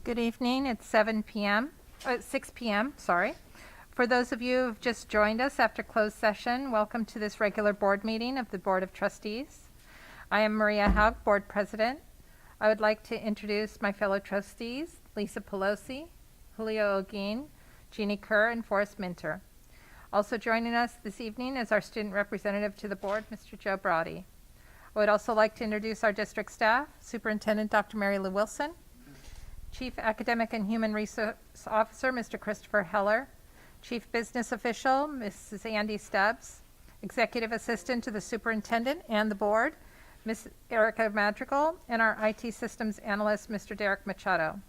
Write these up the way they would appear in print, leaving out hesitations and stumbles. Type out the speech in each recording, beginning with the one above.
Good evening. It's 6 p.m., sorry. For those of you who have just joined us after closed session, welcome to this regular board meeting of the Board of Trustees. I am Maria Haug, Board President. I would like to introduce my fellow trustees, Lisa Pelosi, Julio Ogin, Jeannie Kerr, and Forrest Minter. Also joining us this evening is our student representative to the board, Mr. Joe Brody. I would also like to introduce our district staff, Superintendent Dr. Mary Lou Wilson, Chief Academic and Human Resource Officer, Mr. Christopher Heller, Chief Business Official, Mrs. Andy Stubbs, Executive Assistant to the Superintendent and the Board, Ms. Erica Madrigal, and our IT Systems Analyst, Mr. Derek Machado.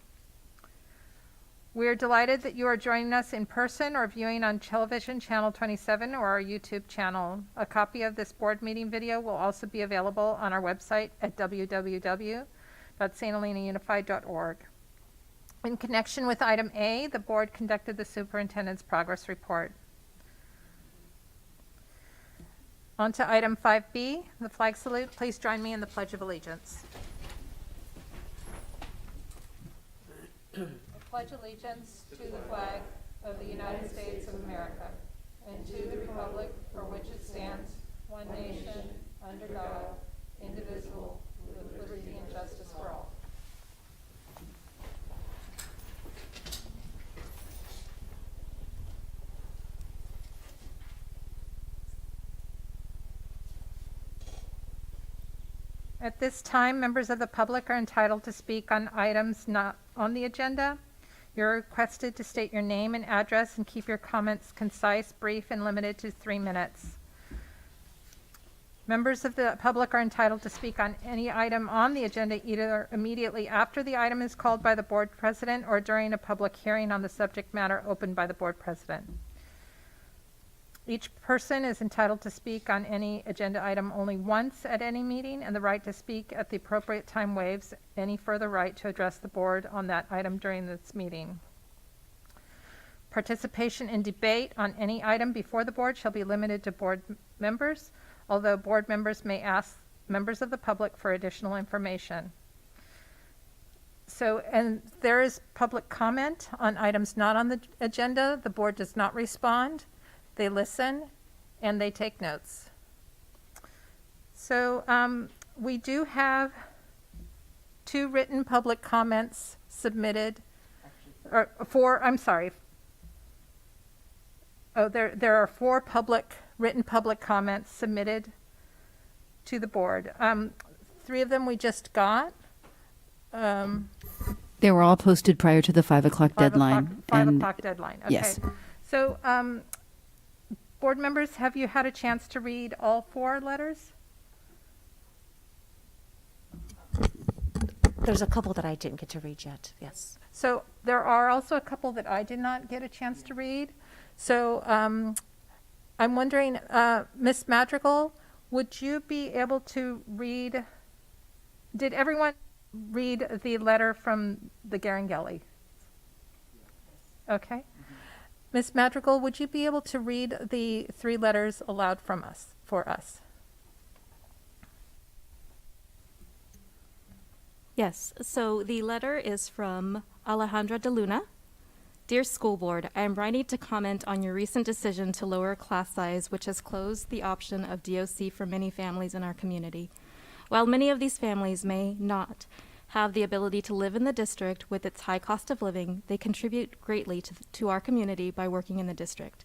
We are delighted that you are joining us in person or viewing on television channel 27 or our YouTube channel. A copy of this board meeting video will also be available on our website at www.sthelinaunified.org. In connection with item A, the board conducted the superintendent's progress report. On to item 5B, the flag salute. Please join me in the Pledge of Allegiance. I pledge allegiance to the flag of the United States of America and to the republic for which it stands, one nation, under God, indivisible, with liberty and justice for all. At this time, members of the public are entitled to speak on items not on the agenda. You're requested to state your name and address and keep your comments concise, brief, and limited to 3 minutes. Members of the public are entitled to speak on any item on the agenda either immediately after the item is called by the board president or during a public hearing on the subject matter opened by the board president. Each person is entitled to speak on any agenda item only once at any meeting, and the right to speak at the appropriate time waives any further right to address the board on that item during this meeting. Participation in debate on any item before the board shall be limited to board members, although board members may ask members of the public for additional information. So, and there is public comment on items not on the agenda. The board does not respond. They listen and they take notes. So we do have 2 written public comments submitted, or 4, I'm sorry. Oh, there are 4 written public comments submitted to the board. 3 of them we just got. They were all posted prior to the 5 o'clock deadline. 5 o'clock deadline, okay. Yes. So board members, have you had a chance to read all 4 letters? There's a couple that I didn't get to read yet, yes. So there are also a couple that I did not get a chance to read. So I'm wondering, Ms. Madrigal, would you be able to read, did everyone read the letter from the Garanghelli? Okay. Ms. Madrigal, would you be able to read the 3 letters aloud for us? Yes, so the letter is from Alejandra De Luna. Dear School Board, I am writing to comment on your recent decision to lower class size, which has closed the option of DOC for many families in our community. While many of these families may not have the ability to live in the district with its high cost of living, they contribute greatly to our community by working in the district.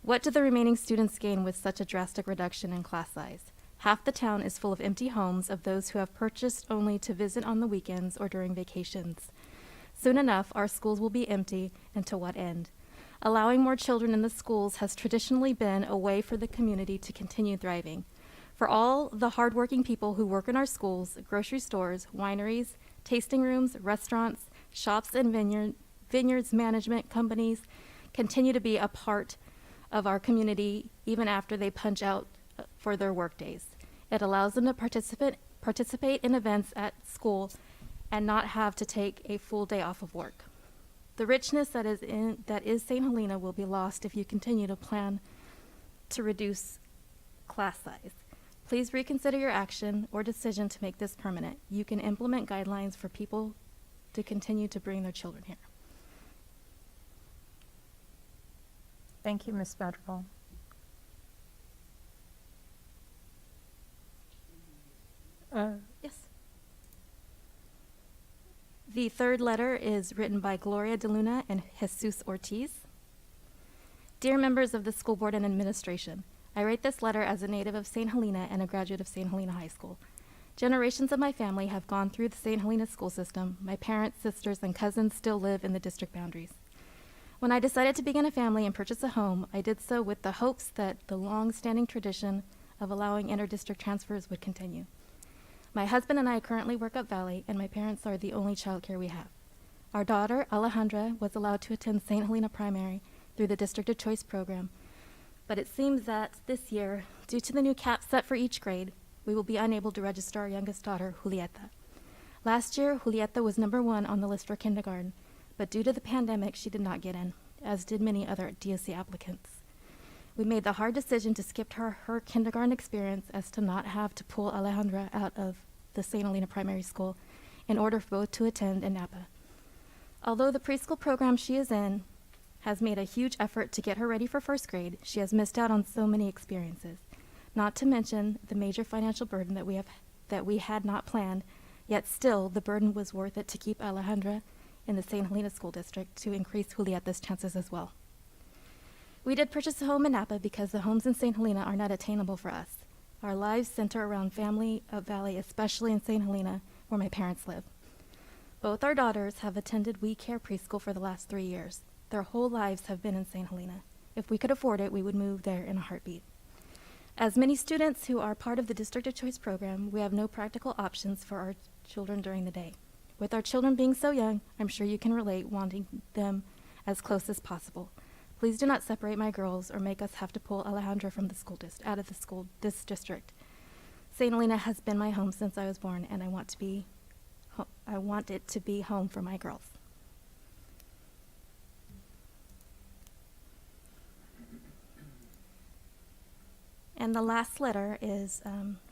What do the remaining students gain with such a drastic reduction in class size? Half the town is full of empty homes of those who have purchased only to visit on the weekends or during vacations. Soon enough, our schools will be empty, and to what end? Allowing more children in the schools has traditionally been a way for the community to continue thriving. For all the hardworking people who work in our schools, grocery stores, wineries, tasting rooms, restaurants, shops, and vineyards management companies continue to be a part of our community even after they punch out for their work days. It allows them to participate in events at school and not have to take a full day off of work. The richness that is St. Helena will be lost if you continue to plan to reduce class size. Please reconsider your action or decision to make this permanent. You can implement guidelines for people to continue to bring their children here. Thank you, Ms. Madrigal. Yes. The third letter is written by Gloria De Luna and Jesus Ortiz. Dear members of the school board and administration, I write this letter as a native of St. Helena and a graduate of St. Helena High School. Generations of my family have gone through the St. Helena school system. My parents, sisters, and cousins still live in the district boundaries. When I decided to begin a family and purchase a home, I did so with the hopes that the long-standing tradition of allowing inter-district transfers would continue. My husband and I currently work up Valley, and my parents are the only childcare we have. Our daughter, Alejandra, was allowed to attend St. Helena Primary through the District of Choice program, but it seems that this year, due to the new cap set for each grade, we will be unable to register our youngest daughter, Julieta. Last year, Julieta was #1 on the list for kindergarten, but due to the pandemic, she did not get in, as did many other DOC applicants. We made the hard decision to skip her kindergarten experience as to not have to pull Alejandra out of the St. Helena Primary School in order for both to attend in Napa. Although the preschool program she is in has made a huge effort to get her ready for first grade, she has missed out on so many experiences, not to mention the major financial burden that we had not planned, yet still the burden was worth it to keep Alejandra in the St. Helena School District to increase Julieta's chances as well. We did purchase a home in Napa because the homes in St. Helena are not attainable for us. Our lives center around family up Valley, especially in St. Helena, where my parents live. Both our daughters have attended We Care preschool for the last 3 years. Their whole lives have been in St. Helena. If we could afford it, we would move there in a heartbeat. As many students who are part of the District of Choice program, we have no practical options for our children during the day. With our children being so young, I'm sure you can relate wanting them as close as possible. Please do not separate my girls or make us have to pull Alejandra from out of this district. St. Helena has been my home since I was born, and I want it to be home for my girls. And the last letter is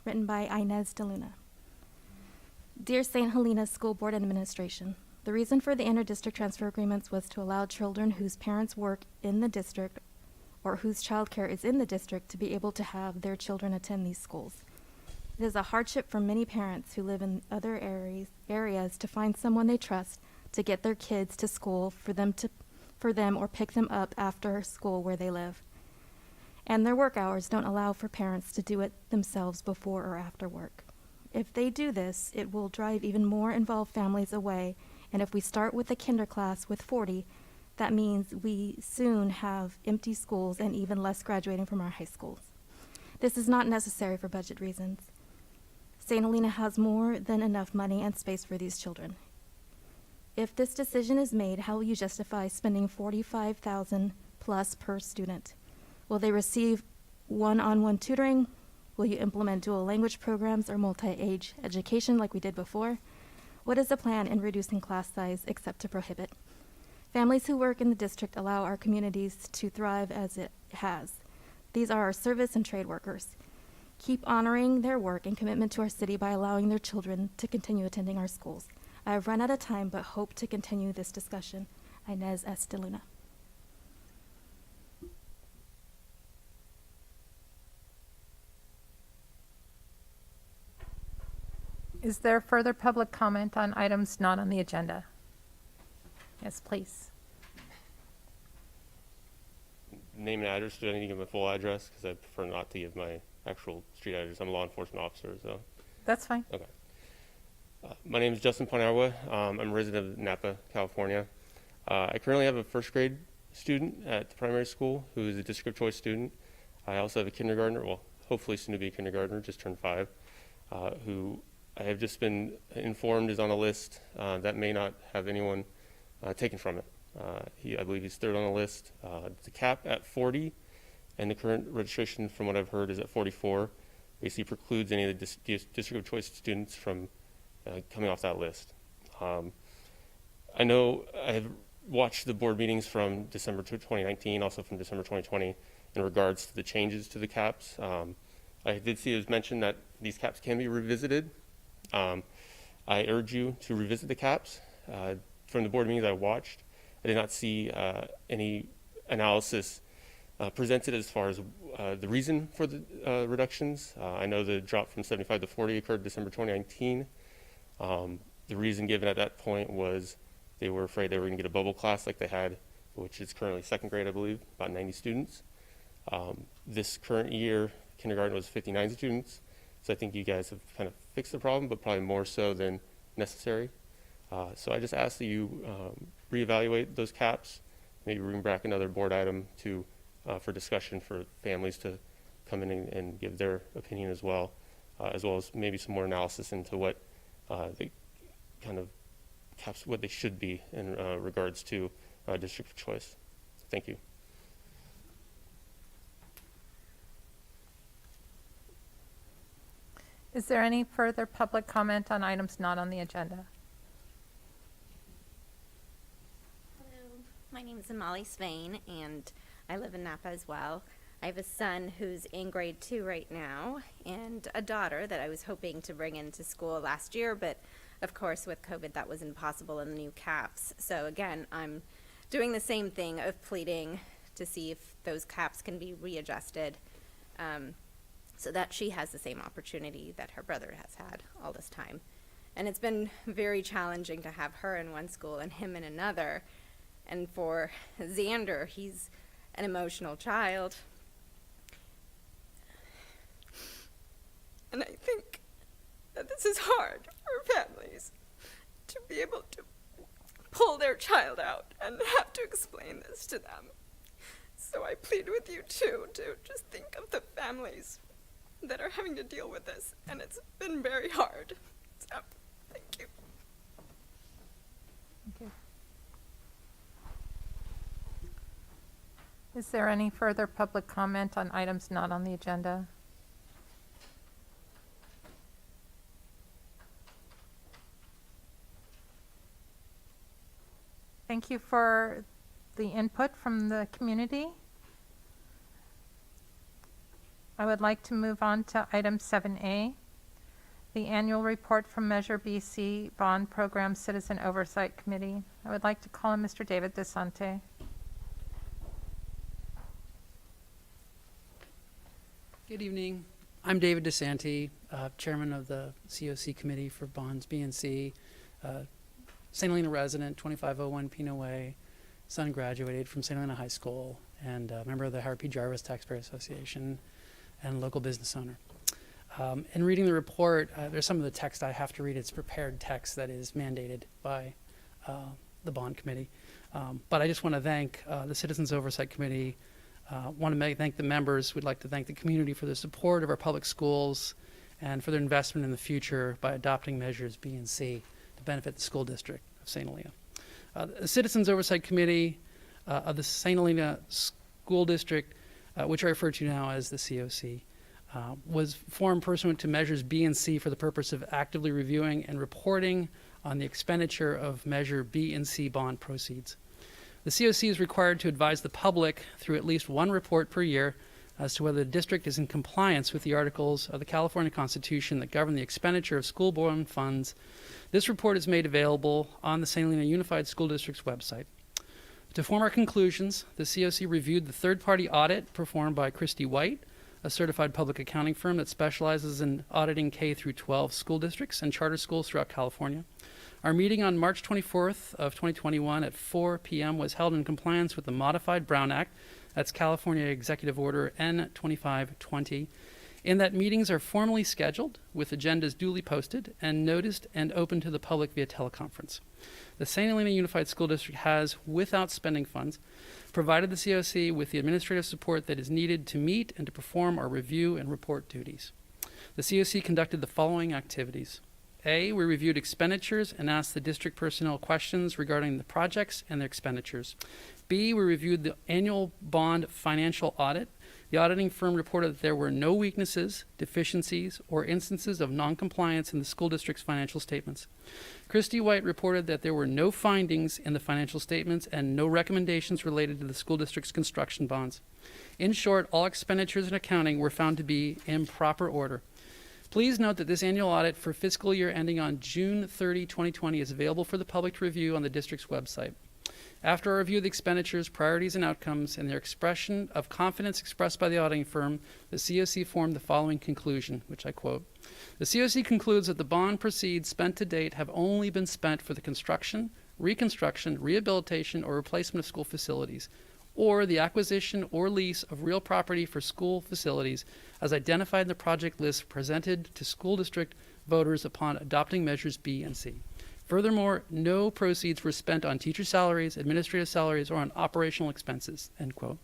written by Inez De Luna. Dear St. Helena School Board Administration, the reason for the inter-district transfer agreements was to allow children whose parents work in the district or whose childcare is in the district to be able to have their children attend these schools. It is a hardship for many parents who live in other areas to find someone they trust to get their kids to school for them or pick them up after school where they live. And their work hours don't allow for parents to do it themselves before or after work. If they do this, it will drive even more involved families away, and if we start with a kinder class with 40, that means we soon have empty schools and even less graduating from our high schools. This is not necessary for budget reasons. St. Helena has more than enough money and space for these children. If this decision is made, how will you justify spending $45,000 plus per student? Will they receive one-on-one tutoring? Will you implement dual language programs or multi-age education like we did before? What is the plan in reducing class size except to prohibit? Families who work in the district allow our communities to thrive as it has. These are our service and trade workers. Keep honoring their work and commitment to our city by allowing their children to continue attending our schools. I have run out of time but hope to continue this discussion. Inez S. De Luna. Is there further public comment on items not on the agenda? Yes, please. Name and address. Do I need to give my full address? Because I prefer not to give my actual street address. I'm a law enforcement officer, so. That's fine. Okay. My name is Justin Ponarwa. I'm a resident of Napa, California. I currently have a first grade student at the primary school who is a district of choice student. I also have a kindergartner, well, hopefully soon to be a kindergartner, just turned 5, who I have just been informed is on a list that may not have anyone taken from it. I believe he's 3rd on the list. The cap at 40, and the current registration, from what I've heard, is at 44. Basically precludes any of the district of choice students from coming off that list. I know I have watched the board meetings from December 2019, also from December 2020, in regards to the changes to the caps. I did see it was mentioned that these caps can be revisited. I urge you to revisit the caps from the board meetings I watched, I did not see any analysis presented as far as the reason for the reductions. I know the drop from 75 to 40 occurred December 2019. The reason given at that point was they were afraid they were going to get a bubble class like they had, which is currently second grade, I believe, about 90 students. This current year, kindergarten was 59 students. So I think you guys have kind of fixed the problem, but probably more so than necessary. So I just ask that you reevaluate those caps, maybe bring back another board item to for discussion for families to come in and give their opinion as well as maybe some more analysis into what the kind of caps, what they should be in regards to district of choice. Thank you. Is there any further public comment on items not on the agenda? Hello, my name is Amelia Swain, and I live in Napa as well. I have a son who's in grade 2 right now, and a daughter that I was hoping to bring into school last year, but of course with COVID that was impossible in the new caps. So again, I'm doing the same thing of pleading to see if those caps can be readjusted, so that she has the same opportunity that her brother has had all this time. And it's been very challenging to have her in one school and him in another. And for Xander, he's an emotional child. And I think that this is hard for families to be able to pull their child out and have to explain this to them. So I plead with you too to just think of the families that are having to deal with this, and it's been very hard. So, thank you. Thank you. Is there any further public comment on items not on the agenda? Thank you for the input from the community. I would like to move on to item 7A, the annual report from Measure BC Bond Program Citizen Oversight Committee. I would like to call on Mr. David DeSante. Good evening. I'm David DeSante, Chairman of the COC Committee for Bonds B&C, St. Helena resident, 2501 Pino Way, son graduated from St. Helena High School, and a member of the Howard P. Jarvis Taxpayer Association, and local business owner. In reading the report, there's some of the text I have to read. It's prepared text that is mandated by the Bond Committee. But I just want to thank the Citizens Oversight Committee. Want to thank the members. We'd like to thank the community for the support of our public schools and for their investment in the future by adopting measures B and C to benefit the school district of St. Helena. The Citizens Oversight Committee of the St. Helena School District, which I refer to now as the COC, was formed pursuant to measures B and C for the purpose of actively reviewing and reporting on the expenditure of measure B and C bond proceeds. The COC is required to advise the public through at least one report per year as to whether the district is in compliance with the articles of the California Constitution that govern the expenditure of school bond funds. This report is made available on the St. Helena Unified School District's website. To form our conclusions, the COC reviewed the third-party audit performed by Christy White, a certified public accounting firm that specializes in auditing K through 12 school districts and charter schools throughout California. Our meeting on March 24th of 2021 at 4 p.m. was held in compliance with the modified Brown Act. That's California Executive Order N2520. In that meetings are formally scheduled with agendas duly posted and noticed and open to the public via teleconference. The St. Helena Unified School District has, without spending funds, provided the COC with the administrative support that is needed to meet and to perform our review and report duties. The COC conducted the following activities. A, we reviewed expenditures and asked the district personnel questions regarding the projects and their expenditures. B, we reviewed the annual bond financial audit. The auditing firm reported that there were no weaknesses, deficiencies, or instances of noncompliance in the school district's financial statements. Christy White reported that there were no findings in the financial statements and no recommendations related to the school district's construction bonds. In short, all expenditures and accounting were found to be in proper order. Please note that this annual audit for fiscal year ending on June 30, 2020 is available for the public to review on the district's website. After a review of the expenditures, priorities, and outcomes, and their expression of confidence expressed by the auditing firm, the COC formed the following conclusion, which I quote. The COC concludes that the bond proceeds spent to date have only been spent for the construction, reconstruction, rehabilitation, or replacement of school facilities, or the acquisition or lease of real property for school facilities as identified in the project list presented to school district voters upon adopting measures B and C. Furthermore, no proceeds were spent on teacher salaries, administrative salaries, or on operational expenses, end quote.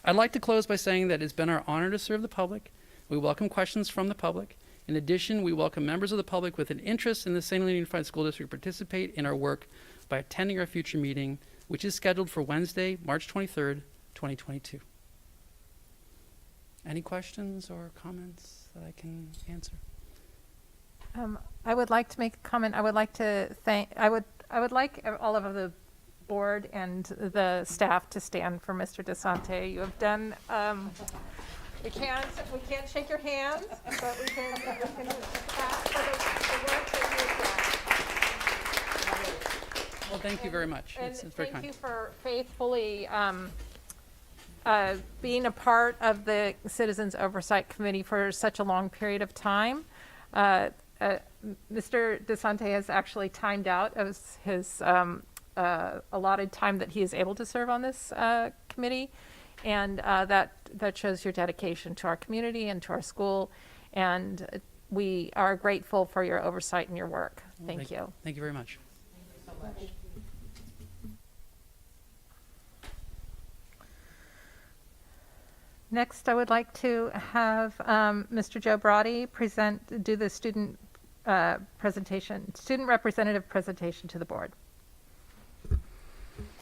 I'd like to close by saying that it's been our honor to serve the public. We welcome questions from the public. In addition, we welcome members of the public with an interest in the St. Helena Unified School District participate in our work by attending our future meeting, which is scheduled for Wednesday, March 23rd, 2022. Any questions or comments that I can answer? I would like to make a comment. I would like to thank, I would like all of the board and the staff to stand for Mr. DeSante. You have done, we can't shake your hands, but we can clap for the work that you've done. Well, thank you very much. And It's very thank kind. you for faithfully being a part of the Citizens Oversight Committee for such a long period of time. Mr. DeSante has actually timed out of his allotted time that he is able to serve on this committee, and that shows your dedication to our community and to our school, and we are grateful for your oversight and your work. Thank you. Thank you very much. Next, I would like to have Mr. Joe Brody do the student representative presentation to the board.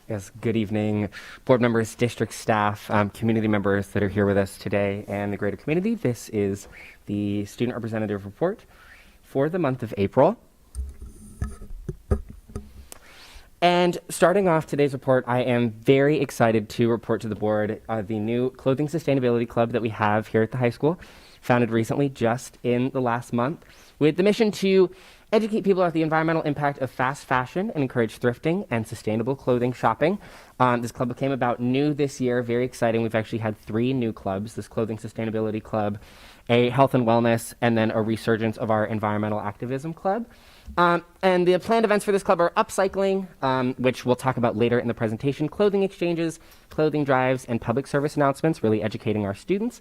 Yes, good evening, board members, district staff, community members that are here with us today, and the greater community. This is the student representative report for the month of April. And starting off today's report, I am very excited to report to the board the new Clothing Sustainability Club that we have here at the high school, founded recently just in the last month, with the mission to educate people about the environmental impact of fast fashion and encourage thrifting and sustainable clothing shopping. This club came about new this year, very exciting. We've actually had 3 new clubs, this Clothing Sustainability Club, a health and wellness, and then a resurgence of our environmental activism club. And the planned events for this club are upcycling, which we'll talk about later in the presentation, clothing exchanges, clothing drives, and public service announcements, really educating our students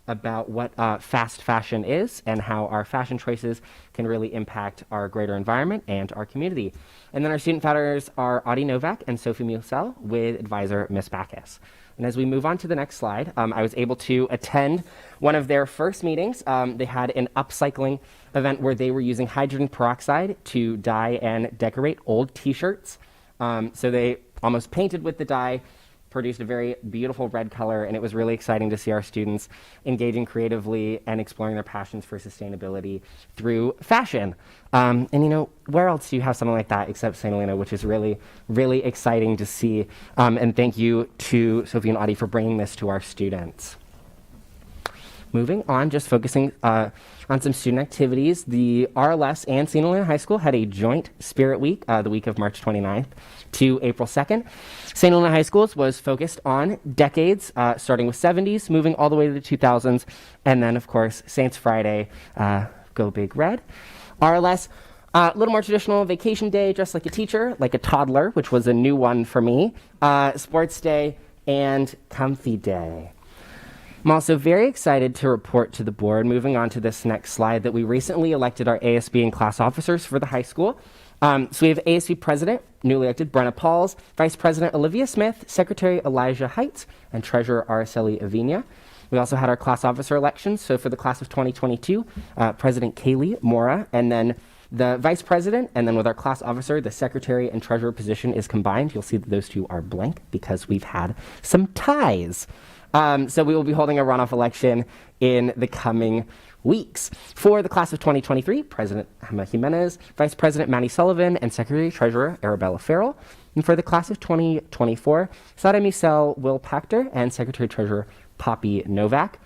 about what fast fashion is and how our fashion choices can really impact our greater environment and our community. And then our student founders are Audie Novak and Sophie Musel with advisor Miss Backus. And as we move on to the next slide, I was able to attend one of their first meetings. They had an upcycling event where they were using hydrogen peroxide to dye and decorate old t-shirts. So they almost painted with the dye, produced a very beautiful red color, and it was really exciting to see our students engaging creatively and exploring their passions for sustainability through fashion. And you know, where else do you have something like that except St. Helena, which is really, really exciting to see. And thank you to Sophie and Audie for bringing this to our students. Moving on, just focusing on some student activities, the RLS and St. Helena High School had a joint Spirit Week the week of March 29th to April 2nd. St. Helena High Schools was focused on decades, starting with 70s, moving all the way to the 2000s, and then, of course, Saints Friday, Go Big Red. RLS, a little more traditional vacation day, dressed like a teacher, like a toddler, which was a new one for me, sports day, and comfy day. I'm also very excited to report to the board, moving on to this next slide, that we recently elected our ASB and class officers for the high school. So we have ASB President, newly elected, Brenna Pauls, Vice President Olivia Smith, Secretary Elijah Heights, and Treasurer Araceli Avina. We also had our class officer elections. So for the class of 2022, President Kaylee Mora, and then the Vice President, and then with our class officer, the Secretary and Treasurer position is combined. You'll see that those two are blank because we've had some ties. So we will be holding a runoff election in the coming weeks. For the class of 2023, President Emma Jimenez, Vice President Manny Sullivan, and Secretary Treasurer Arabella Farrell. And for the class of 2024, Sada Misel Will Pachter and Secretary Treasurer Poppy Novak.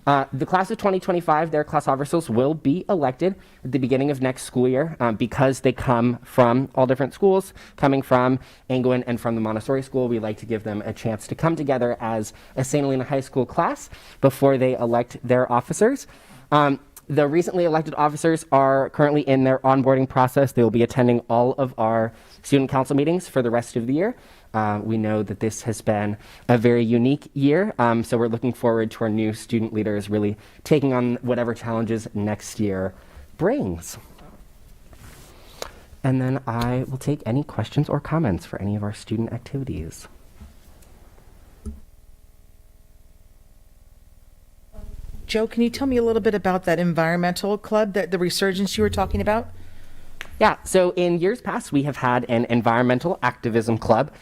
The class of 2025, their class officers will be elected at the beginning of next school year because they come from all different schools, coming from Angwin and from the Montessori school. We like to give them a chance to come together as a St. Helena High School class before they elect their officers. The recently elected officers are currently in their onboarding process. They will be attending all of our student council meetings for the rest of the year. We know that this has been a very unique year, so we're looking forward to our new student leaders really taking on whatever challenges next year brings. And then I will take any questions or comments for any of our student activities. Joe, can you tell me a little bit about that environmental club, the resurgence you were talking about? Yeah, so in years past, we have had an environmental activism club.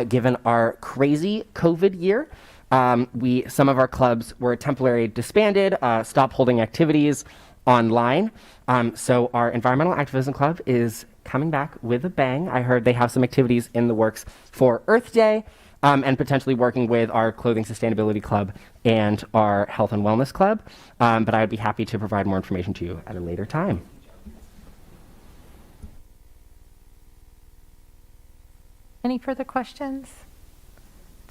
Given our crazy COVID year, some of our clubs were temporarily disbanded, stopped holding activities online. So our environmental activism club is coming back with a bang. I heard they have some activities in the works for Earth Day, and potentially working with our Clothing Sustainability Club and our Health and Wellness Club. But I would be happy to provide more information to you at a later time. Any further questions?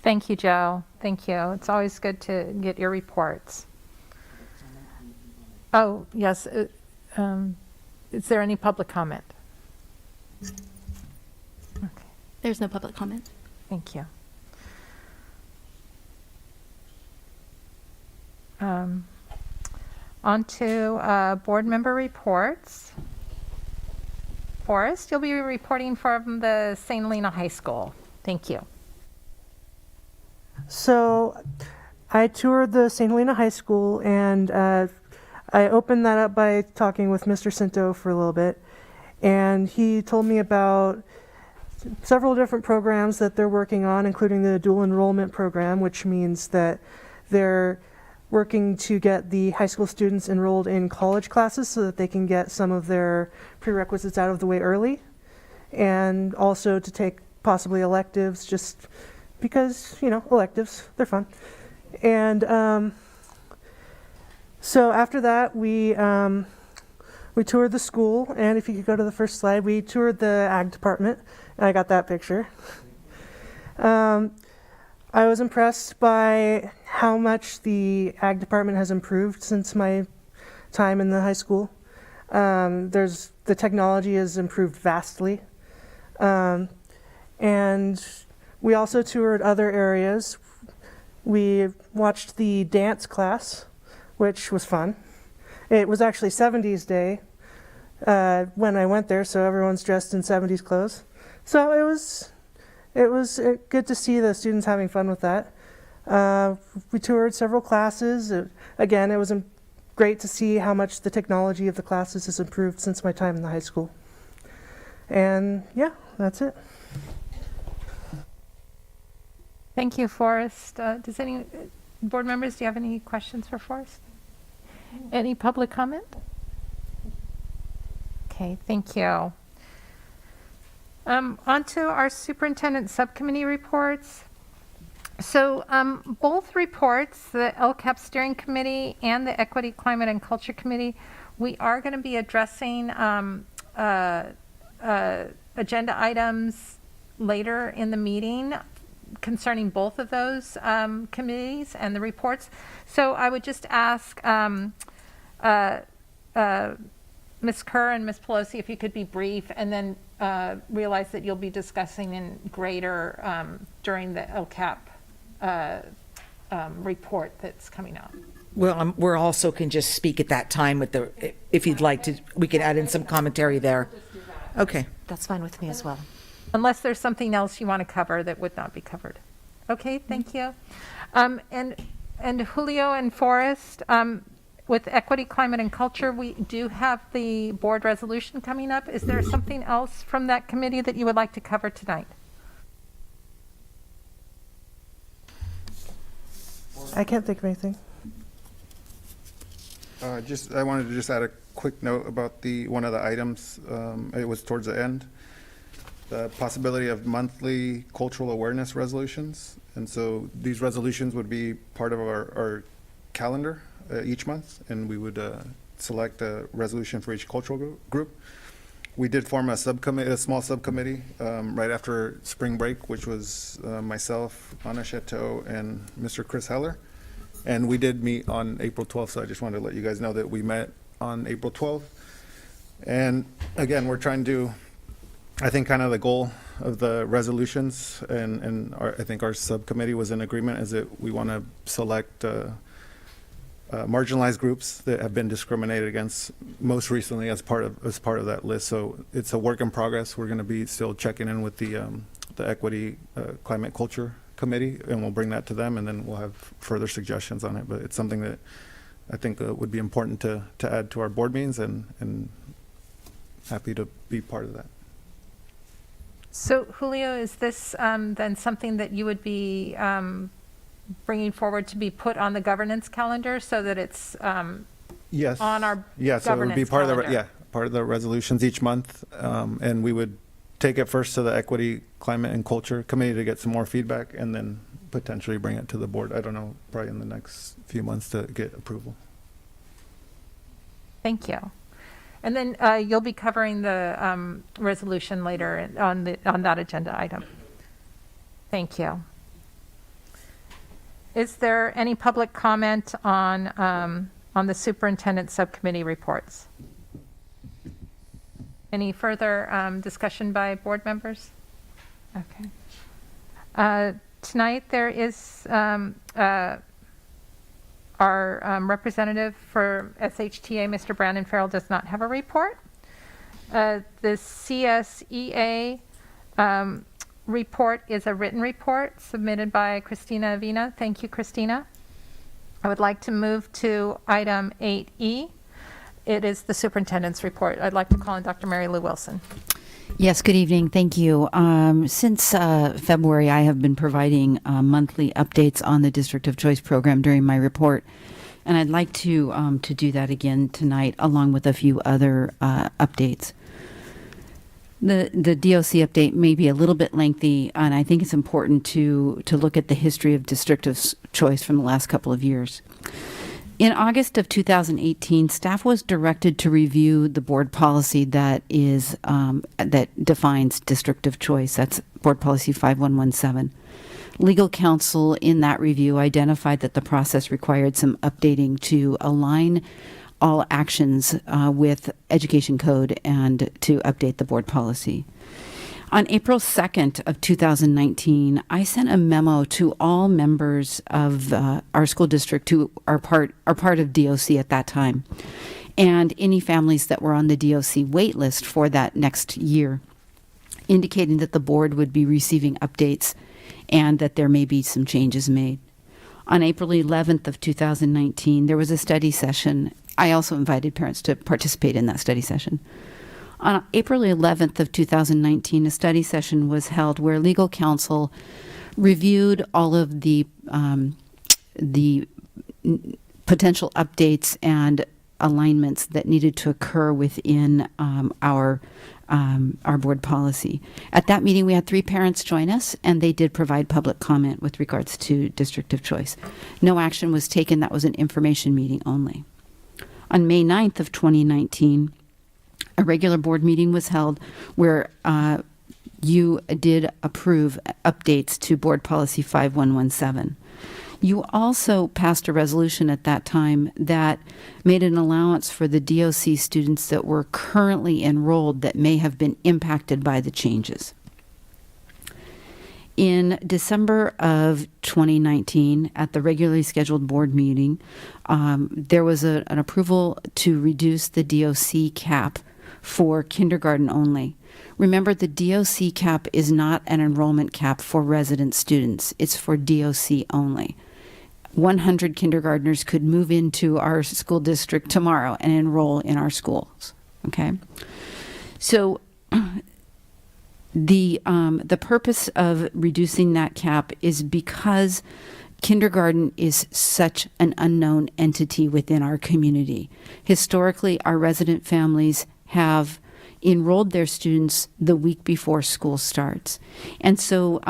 Thank you, Joe. Thank you. It's always good to get your reports. Oh, yes. Is there any public comment? Okay, There's no public comment. thank you. On to board member reports. Forrest, you'll be reporting from the St. Helena High School. Thank you. So I toured the St. Helena High School, and I opened that up by talking with Mr. Cinto for a little bit. And he told me about several different programs that they're working on, including the dual enrollment program, which means that they're working to get the high school students enrolled in college classes so that they can get some of their prerequisites out of the way early, and also to take possibly electives, just because, you know, electives, they're fun. And so after that, we toured the school, and if you could go to the first slide, we toured the ag department, and I got that picture. I was impressed by how much the ag department has improved since my time in the high school. The technology has improved vastly. And we also toured other areas. We watched the dance class, which was fun. It was actually 70s Day when I went there, so everyone's dressed in 70s clothes. So it was good to see the students having fun with that. We toured several classes. Again, it was great to see how much the technology of the classes has improved since my time in the high school. And yeah, that's it. Thank you, Forrest. Does any board members, do you have any questions for Forrest? Any public comment? Okay, thank you. On to our superintendent subcommittee reports. So both reports, the LCAP Steering Committee and the Equity, Climate, and Culture Committee, we are going to be addressing agenda items later in the meeting concerning both of those committees and the reports. So I would just ask Ms. Kerr and Ms. Pelosi if you could be brief, and then realize that you'll be discussing in greater during the LCAP report that's coming out. Well, we're also can just speak at that time with if you'd like to, we can add in some commentary there. Okay. That's fine with me as well. Unless there's something else you want to cover that would not be covered. Okay, thank you. And Julio and Forrest, with Equity, Climate, and Culture, we do have the board resolution coming up. Is there something else from that committee that you would like to cover tonight? I can't think of anything. I wanted to just add a quick note about one of the items. It was towards the end. The possibility of monthly cultural awareness resolutions. And so these resolutions would be part of our calendar each month, and we would select a resolution for each cultural group. We did form a subcommittee, a small subcommittee, right after spring break, which was myself, Anna Chateau, and Mr. Chris Heller. And we did meet on April 12th, so I just wanted to let you guys know that we met on April 12th. And again, we're trying to, I think kind of the goal of the resolutions, and I think our subcommittee was in agreement, is that we want to select marginalized groups that have been discriminated against most recently as part of that list. So it's a work in progress. We're going to be still checking in with the Equity, Climate, Culture Committee, and we'll bring that to them, and then we'll have further suggestions on it. But it's something that I think would be important to add to our board meetings, and happy to be part of that. So Julio, is this then something that you would be bringing forward to be put on the governance calendar so that it's Yes. on our So it would be governance part of the, calendar? part of the resolutions each month. And we would take it first to the Equity, Climate, and Culture Committee to get some more feedback, and then potentially bring it to the board. I don't know, probably in the next few months to get approval. Thank you. And then you'll be covering the resolution later on that agenda item. Thank you. Is there any public comment on the superintendent subcommittee reports? Any further discussion by board members? Okay. Tonight there is our representative for SHTA, Mr. Brandon Farrell, does not have a report. The CSEA report is a written report submitted by Christina Avina. Thank you, Christina. I would like to move to item 8E. It is the superintendent's report. I'd like to call on Dr. Mary Lou Wilson. Yes, good evening. Thank you. Since February, I have been providing monthly updates on the District of Choice program during my report, and I'd like to do that again tonight, along with a few other updates. The DOC update may be a little bit lengthy, and I think it's important to look at the history of District of Choice from the last couple of years. In August of 2018, staff was directed to review the board policy that defines District of Choice. That's Board Policy 5117. Legal counsel in that review identified that the process required some updating to align all actions with Education Code and to update the board policy. On April 2nd of 2019, I sent a memo to all members of our school district who are part of DOC at that time, and any families that were on the DOC wait list for that next year, indicating that the board would be receiving updates and that there may be some changes made. On April 11th of 2019, there was a study session. I also invited parents to participate in that study session. On April 11th of 2019, a study session was held where legal counsel reviewed all of the potential updates and alignments that needed to occur within our board policy. At that meeting, we had 3 parents join us, and they did provide public comment with regards to District of Choice. No action was taken. That was an information meeting only. On May 9th of 2019, a regular board meeting was held where you did approve updates to Board Policy 5117. You also passed a resolution at that time that made an allowance for the DOC students that were currently enrolled that may have been impacted by the changes. In December of 2019, at the regularly scheduled board meeting, there was an approval to reduce the DOC cap for kindergarten only. Remember, the DOC cap is not an enrollment cap for resident students. It's for DOC only. 100 kindergartners could move into our school district tomorrow and enroll in our schools. Okay? So the purpose of reducing that cap is because kindergarten is such an unknown entity within our community. Historically, our resident families have enrolled their students the week before school starts. And so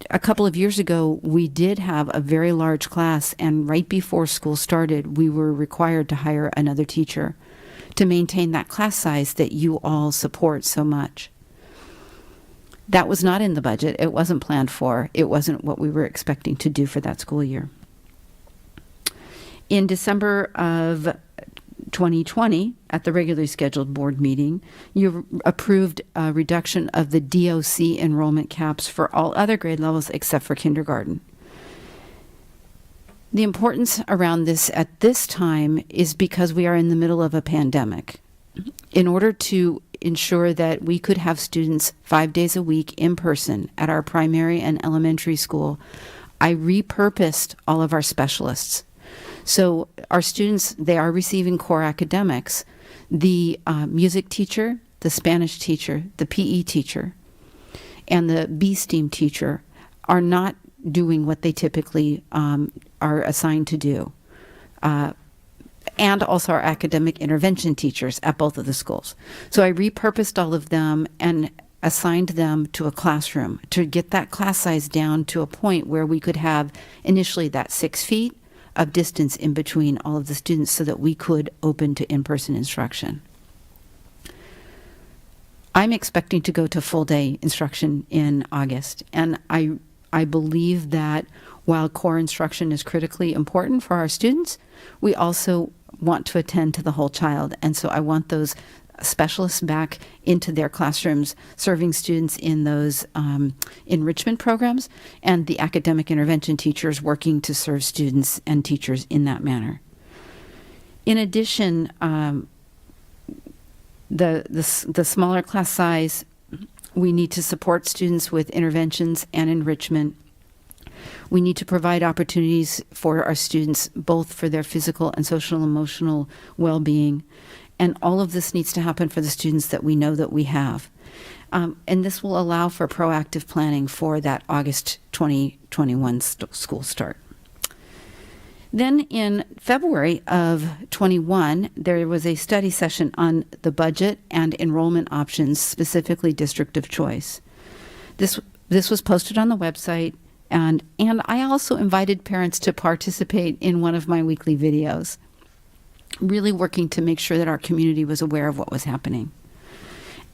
a couple of years ago, we did have a very large class, and right before school started, we were required to hire another teacher to maintain that class size that you all support so much. That was not in the budget. It wasn't planned for. It wasn't what we were expecting to do for that school year. In December of 2020, at the regularly scheduled board meeting, you approved a reduction of the DOC enrollment caps for all other grade levels except for kindergarten. The importance around this at this time is because we are in the middle of a pandemic. In order to ensure that we could have students 5 days a week in person at our primary and elementary school, I repurposed all of our specialists. So our students, they are receiving core academics. The music teacher, the Spanish teacher, the PE teacher, and the B-STEAM teacher are not doing what they typically are assigned to do. And also our academic intervention teachers at both of the schools. So I repurposed all of them and assigned them to a classroom to get that class size down to a point where we could have initially that 6 feet of distance in between all of the students so that we could open to in-person instruction. I'm expecting to go to full day instruction in August, and I believe that while core instruction is critically important for our students, we also want to attend to the whole child. And so I want those specialists back into their classrooms, serving students in those enrichment programs, and the academic intervention teachers working to serve students and teachers in that manner. In addition, the smaller class size, we need to support students with interventions and enrichment. We need to provide opportunities for our students, both for their physical and social and emotional well-being. And all of this needs to happen for the students that we know that we have. And this will allow for proactive planning for that August 2021 school start. Then in February of 21, there was a study session on the budget and enrollment options, specifically district of choice. This was posted on the website, and I also invited parents to participate in one of my weekly videos, really working to make sure that our community was aware of what was happening.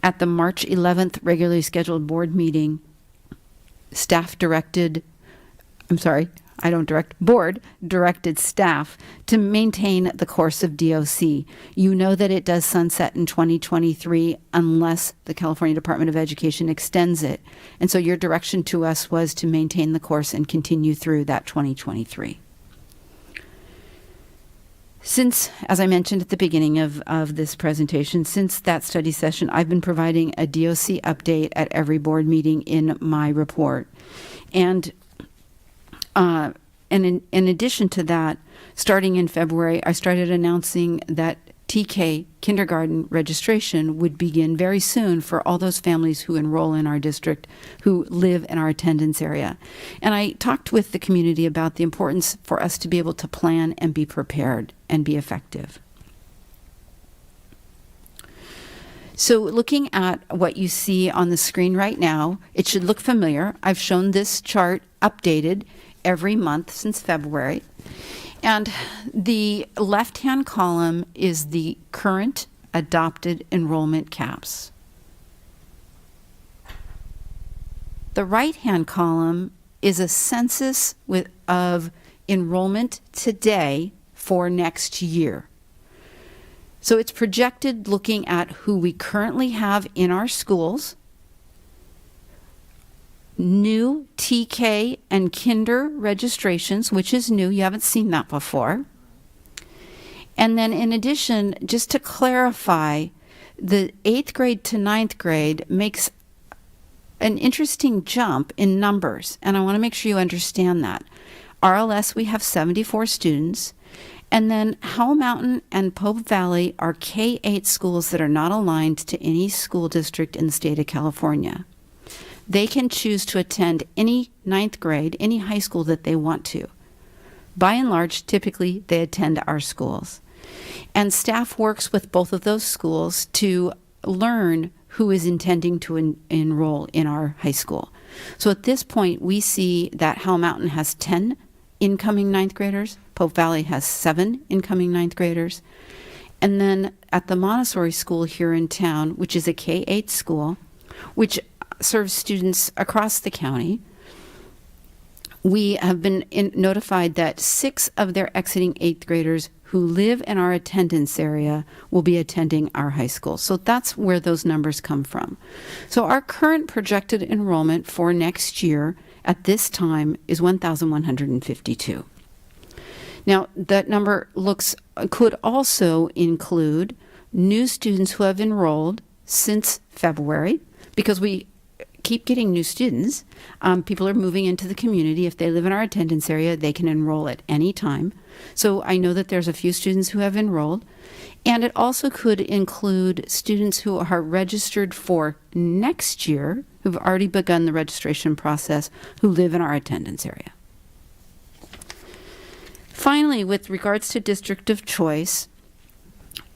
At the March 11th regularly scheduled board meeting, board directed staff to maintain the course of DOC. You know that it does sunset in 2023 unless the California Department of Education extends it. And so your direction to us was to maintain the course and continue through that 2023. Since, as I mentioned at the beginning of this presentation, since that study session, I've been providing a DOC update at every board meeting in my report. And in addition to that, starting in February, I started announcing that TK kindergarten registration would begin very soon for all those families who enroll in our district, who live in our attendance area. And I talked with the community about the importance for us to be able to plan and be prepared and be effective. So looking at what you see on the screen right now, it should look familiar. I've shown this chart updated every month since February. And the left-hand column is the current adopted enrollment caps. The right-hand column is a census of enrollment today for next year. So it's projected looking at who we currently have in our schools, new TK and kinder registrations, which is new. You haven't seen that before. And then in addition, just to clarify, the 8th grade to 9th grade makes an interesting jump in numbers. And I want to make sure you understand that. RLS, we have 74 students. And then Howell Mountain and Pope Valley are K-8 schools that are not aligned to any school district in the state of California. They can choose to attend any 9th grade, any high school that they want to. By and large, typically they attend our schools. And staff works with both of those schools to learn who is intending to enroll in our high school. So at this point, we see that Howell Mountain has 10 incoming ninth graders. Pope Valley has 7 incoming ninth graders. And then at the Montessori school here in town, which is a K-8 school, which serves students across the county, we have been notified that 6 of their exiting 8th graders who live in our attendance area will be attending our high school. So that's where those numbers come from. So our current projected enrollment for next year at this time is 1,152. Now, that number could also include new students who have enrolled since February, because we keep getting new students. People are moving into the community. If they live in our attendance area, they can enroll at any time. So I know that there's a few students who have enrolled. And it also could include students who are registered for next year, who've already begun the registration process, who live in our attendance area. Finally, with regards to district of choice,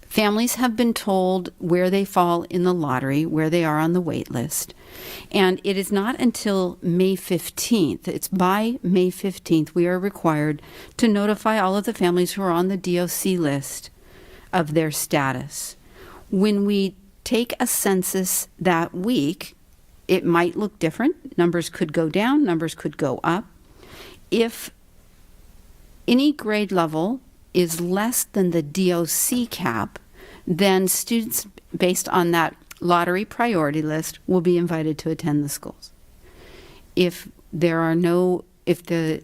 families have been told where they fall in the lottery, where they are on the wait list. And it is not until May 15th, it's by May 15th, we are required to notify all of the families who are on the DOC list of their status. When we take a census that week, it might look different. Numbers could go down, numbers could go up. If any grade level is less than the DOC cap, then students based on that lottery priority list will be invited to attend the schools. If the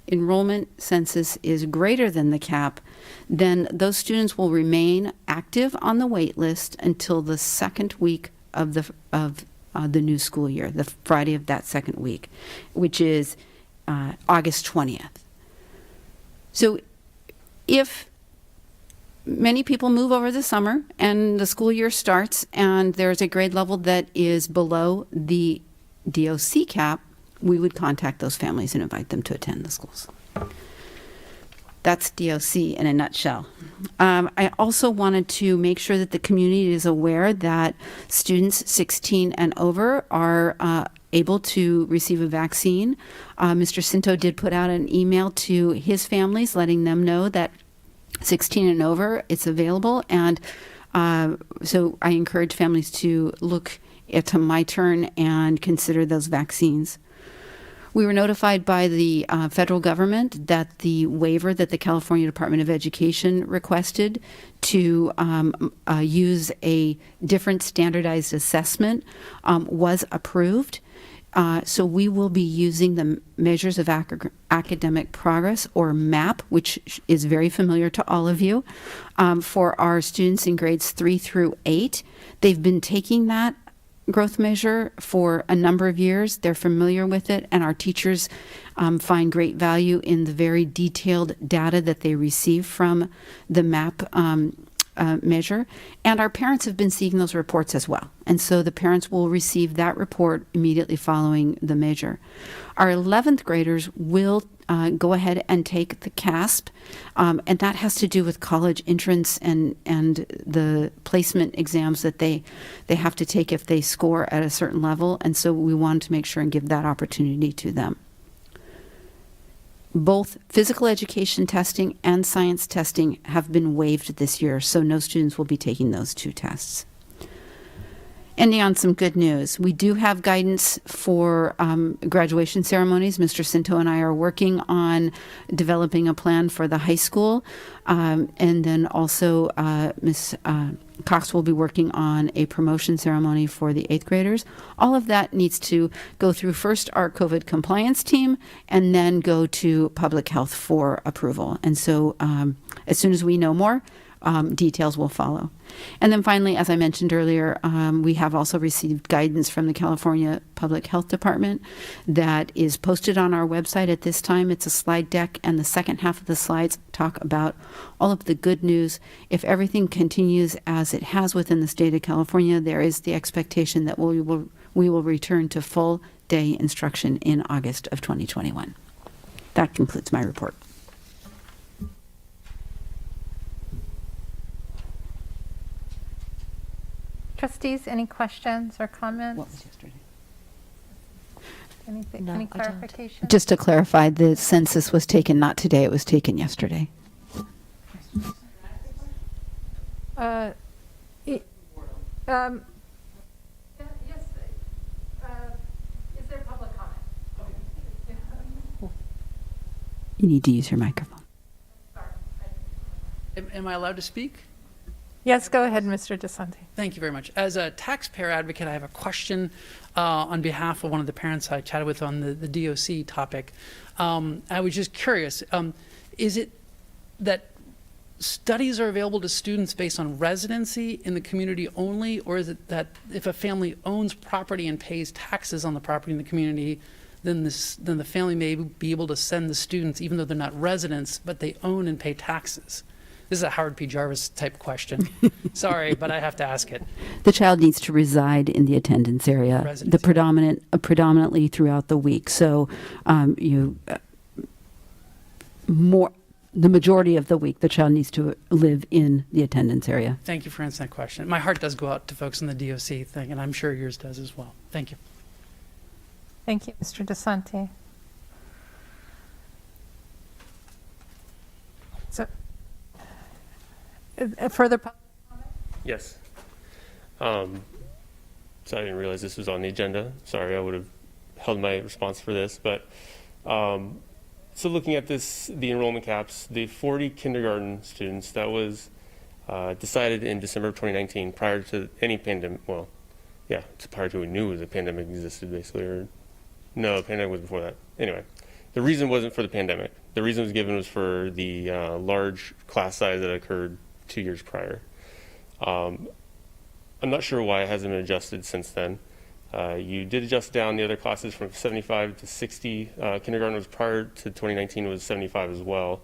enrollment census is greater than the cap, then those students will remain active on the wait list until the second week of the new school year, the Friday of that second week, which is August 20th. So if many people move over the summer and the school year starts and there's a grade level that is below the DOC cap, we would contact those families and invite them to attend the schools. That's DOC in a nutshell. I also wanted to make sure that the community is aware that students 16 and over are able to receive a vaccine. Mr. Cinto did put out an email to his families letting them know that 16 and over, it's available. And so I encourage families to look at My Turn and consider those vaccines. We were notified by the federal government that the waiver that the California Department of Education requested to use a different standardized assessment was approved. So we will be using the measures of academic progress, or MAP, which is very familiar to all of you, for our students in grades 3 through 8. They've been taking that growth measure for a number of years. They're familiar with it, and our teachers find great value in the very detailed data that they receive from the MAP measure. And our parents have been seeing those reports as well. And so the parents will receive that report immediately following the measure. Our 11th graders will go ahead and take the CASP, and that has to do with college entrance and the placement exams that they have to take if they score at a certain level. And so we wanted to make sure and give that opportunity to them. Both physical education testing and science testing have been waived this year, so no students will be taking those 2 tests. Ending on some good news. We do have guidance for graduation ceremonies. Mr. Cinto and I are working on developing a plan for the high school. And then also Ms. Cox will be working on a promotion ceremony for the 8th graders. All of that needs to go through first our COVID compliance team and then go to public health for approval. And so as soon as we know more, details will follow. And then finally, as I mentioned earlier, we have also received guidance from the California Public Health Department that is posted on our website at this time. It's a slide deck, and the second half of the slides talk about all of the good news. If everything continues as it has within the state of California, there is the expectation that we will return to full day instruction in August of 2021. That concludes my report. Trustees, any questions or comments? What was yesterday? Anything, No, any I don't. clarification? Just to clarify, the census was taken not today, it was taken yesterday. Yes, is there public comment? You need to use your microphone. Am I allowed to speak? Yes, go ahead, Mr. DeSanti. Thank you very much. As a taxpayer advocate, I have a question on behalf of one of the parents I chatted with on the DOC topic. I was just curious, is it that studies are available to students based on residency in the community only, or is it that if a family owns property and pays taxes on the property in the community, then the family may be able to send the students, even though they're not residents, but they own and pay taxes? This is a Howard P. Jarvis type question. Sorry, but I have to ask it. The child needs to reside in the attendance area, Residency. predominantly throughout the week. So, the majority of the week, the child needs to live in the attendance area. Thank you for answering that question. My heart does go out to folks in the DOC thing, and I'm sure yours does as well. Thank you. Thank you, Mr. DeSanti. So, further public comment? Yes. So I didn't realize this was on the agenda. Sorry, I would have held my response for this. But so looking at this, the enrollment caps, the 40 kindergarten students, that was decided in December of 2019, prior to any pandemic. Well, yeah, it's prior to we knew the pandemic existed, basically. Or no, the pandemic was before that. Anyway, the reason wasn't for the pandemic. The reason was given was for the large class size that occurred 2 years prior. I'm not sure why it hasn't been adjusted since then. You did adjust down the other classes from 75 to 60. Kindergarten was prior to 2019 was 75 as well.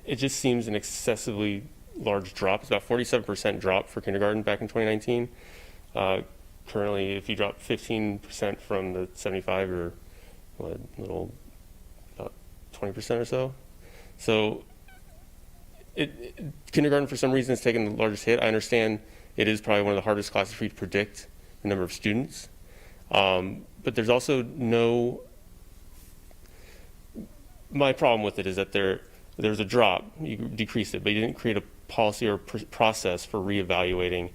It just seems an excessively large drop. It's about 47% drop for kindergarten back in 2019. Currently, if you drop 15% from the 75, you're a little about 20% or so. So kindergarten, for some reason, has taken the largest hit. I understand it is probably one of the hardest classes for you to predict the number of students. But there's also my problem with it is that there's a drop, you decreased it, but you didn't create a policy or process for reevaluating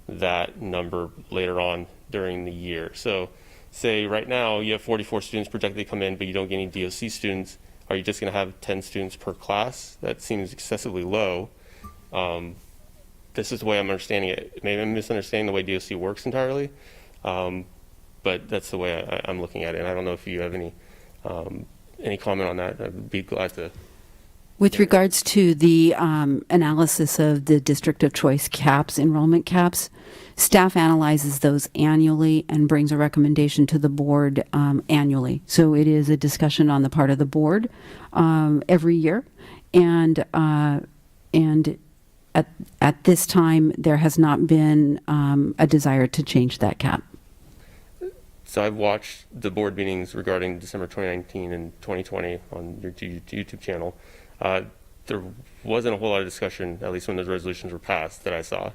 that number later on during the year. So say right now you have 44 students projected to come in, but you don't get any DOC students. Are you just going to have 10 students per class? That seems excessively low. This is the way I'm understanding it. Maybe I'm misunderstanding the way DOC works entirely, but that's the way I'm looking at it. And I don't know if you have any comment on that. I'd be glad to. With regards to the analysis of the district of choice caps, enrollment caps, staff analyzes those annually and brings a recommendation to the board annually. So it is a discussion on the part of the board every year. And at this time, there has not been a desire to change that cap. So I've watched the board meetings regarding December 2019 and 2020 on your YouTube channel. There wasn't a whole lot of discussion, at least when those resolutions were passed, that I saw.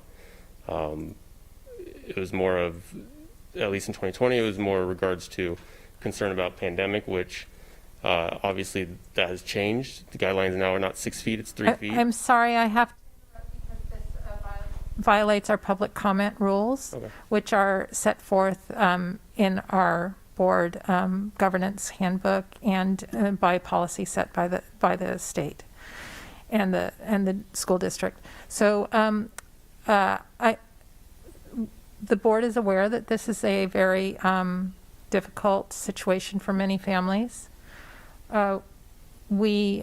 It was more of, at least in 2020, it was more regards to concern about pandemic, which obviously that has changed. The guidelines now are not 6 feet, it's 3 feet. I'm sorry, I have to interrupt because this violates our public comment rules, Okay. which are set forth in our board governance handbook and by policy set by the state and the school district. So the board is aware that this is a very difficult situation for many families. We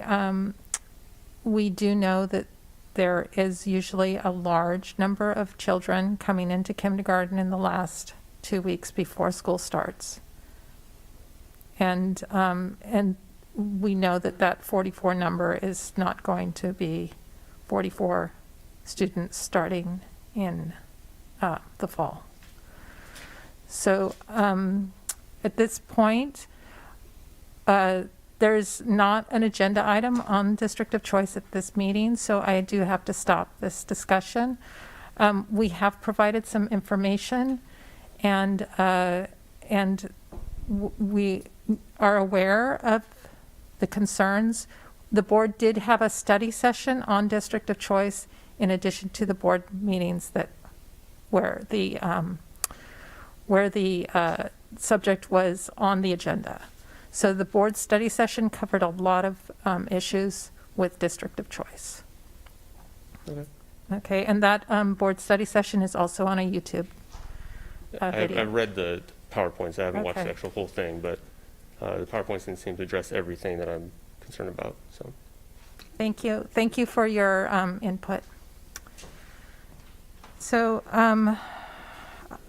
do know that there is usually a large number of children coming into kindergarten in the last 2 weeks before school starts. And we know that 44 number is not going to be 44 students starting in the fall. So at this point, there's not an agenda item on District of Choice at this meeting, so I do have to stop this discussion. We have provided some information, and we are aware of the concerns. The board did have a study session on district of choice in addition to the board meetings where the subject was on the agenda. So the board study session covered a lot of issues with district of choice. Okay. Okay, and that board study session is also on a YouTube video. I've read the PowerPoints. I haven't watched Okay. the actual whole thing, but the PowerPoints didn't seem to address everything that I'm concerned about. So, Thank you. Thank you for your input. So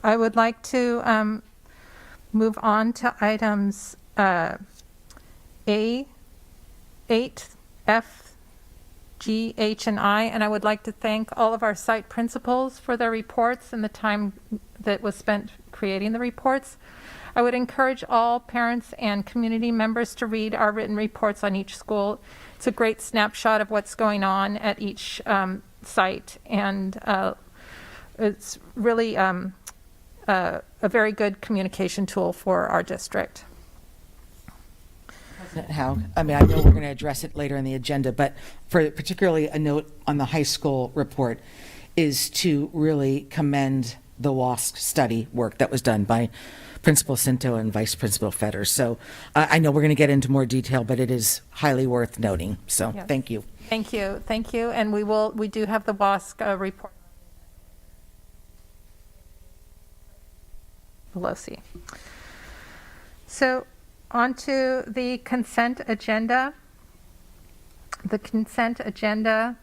I would like to move on to items A, 8, F, G, H, and I, and I would like to thank all of our site principals for their reports and the time that was spent creating the reports. I would encourage all parents and community members to read our written reports on each school. It's a great snapshot of what's going on at each site, and it's really a very good communication tool for our district. How, I mean, I know we're going to address it later in the agenda, but for particularly a note on the high school report is to really commend the WASC study work that was done by Principal Cinto and Vice Principal Fetters. So I know we're going to get into more detail, but it is highly worth noting. So Yes. thank you. Thank you, thank you, and we do have the WASC report. Pelosi. So on to the consent agenda. The consent agenda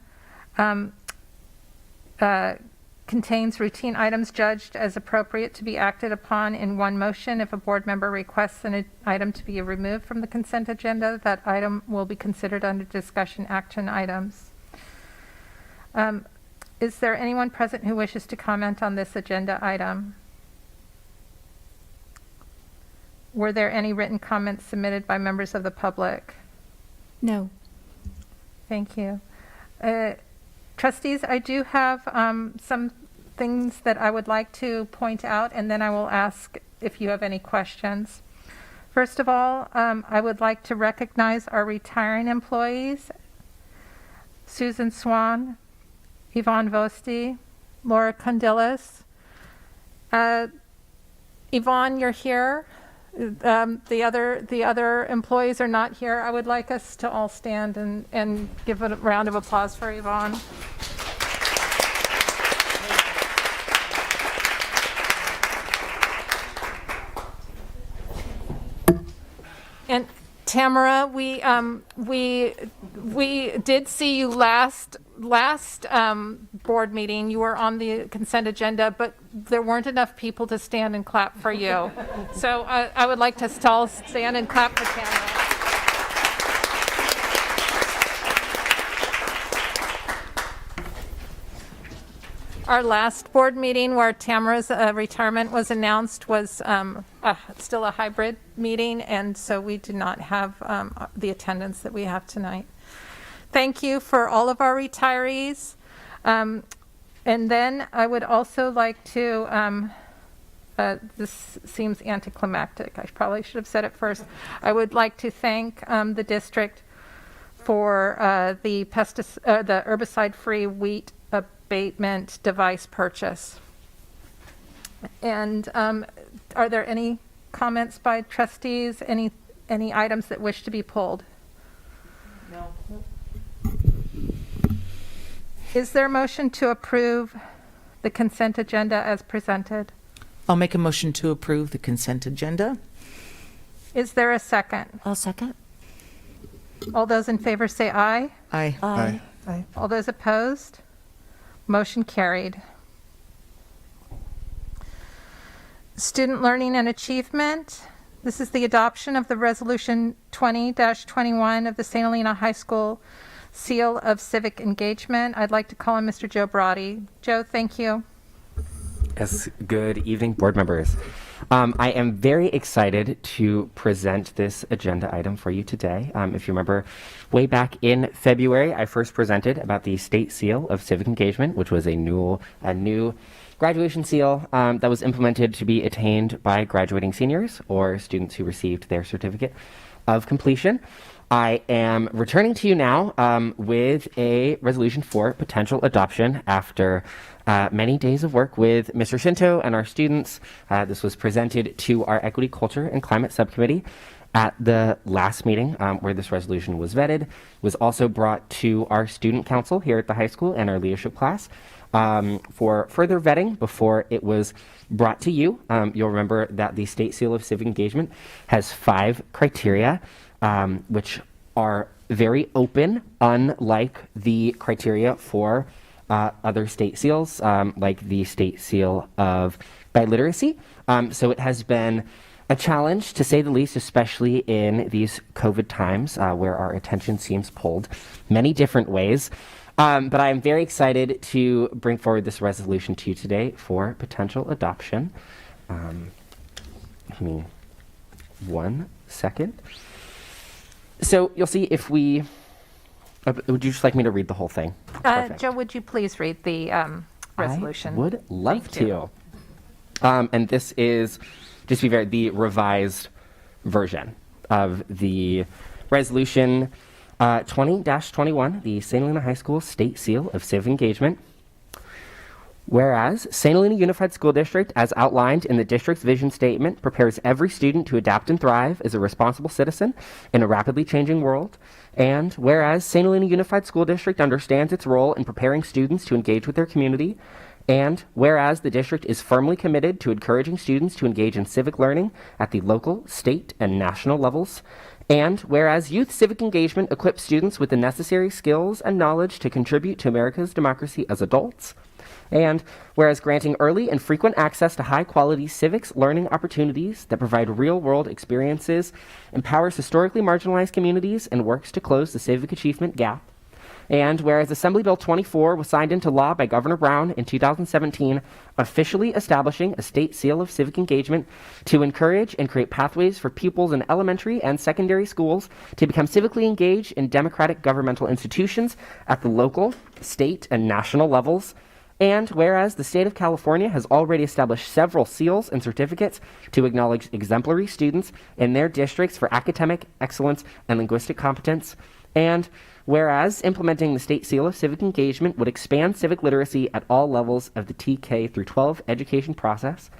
contains routine items judged as appropriate to be acted upon in one motion. If a board member requests an item to be removed from the consent agenda, that item will be considered under discussion action items. Is there anyone present who wishes to comment on this agenda item? Were there any written comments submitted by members of the public? No. Thank you. Trustees, I do have some things that I would like to point out, and then I will ask if you have any questions. First of all, I would like to recognize our retiring employees: Susan Swan, Yvonne Vosti, Laura Condillas. Yvonne, you're here. The other employees are not here. I would like us to all stand and give a round of applause for Yvonne. And Tamara, we did see you last board meeting. You were on the consent agenda, but there weren't enough people to stand and clap for you. So I would like to all stand and clap for Tamara. Our last board meeting where Tamara's retirement was announced was still a hybrid meeting, and so we did not have the attendance that we have tonight. Thank you for all of our retirees. And then I would also like to, this seems anticlimactic. I probably should have said it first. I would like to thank the district for the herbicide-free wheat abatement device purchase. And are there any comments by trustees? Any items that wish to be pulled? No. Is there a motion to approve the consent agenda as presented? I'll make a motion to approve the consent agenda. Is there a second? I'll second. All those in favor say aye. Aye. Aye. All those opposed? Motion carried. Student learning and achievement. This is the adoption of the Resolution 20-21 of the St. Helena High School Seal of Civic Engagement. I'd like to call on Mr. Joe Brody. Joe, thank you. Yes, good evening, board members. I am very excited to present this agenda item for you today. If you remember, way back in February, I first presented about the State Seal of Civic Engagement, which was a new graduation seal that was implemented to be attained by graduating seniors or students who received their certificate of completion. I am returning to you now with a resolution for potential adoption after many days of work with Mr. Shinto and our students. This was presented to our Equity, Culture, and Climate Subcommittee at the last meeting where this resolution was vetted. It was also brought to our student council here at the high school and our leadership class for further vetting before it was brought to you. You'll remember that the State Seal of Civic Engagement has 5 criteria, which are very open, unlike the criteria for other state seals, like the State Seal of Biliteracy. So it has been a challenge, to say the least, especially in these COVID times where our attention seems pulled many different ways. But I am very excited to bring forward this resolution to you today for potential adoption. Give me 1 second. So you'll see if we... would you just like me to read the whole thing? Perfect. Joe, would you please read the resolution? I would love Thank you. to. And this is, just to be fair, the revised version of the resolution 20-21, the St. Helena High School State Seal of Civic Engagement. Whereas St. Helena Unified School District, as outlined in the district's vision statement, prepares every student to adapt and thrive as a responsible citizen in a rapidly changing world. And whereas St. Helena Unified School District understands its role in preparing students to engage with their community. And whereas the district is firmly committed to encouraging students to engage in civic learning at the local, state, and national levels. And whereas youth civic engagement equips students with the necessary skills and knowledge to contribute to America's democracy as adults. And whereas granting early and frequent access to high-quality civics learning opportunities that provide real-world experiences empowers historically marginalized communities and works to close the civic achievement gap. And whereas Assembly Bill 24 was signed into law by Governor Brown in 2017, officially establishing a state seal of civic engagement to encourage and create pathways for pupils in elementary and secondary schools to become civically engaged in democratic governmental institutions at the local, state, and national levels. And whereas the state of California has already established several seals and certificates to acknowledge exemplary students in their districts for academic excellence and linguistic competence. And whereas implementing the State Seal of Civic Engagement would expand civic literacy at all levels of the TK through 12 education process.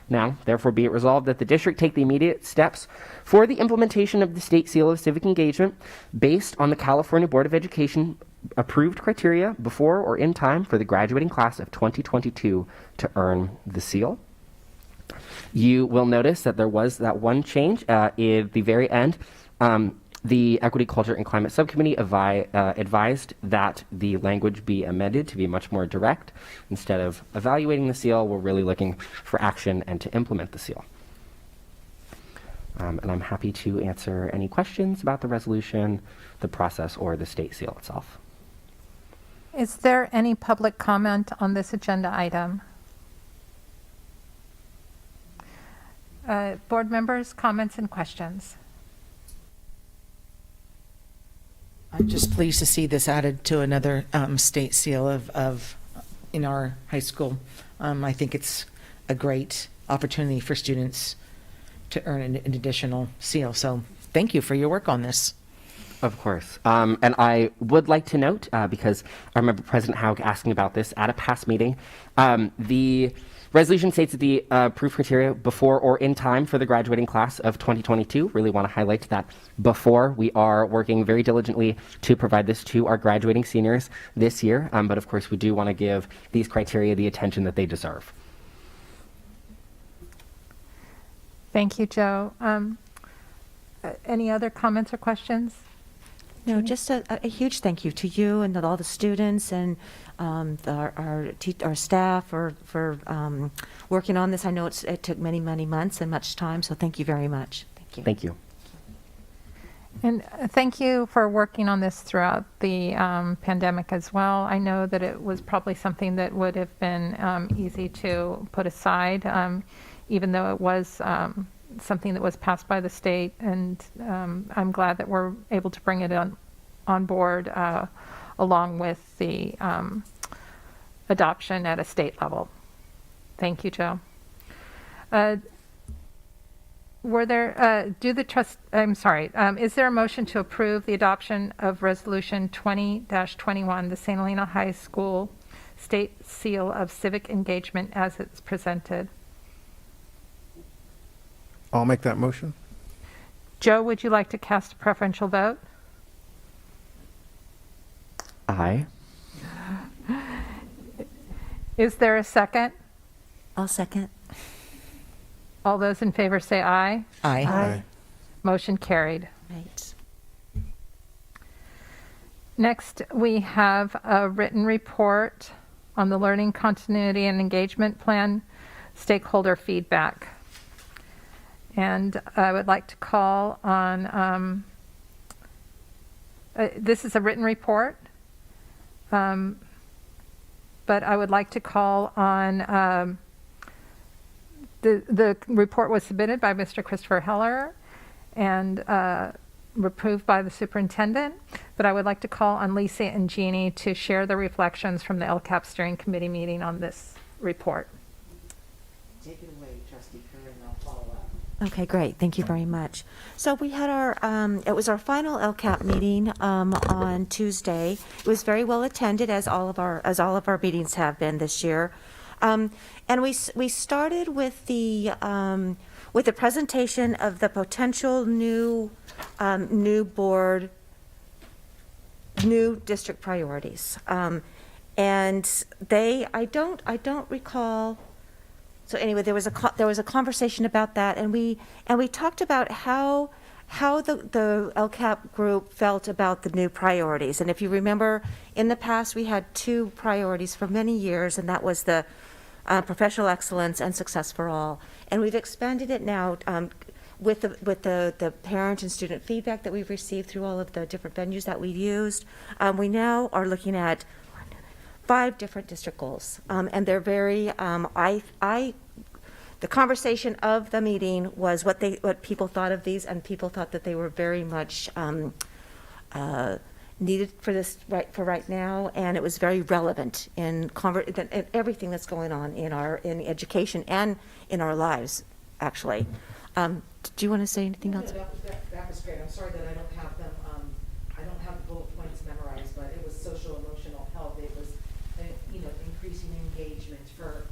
Now, therefore, be it resolved that the district take the immediate steps for the implementation of the State Seal of Civic Engagement based on the California Board of Education approved criteria before or in time for the graduating class of 2022 to earn the seal. You will notice that there was that one change at the very end. The Equity, Culture, and Climate Subcommittee advised that the language be amended to be much more direct. Instead of evaluating the seal, we're really looking for action and to implement the seal. And I'm happy to answer any questions about the resolution, the process, or the state seal itself. Is there any public comment on this agenda item? Board members, comments and questions? I'm just pleased to see this added to another state seal of in our high school. I think it's a great opportunity for students to earn an additional seal. So thank you for your work on this. Of course. And I would like to note, because I remember President Haug asking about this at a past meeting, the resolution states that the proof criteria before or in time for the graduating class of 2022. Really want to highlight that before. We are working very diligently to provide this to our graduating seniors this year. But of course, we do want to give these criteria the attention that they deserve. Thank you, Joe. Any other comments or questions? No, just a huge thank you to you and all the students and our staff for working on this. I know it took many, many months and much time, so thank you very much. Thank you. Thank you. And thank you for working on this throughout the pandemic as well. I know that it was probably something that would have been easy to put aside, even though it was something that was passed by the state. And I'm glad that we're able to bring it on board along with the adoption at a state level. Thank you, Joe. Were there, is there a motion to approve the adoption of Resolution 20-21, the St. Helena High School State Seal of Civic Engagement as it's presented? I'll make that motion. Joe, would you like to cast a preferential vote? Aye. Is there a second? I'll second. All those in favor say aye. Aye. Aye. Motion carried. Right. Next, we have a written report on the Learning Continuity and Engagement Plan stakeholder feedback. And I would like to call on, this is a written report, but I would like to call on, the report was submitted by Mr. Christopher Heller and approved by the superintendent, but I would like to call on Lisa and Jeannie to share the reflections from the LCAP Steering Committee meeting on this report. Take it away, Trustee Kerr, and I'll follow up. Okay, great. Thank you very much. So we had our, it was our final LCAP meeting on Tuesday. It was very well attended, as all of our meetings have been this year. And we started with the presentation of the potential new board, new district priorities. And I don't recall. So anyway, there was a conversation about that, and we talked about how the LCAP group felt about the new priorities. And if you remember, in the past we had two priorities for many years, and that was the professional excellence and success for all. And we've expanded it now with the parent and student feedback that we've received through all of the different venues that we've used. We now are looking at 5 different district goals, and they're very. The conversation of the meeting was what people thought of these, and people thought that they were very much needed for right now, and it was very relevant in everything that's going on in education and in our lives, actually. Do you want to say anything else? That was great. I'm sorry that I don't have them. I don't have the bullet points memorized, but it was social emotional health. It was increasing engagement for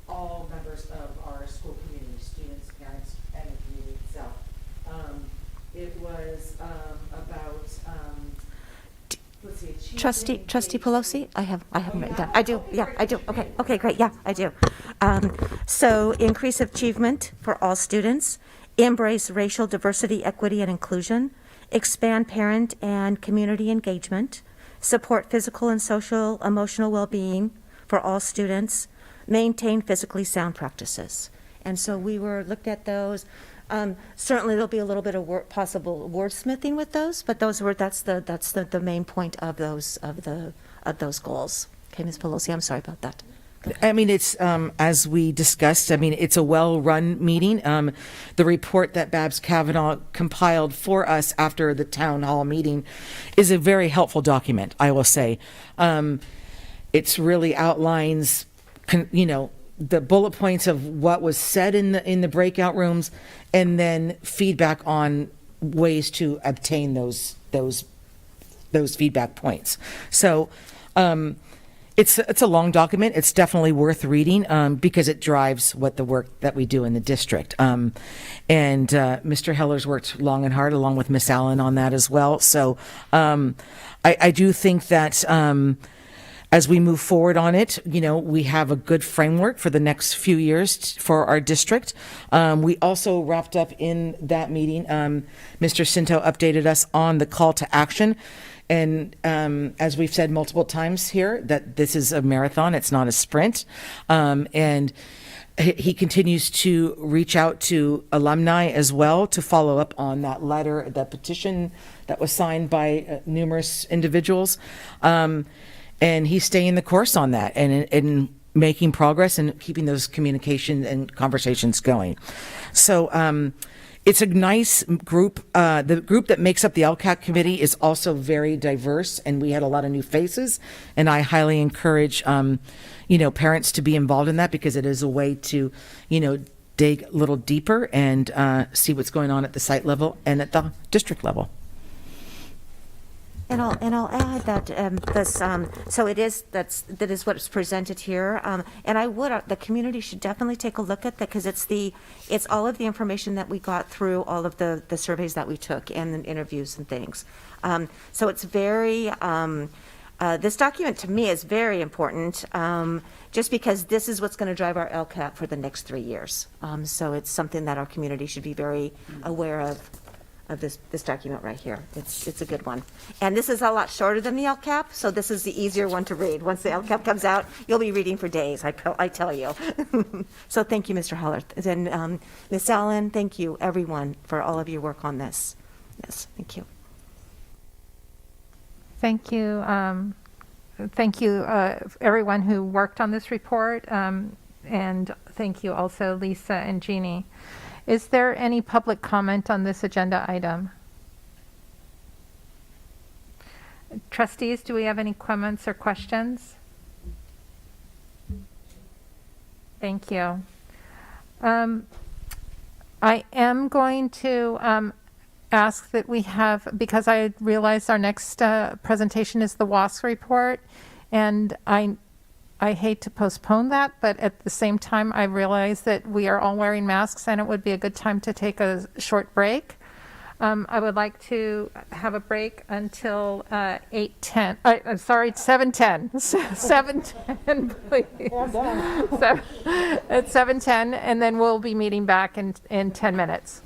all members of our school community, students, parents, and the community itself. It was about let's see, Trustee Pelosi, I haven't written down. I do. Yeah, I do. Okay, great. Yeah, I do. So increase achievement for all students, embrace racial diversity, equity, and inclusion, expand parent and community engagement, support physical and social emotional well-being for all students, maintain physically sound practices. And so we looked at those. Certainly there'll be a little bit of possible wordsmithing with those, but that's the main point of those goals. Okay, Ms. Pelosi, I'm sorry about that. I mean, it's, as we discussed, I mean, it's a well-run meeting. The report that Babs Kavanaugh compiled for us after the town hall meeting is a very helpful document, I will say. It's really outlines, the bullet points of what was said in the breakout rooms, and then feedback on ways to obtain those feedback points. So, it's a long document. It's definitely worth reading because it drives what the work that we do in the district. And Mr. Heller's worked long and hard along with Miss Allen on that as well. So I do think that as we move forward on it, we have a good framework for the next few years for our district. We also wrapped up in that meeting. Mr. Cinto updated us on the call to action. And as we've said multiple times here, that this is a marathon, it's not a sprint. And he continues to reach out to alumni as well to follow up on that letter, that petition that was signed by numerous individuals. And he's staying the course on that and making progress and keeping those communication and conversations going. So it's a nice group. The group that makes up the LCAT committee is also very diverse, and we had a lot of new faces. And I highly encourage, parents to be involved in that, because it is a way to, dig a little deeper and see what's going on at the site level and at the district level. And I'll add that so that is what's presented here. And the community should definitely take a look at that, because it's all of the information that we got through all of the surveys that we took and the interviews and things. So it's very, this document to me is very important, just because this is what's going to drive our LCAP for the next 3 years. So it's something that our community should be very aware of this document right here. It's a good one. And this is a lot shorter than the LCAP, so this is the easier one to read. Once the LCAP comes out, you'll be reading for days, I tell you. So thank you, Mr. Holler. And Ms. Allen, thank you, everyone, for all of your work on this. Yes, thank you. Thank you. Thank you, everyone who worked on this report, and thank you also, Lisa and Jeannie. Is there any public comment on this agenda item? Trustees, do we have any comments or questions? Thank you. I am going to ask that we have, because I realize our next presentation is the WASC report, and I hate to postpone that, but at the same time, I realize that we are all wearing masks and it would be a good time to take a short break. I would like to have a break until 8:10. I'm sorry, 7:10. 7:10, please. At 7:10, and then we'll be meeting back in 10 minutes.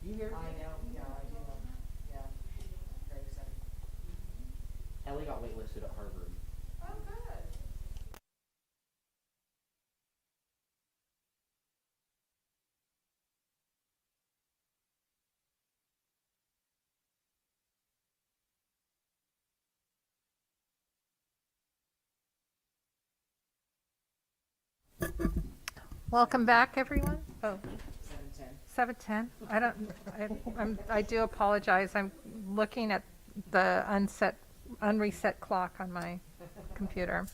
You here? I know, yeah, I do. Yeah, very excited. Ellie got waitlisted at Harvard. Oh, good. Welcome back, everyone. Oh, 7:10. I do apologize. I'm looking at the unreset clock on my computer.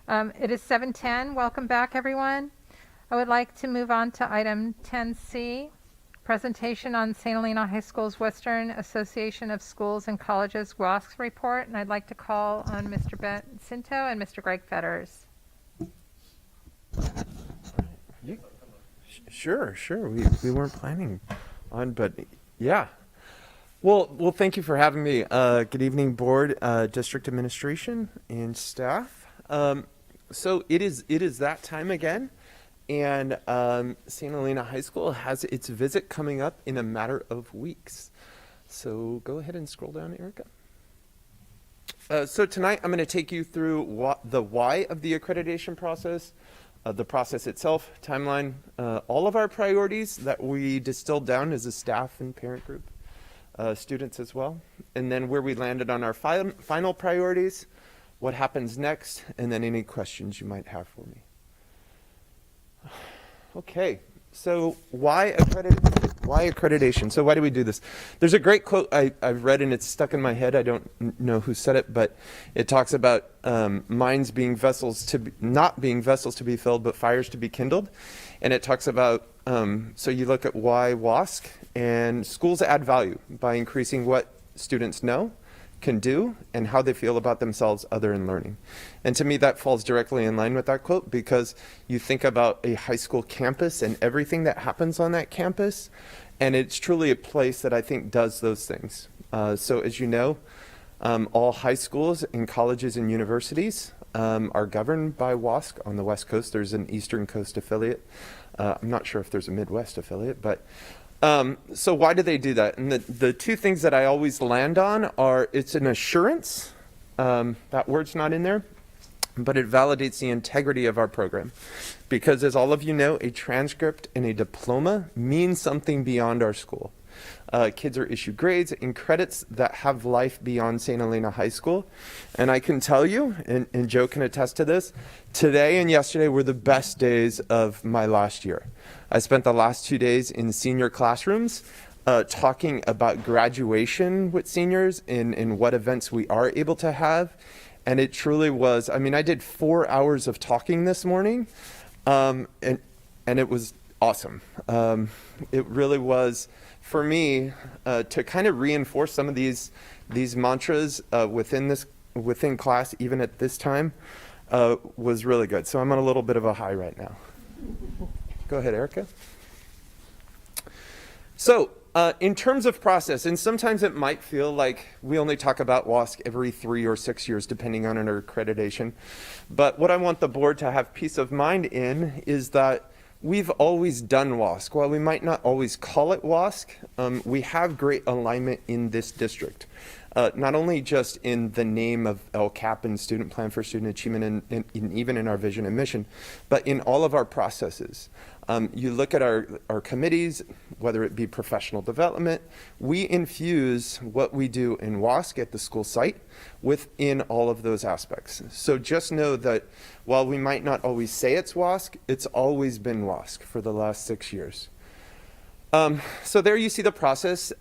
It is 7:10. Welcome back, everyone. I would like to move on to item 10C, presentation on St. Helena High School's Western Association of Schools and Colleges WASC report, and I'd like to call on Mr. Ben Cinto and Mr. Greg Fetters. Sure. We weren't planning on, but yeah. Well, thank you for having me. Good evening, board, district administration, and staff. So it is that time again, and St. Helena High School has its visit coming up in a matter of weeks. So go ahead and scroll down, Erica. So tonight I'm going to take you through the why of the accreditation process, the process itself, timeline, all of our priorities that we distilled down as a staff and parent group, students as well, and then where we landed on our final priorities, what happens next, and then any questions you might have for me. Okay, so why accreditation? So why do we do this? There's a great quote I've read and it's stuck in my head. I don't know who said it, but it talks about minds being not being vessels to be filled, but fires to be kindled. And it talks about, so you look at why WASC, and schools add value by increasing what students know, can do, and how they feel about themselves other in learning. And to me, that falls directly in line with that quote, because you think about a high school campus and everything that happens on that campus, and it's truly a place that I think does those things. So as you know, all high schools and colleges and universities are governed by WASC. On the West Coast, there's an Eastern Coast affiliate. I'm not sure if there's a Midwest affiliate, but so why do they do that? And the two things that I always land on are, it's an assurance, that word's not in there, but it validates the integrity of our program. Because as all of you know, a transcript and a diploma mean something beyond our school. Kids are issued grades and credits that have life beyond St. Helena High School. And I can tell you, and Joe can attest to this, today and yesterday were the best days of my last year. I spent the last 2 days in senior classrooms talking about graduation with seniors and what events we are able to have. And it truly was, I mean, I did 4 hours of talking this morning, and it was awesome. It really was, for me, to kind of reinforce some of these mantras within class, even at this time, was really good. So I'm on a little bit of a high right now. Go ahead, Erica. So in terms of process, and sometimes it might feel like we only talk about WASC every 3 or 6 years, depending on our accreditation. But what I want the board to have peace of mind in is that we've always done WASC. While we might not always call it WASC, we have great alignment in this district. Not only just in the name of LCAP and Student Plan for Student Achievement, and even in our vision and mission, but in all of our processes. You look at our committees, whether it be professional development, we infuse what we do in WASC at the school site within all of those aspects. So just know that while we might not always say it's WASC, it's always been WASC for the last 6 years. So there you see the process.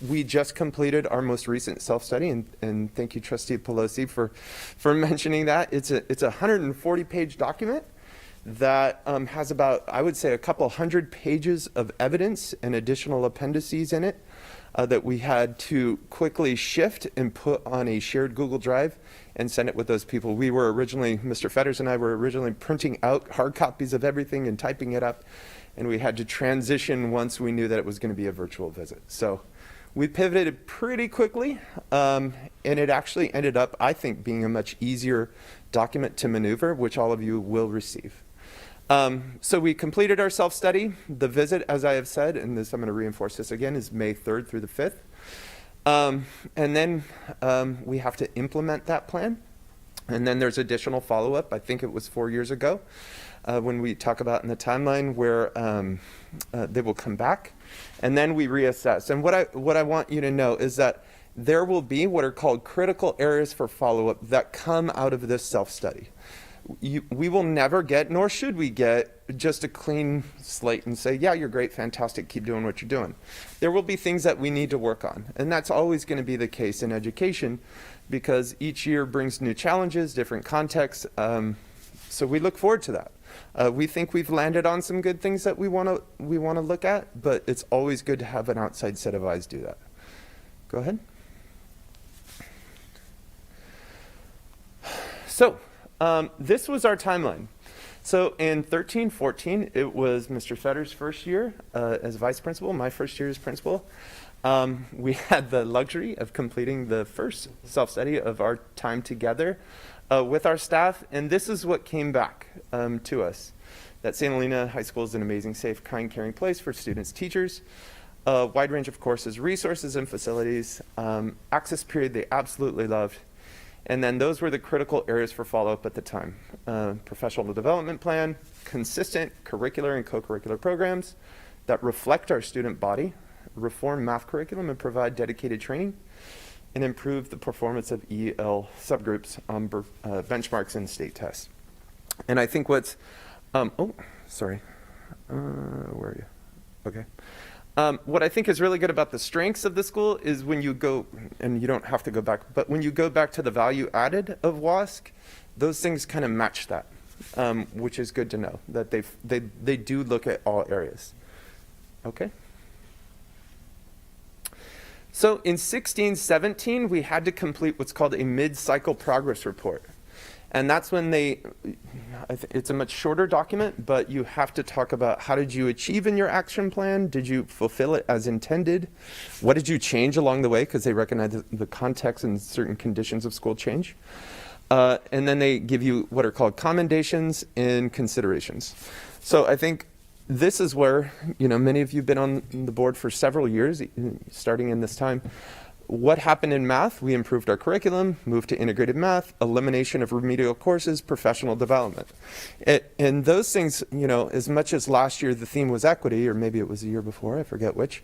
We just completed our most recent self-study, and thank you, Trustee Pelosi, for mentioning that. It's a 140-page document that has about, I would say, a couple hundred pages of evidence and additional appendices in it that we had to quickly shift and put on a shared Google Drive and send it with those people. We were originally, Mr. Fetters and I were originally printing out hard copies of everything and typing it up, and we had to transition once we knew that it was going to be a virtual visit. So we pivoted pretty quickly, and it actually ended up, I think, being a much easier document to maneuver, which all of you will receive. So we completed our self-study. The visit, as I have said, and this I'm going to reinforce this again, is May 3rd through the 5th. And then we have to implement that plan. And then there's additional follow-up. I think it was 4 years ago when we talk about in the timeline where they will come back. And then we reassess. And what I want you to know is that there will be what are called critical areas for follow-up that come out of this self-study. We will never get, nor should we get, just a clean slate and say, yeah, you're great, fantastic, keep doing what you're doing. There will be things that we need to work on. And that's always going to be the case in education because each year brings new challenges, different contexts. So we look forward to that. We think we've landed on some good things that we want to look at, but it's always good to have an outside set of eyes do that. Go ahead. So this was our timeline. So in 13-14, it was Mr. Fetter's first year as vice principal, my first year as principal. We had the luxury of completing the first self-study of our time together with our staff, and this is what came back to us. That St. Helena High School is an amazing, safe, kind, caring place for students, teachers, a wide range of courses, resources, and facilities, access period they absolutely loved. And then those were the critical areas for follow-up at the time. Professional development plan, consistent curricular and co-curricular programs that reflect our student body, reform math curriculum and provide dedicated training, and improve the performance of EL subgroups on benchmarks and state tests. And I think what's, where are you? Okay. What I think is really good about the strengths of the school is when you go, and you don't have to go back, but when you go back to the value added of WASC, those things kind of match that, which is good to know, that they do look at all areas. Okay. So in 16-17, we had to complete what's called a mid-cycle progress report. And that's when it's a much shorter document, but you have to talk about how did you achieve in your action plan? Did you fulfill it as intended? What did you change along the way? Because they recognize the context and certain conditions of school change. And then they give you what are called commendations and considerations. So I think this is where, many of you have been on the board for several years, starting in this time. What happened in math? We improved our curriculum, moved to integrated math, elimination of remedial courses, professional development. And those things, as much as last year the theme was equity, or maybe it was the year before, I forget which,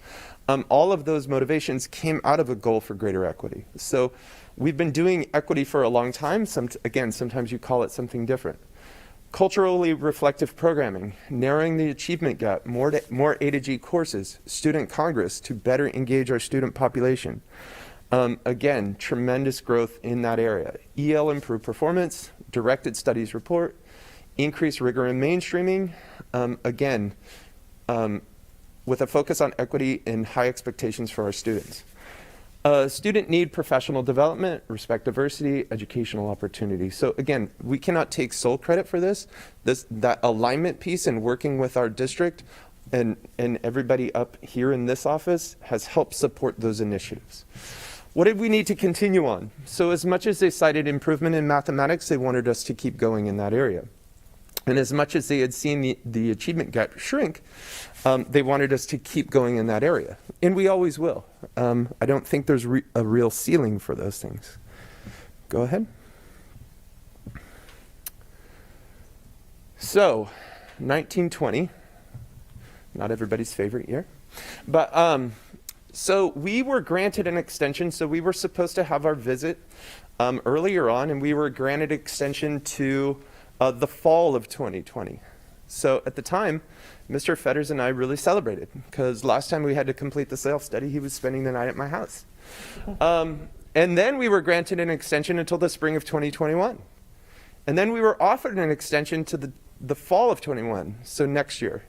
all of those motivations came out of a goal for greater equity. So we've been doing equity for a long time. Sometimes you call it something different. Culturally reflective programming, narrowing the achievement gap, more A to G courses, student congress to better engage our student population. Again, tremendous growth in that area. EL improved performance, directed studies report, increased rigor in mainstreaming, with a focus on equity and high expectations for our students. Student need professional development, respect diversity, educational opportunity. So again, we cannot take sole credit for this. That alignment piece and working with our district and everybody up here in this office has helped support those initiatives. What did we need to continue on? So as much as they cited improvement in mathematics, they wanted us to keep going in that area. And as much as they had seen the achievement gap shrink, they wanted us to keep going in that area. And we always will. I don't think there's a real ceiling for those things. Go ahead. So, 1920, not everybody's favorite year. But so we were granted an extension. So we were supposed to have our visit earlier on, and we were granted extension to the fall of 2020. So at the time, Mr. Fetters and I really celebrated because last time we had to complete the self-study, he was spending the night at my house. And then we were granted an extension until the spring of 2021. And then we were offered an extension to the fall of 21, so next year.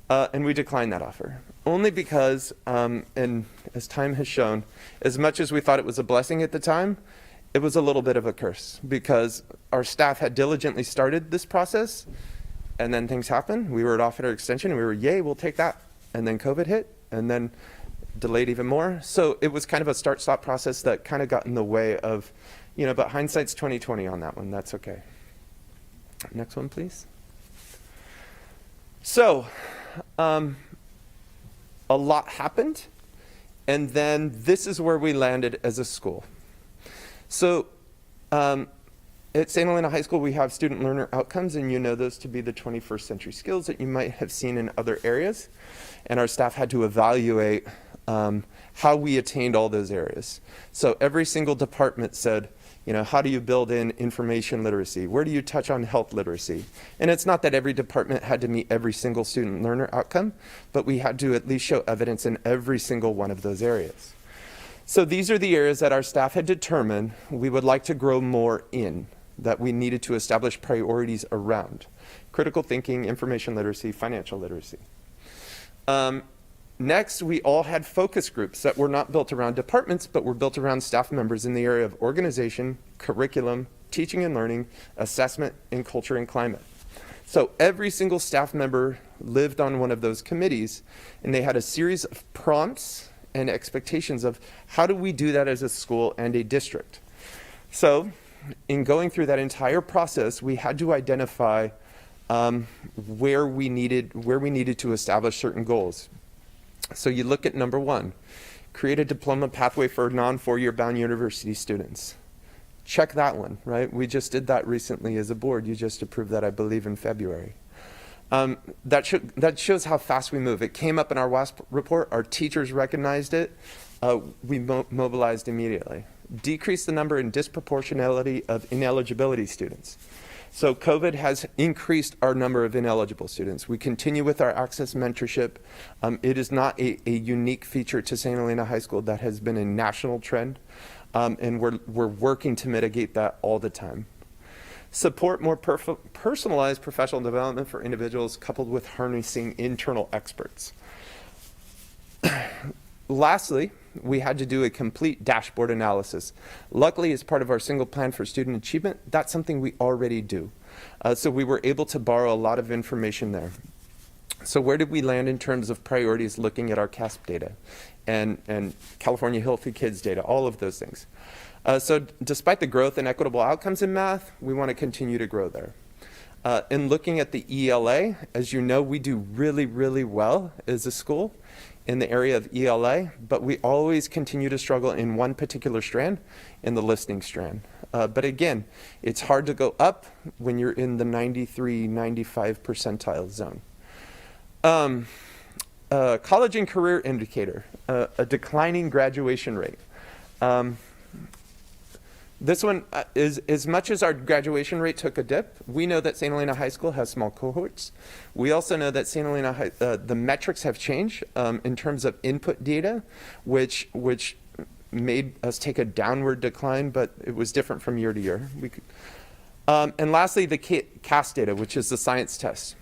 And we declined that offer, only because, and as time has shown, as much as we thought it was a blessing at the time, it was a little bit of a curse because our staff had diligently started this process and then things happened. We were offered an extension and we were, yay, we'll take that. And then COVID hit and then delayed even more. So it was kind of a start-stop process that kind of got in the way of, but hindsight's 20/20 on that one. That's okay. Next one, please. So, a lot happened, and then this is where we landed as a school. So, at St. Helena High School, we have student learner outcomes, and you know those to be the 21st century skills that you might have seen in other areas. And our staff had to evaluate how we attained all those areas. So every single department said, you know, how do you build in information literacy? Where do you touch on health literacy? And it's not that every department had to meet every single student learner outcome, but we had to at least show evidence in every single one of those areas. So these are the areas that our staff had determined we would like to grow more in, that we needed to establish priorities around: critical thinking, information literacy, financial literacy. Next, we all had focus groups that were not built around departments, but were built around staff members in the area of organization, curriculum, teaching and learning, assessment, and culture and climate. So every single staff member lived on one of those committees, and they had a series of prompts and expectations of how do we do that as a school and a district. So in going through that entire process, we had to identify where we needed to establish certain goals. So you look at number 1, create a diploma pathway for non-4-year bound university students. Check that one, right? We just did that recently as a board. You just approved that, I believe, in February. That shows how fast we move. It came up in our WASP report. Our teachers recognized it. We mobilized immediately. Decrease the number and disproportionality of ineligibility students. So COVID has increased our number of ineligible students. We continue with our access mentorship. It is not a unique feature to St. Helena High School. That has been a national trend, and we're working to mitigate that all the time. Support more personalized professional development for individuals, coupled with harnessing internal experts. Lastly, we had to do a complete dashboard analysis. Luckily, as part of our single plan for student achievement, that's something we already do. So we were able to borrow a lot of information there. So where did we land in terms of priorities looking at our CASP data and California Healthy Kids data, all of those things? So despite the growth and equitable outcomes in math, we want to continue to grow there. In looking at the ELA, as you know, we do really, really well as a school in the area of ELA, but we always continue to struggle in one particular strand, in the listening strand. But again, it's hard to go up when you're in the 93, 95 percentile zone. College and career indicator, a declining graduation rate. This one is, as much as our graduation rate took a dip, we know that St. Helena High School has small cohorts. We also know that St. Helena High, the metrics have changed in terms of input data, which made us take a downward decline, but it was different from year to year. And lastly, the CAST data, which is the science test.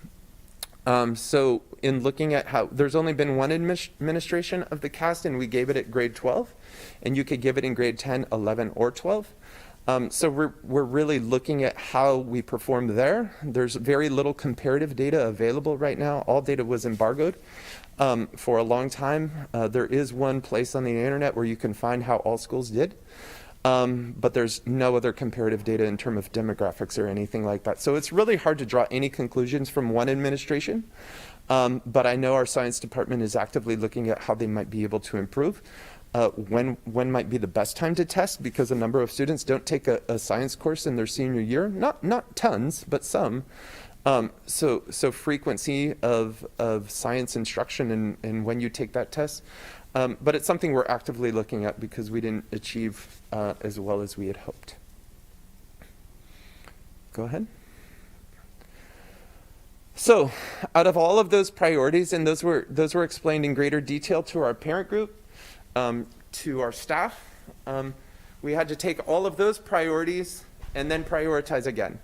So in looking at how, there's only been one administration of the CAST, and we gave it at grade 12, and you could give it in grade 10, 11, or 12. So we're really looking at how we performed there. There's very little comparative data available right now. All data was embargoed for a long time. There is one place on the internet where you can find how all schools did, but there's no other comparative data in terms of demographics or anything like that. So it's really hard to draw any conclusions from one administration, but I know our science department is actively looking at how they might be able to improve. When might be the best time to test, because a number of students don't take a science course in their senior year. Not tons, but some. So frequency of science instruction and when you take that test. But it's something we're actively looking at because we didn't achieve as well as we had hoped. Go ahead. So out of all of those priorities, and those were explained in greater detail to our parent group, to our staff, we had to take all of those priorities and then prioritize again,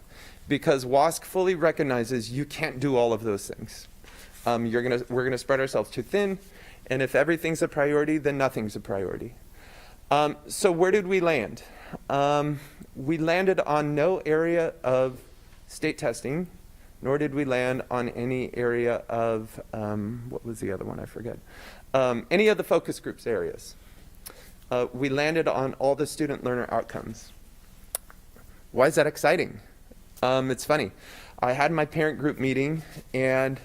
because WASC fully recognizes you can't do all of those things. We're gonna spread ourselves too thin, and if everything's a priority, then nothing's a priority. So where did we land? We landed on no area of state testing, nor did we land on any area of, what was the other one? I forget. Any of the focus groups areas. We landed on all the student learner outcomes. Why is that exciting? It's funny. I had my parent group meeting, and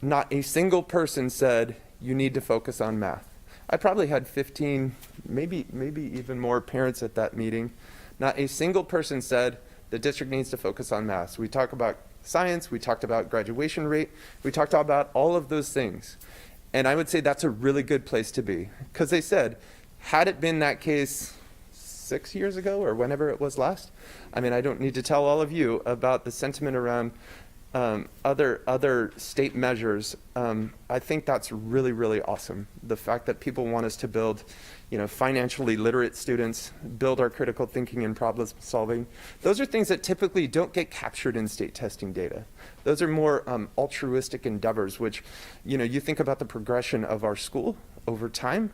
not a single person said, you need to focus on math. I probably had 15, maybe even more parents at that meeting. Not a single person said the district needs to focus on math. We talked about science, we talked about graduation rate, we talked about all of those things. And I would say that's a really good place to be. Because they said, had it been that case 6 years ago or whenever it was last, I mean, I don't need to tell all of you about the sentiment around other state measures. I think that's really, really awesome. The fact that people want us to build, financially literate students, build our critical thinking and problem solving. Those are things that typically don't get captured in state testing data. Those are more altruistic endeavors, which, you think about the progression of our school over time.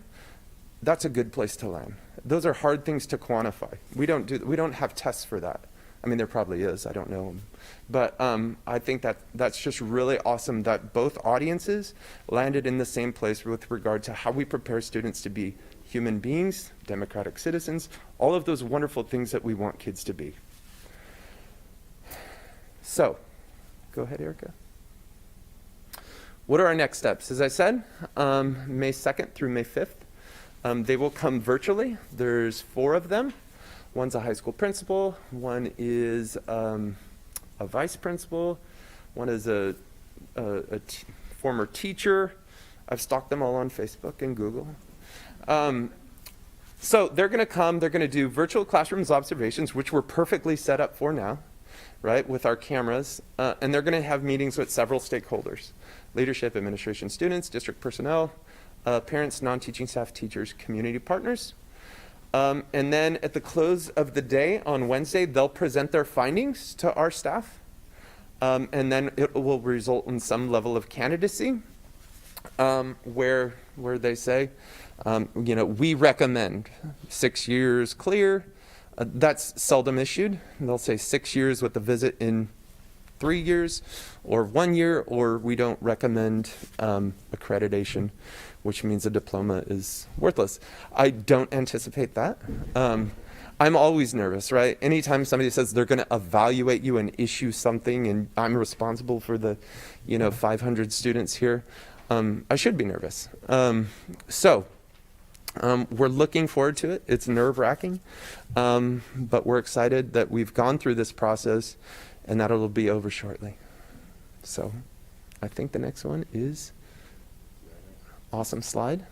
That's a good place to land. Those are hard things to quantify. We don't have tests for that. I mean, there probably is, I don't know. But I think that's just really awesome that both audiences landed in the same place with regard to how we prepare students to be human beings, democratic citizens, all of those wonderful things that we want kids to be. So, go ahead, Erica. What are our next steps? As I said, May 2nd through May 5th. They will come virtually. There's 4 of them. One's a high school principal, one is a vice principal, one is a former teacher. I've stalked them all on Facebook and Google. So they're going to come, they're going to do virtual classrooms observations, which we're perfectly set up for now, right, with our cameras. And they're going to have meetings with several stakeholders: leadership, administration, students, district personnel, parents, non-teaching staff, teachers, community partners. And then at the close of the day on Wednesday, they'll present their findings to our staff. And then it will result in some level of candidacy, where they say, we recommend 6 years clear. That's seldom issued. They'll say 6 years with a visit in 3 years, or 1 year, or we don't recommend accreditation, which means a diploma is worthless. I don't anticipate that. I'm always nervous, right? Anytime somebody says they're going to evaluate you and issue something, and I'm responsible for the, 500 students here, I should be nervous. So we're looking forward to it. It's nerve-wracking, but we're excited that we've gone through this process, and that it'll be over shortly. So I think the next one is awesome slide.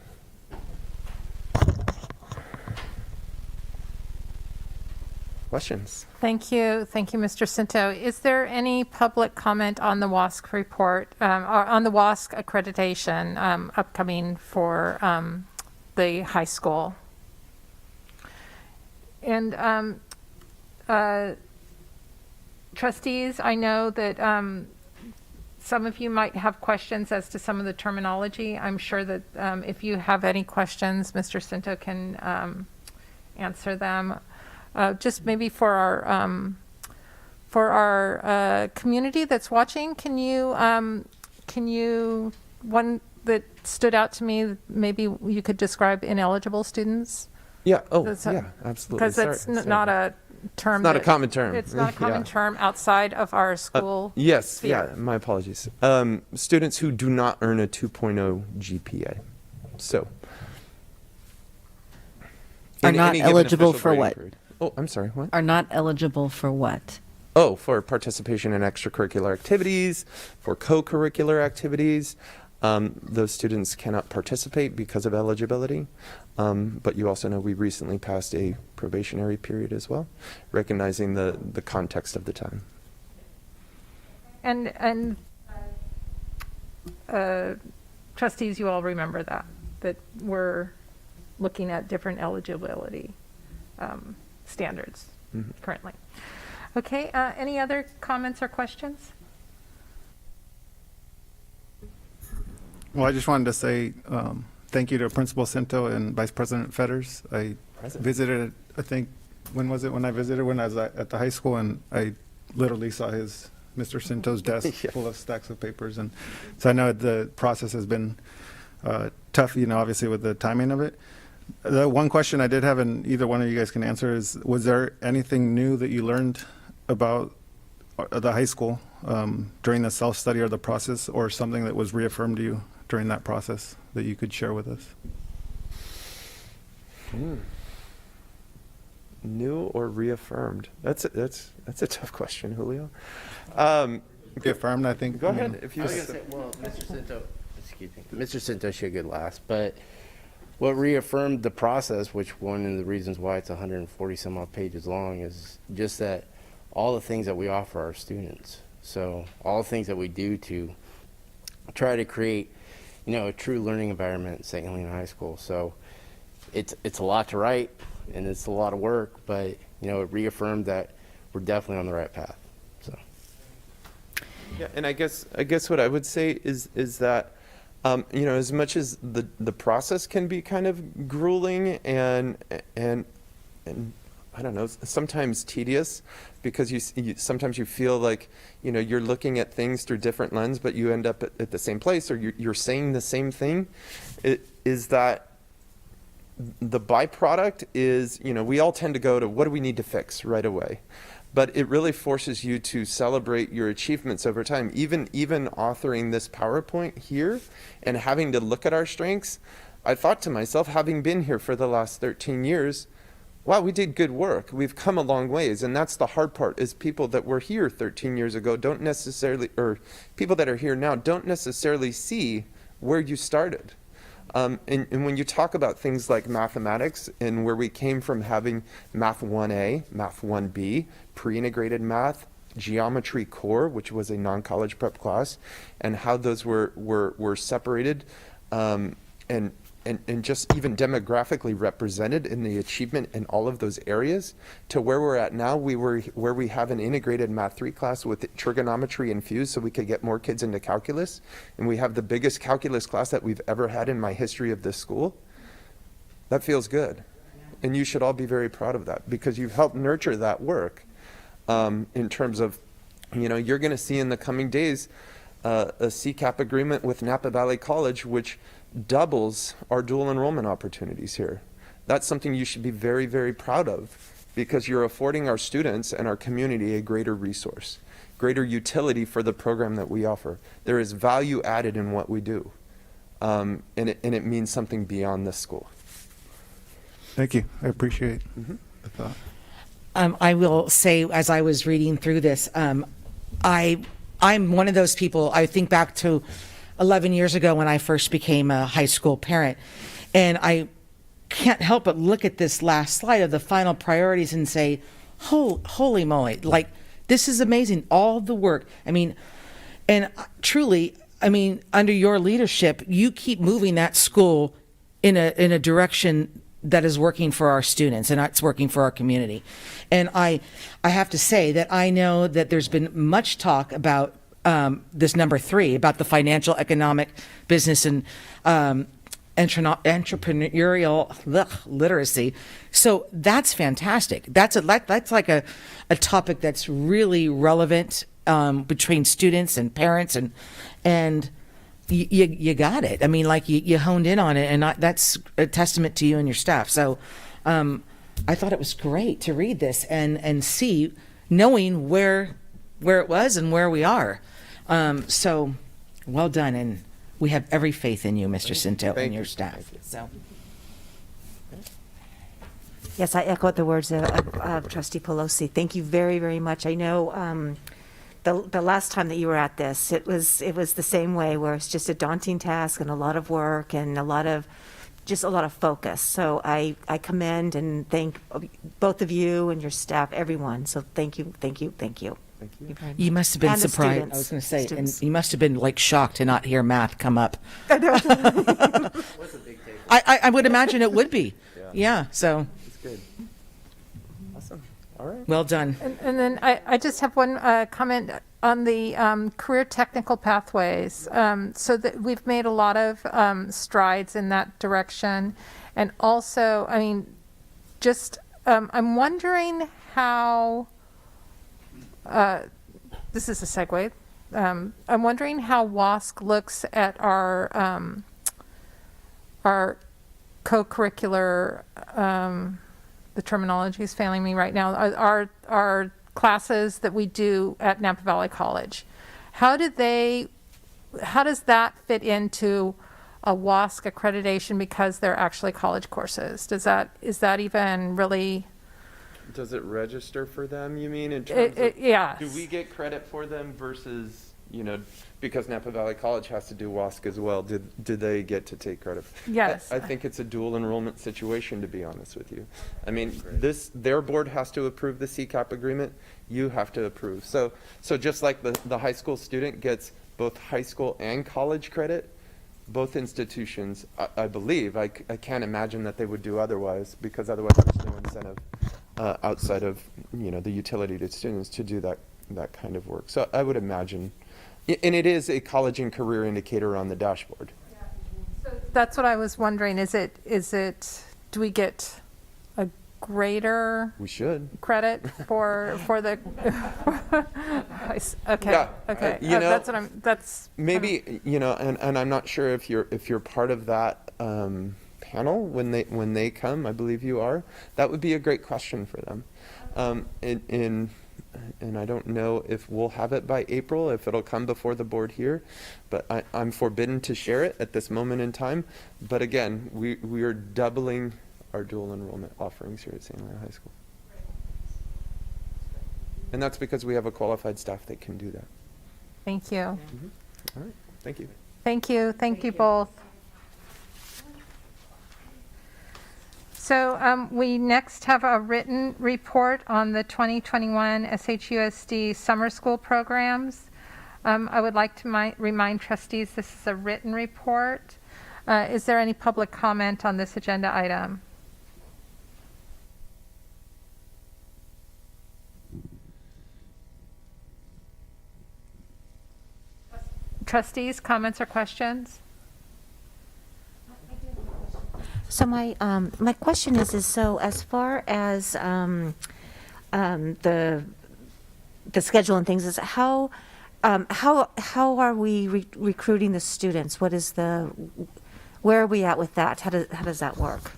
Questions? Thank you, Mr. Cinto. Is there any public comment on the WASC report, or on the WASC accreditation upcoming for the high school? And trustees, I know that some of you might have questions as to some of the terminology. I'm sure that if you have any questions, Mr. Cinto can answer them. Just maybe for our community that's watching, can you one that stood out to me, maybe you could describe ineligible students? Yeah. Oh, That's yeah, absolutely. Because it's not a term. It's not a common term. It's not a common Yeah. term outside of our school. Yes, sphere. yeah, my apologies. Students who do not earn a 2.0 GPA. So. Are in not any given eligible official for grading what? period. Oh, I'm sorry, what? Are not eligible for what? Oh, for participation in extracurricular activities, for co-curricular activities. Those students cannot participate because of eligibility. But you also know we recently passed a probationary period as well, recognizing the context of the time. And trustees, you all remember that we're looking at different eligibility standards currently. Okay, any other comments or questions? Well, I just wanted to say thank you to Principal Cinto and Vice President Fetters. I visited, I think, when was it when I visited? When I was at the high school, and I literally saw Mr. Cinto's desk Yeah. full of stacks of papers. And so I know the process has been tough, obviously with the timing of it. The one question I did have, and either one of you guys can answer, is was there anything new that you learned about the high school during the self-study or the process, or something that was reaffirmed to you during that process that you could share with us? New or reaffirmed? That's a tough question, Julio. Reaffirmed, I think. Go ahead. If you Well, Mr. Cinto, excuse me, Mr. Cinto should get last, but what reaffirmed the process, which one of the reasons why it's 140 some odd pages long, is just that all the things that we offer our students. So all the things that we do to try to create, a true learning environment at St. Helena High School. So it's a lot to write and it's a lot of work, but it reaffirmed that we're definitely on the right path. So. Yeah, and I guess what I would say is that as much as the process can be kind of grueling and I don't know, sometimes tedious, because you sometimes you feel like you're looking at things through different lens, but you end up at the same place, or you're saying the same thing. It is that the byproduct is we all tend to go to what do we need to fix right away. But it really forces you to celebrate your achievements over time. Even authoring this PowerPoint here and having to look at our strengths, I thought to myself, having been here for the last 13 years, wow, we did good work. We've come a long ways. And that's the hard part, is people that were here 13 years ago don't necessarily, or people that are here now don't necessarily see where you started. And when you talk about things like mathematics, and where we came from having Math 1A, Math 1B, pre-integrated math, Geometry Core, which was a non-college prep class, and how those were separated and just even demographically represented in the achievement in all of those areas, to where we're at now, where we have an integrated Math 3 class with trigonometry infused so we could get more kids into calculus, and we have the biggest calculus class that we've ever had in my history of this school. That feels good. And you should all be very proud of that, because you've helped nurture that work in terms of, you're going to see in the coming days a CCAP agreement with Napa Valley College, which doubles our dual enrollment opportunities here. That's something you should be very, very proud of, because you're affording our students and our community a greater resource, greater utility for the program that we offer. There is value added in what we do, and it means something beyond this school. Thank you. I appreciate the thought. I will say, as I was reading through this, I'm one of those people. I think back to 11 years ago when I first became a high school parent, and I can't help but look at this last slide of the final priorities and say, holy moly, like, this is amazing. All the work. I mean, and truly, under your leadership, you keep moving that school in a direction that is working for our students, and it's working for our community. And I have to say that I know that there's been much talk about this number 3, about the financial, economic, business, and entrepreneurial literacy. So that's fantastic. That's like a topic that's really relevant between students and parents, and you got it. You honed in on it, and that's a testament to you and your staff. So I thought it was great to read this and see, knowing where it was and where we are. So well done, and we have every faith in you, Mr. Cinto, and your staff. So. Yes, I echo the words of Trustee Pelosi. Thank you very, very much. I know the last time that you were at this, it was the same way, where it's just a daunting task and a lot of work and a lot of focus. So I commend and thank both of you and your staff, everyone. So thank you. Thank you. You must have been And the surprised. students. I was going to say, Students. and you must have been shocked to not hear math come up. What's a big take? I would imagine it would be. Yeah. So It's good. Awesome. All right. well done. And then I just have one comment on the career technical pathways. So that we've made a lot of strides in that direction. And also, I'm wondering how, this is a segue. I'm wondering how WASC looks at our co-curricular, the terminology is failing me right now, our classes that we do at Napa Valley College. How does that fit into a WASC accreditation because they're actually college courses? Is that even really? Does it register for them, you mean, in terms of, yes. do we get credit for them versus, because Napa Valley College has to do WASC as well, do they get to take credit? Yes. I think it's a dual enrollment situation, to be honest with you. I mean, their board has to approve the CCAP agreement, you have to approve. So just like the high school student gets both high school and college credit, both institutions, I believe, I can't imagine that they would do otherwise, because otherwise there's no incentive outside of, the utility to students to do that kind of work. So I would imagine, and it is a college and career indicator on the dashboard. So that's what I was wondering. Do we get a greater We should. credit for the? Okay. Yeah, Okay. That's Maybe, and I'm not sure if you're part of that panel when they come. I believe you are. That would be a great question for them. And I don't know if we'll have it by April, if it'll come before the board here, but I'm forbidden to share it at this moment in time. But again, we are doubling our dual enrollment offerings here at St. Helena High School. And that's because we have a qualified staff that can do that. Thank you. All right, thank you. Thank you. Thank you both. So we next have a written report on the 2021 SHUSD summer school programs. I would like to remind trustees this is a written report. Is there any public comment on this agenda item? Trustees, comments or questions? So my question is so as far as the schedule and things, is how are we recruiting the students? Where are we at with that? How does that work?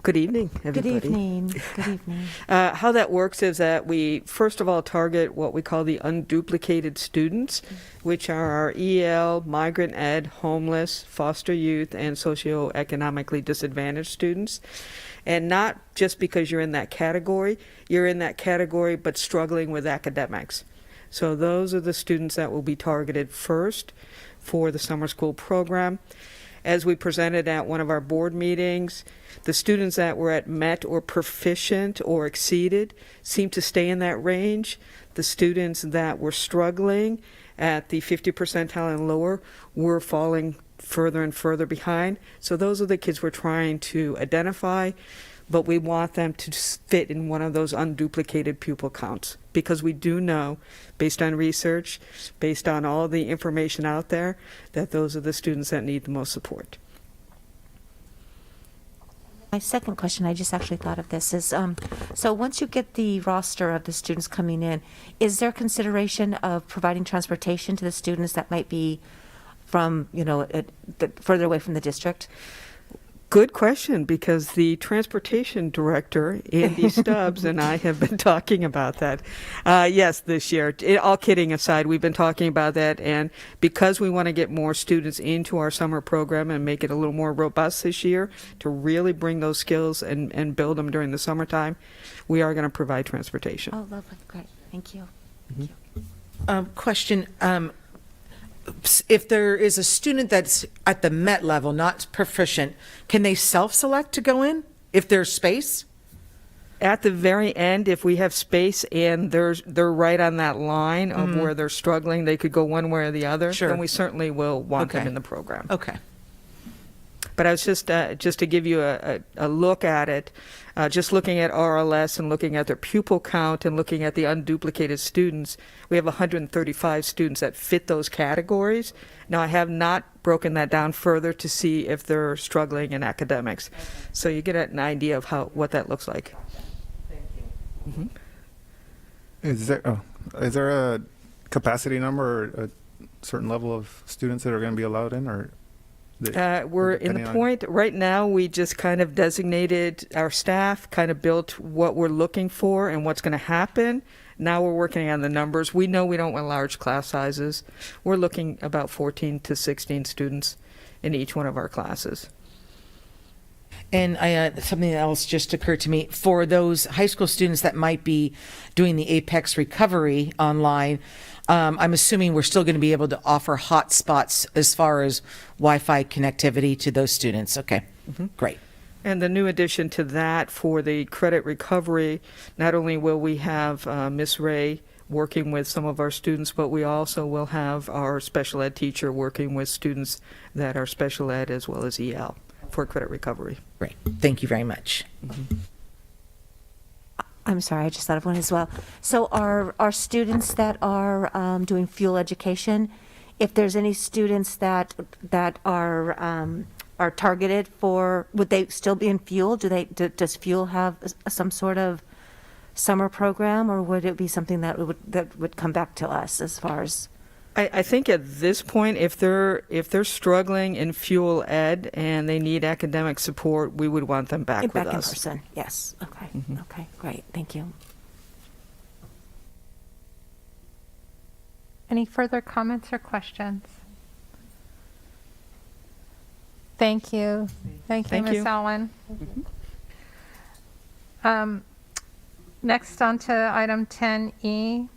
Good evening, everybody. Good evening. Good evening. How that works is that we, first of all, target what we call the unduplicated students, which are our EL, migrant ed, homeless, foster youth, and socioeconomically disadvantaged students. And not just because you're in that category but struggling with academics. So those are the students that will be targeted first for the summer school program. As we presented at one of our board meetings, the students that were at MET or proficient or exceeded seem to stay in that range. The students that were struggling at the 50 percentile and lower were falling further and further behind. So those are the kids we're trying to identify, but we want them to fit in one of those unduplicated pupil counts, because we do know, based on research, based on all the information out there, that those are the students that need the most support. My second question, I just actually thought of this, is so once you get the roster of the students coming in, is there consideration of providing transportation to the students that might be from, further away from the district? Good question, because the transportation director, Andy Stubbs, and I have been talking about that. Yes, this year. All kidding aside, we've been talking about that, and because we want to get more students into our summer program and make it a little more robust this year to really bring those skills and build them during the summertime, we are going to provide transportation. Oh, lovely. Great. Thank you. Question. If there is a student that's at the MET level, not proficient, can they self-select to go in if there's space? At the very end, if we have space and they're right on that line of where they're struggling, they could go one way or the other, Sure. then we certainly will want them Okay. in the program. Okay. But I was just to give you a look at it, just looking at RLS and looking at their pupil count and looking at the unduplicated students, we have 135 students that fit those categories. Now, I have not broken that down further to see if they're struggling in academics. So you get an idea of what that looks like. Thank you. Is there a capacity number or a certain level of students that are going to be allowed in, or? We're in the point right now, we just kind of designated our staff, kind of built what we're looking for and what's going to happen. Now we're working on the numbers. We know we don't want large class sizes. We're looking about 14 to 16 students in each one of our classes. And something else just occurred to me. For those high school students that might be doing the Apex recovery online, I'm assuming we're still going to be able to offer hotspots as far as Wi-Fi connectivity to those students. Okay, great. And the new addition to that for the credit recovery, not only will we have Miss Ray working with some of our students, but we also will have our special ed teacher working with students that are special ed as well as EL for credit recovery. Great. Thank you very much. I'm sorry, I just thought of one as well. So our students that are doing fuel education, if there's any students that are targeted for, would they still be in fuel? Does fuel have some sort of summer program, or would it be something that would come back to us as far as? I think at this point, if they're struggling in fuel ed and they need academic support, we would want them back with us. Back in person, yes. Okay, okay, great, thank you. Any further comments or questions? Thank you. Thank you, Ms. Allen. Next on to item 10E,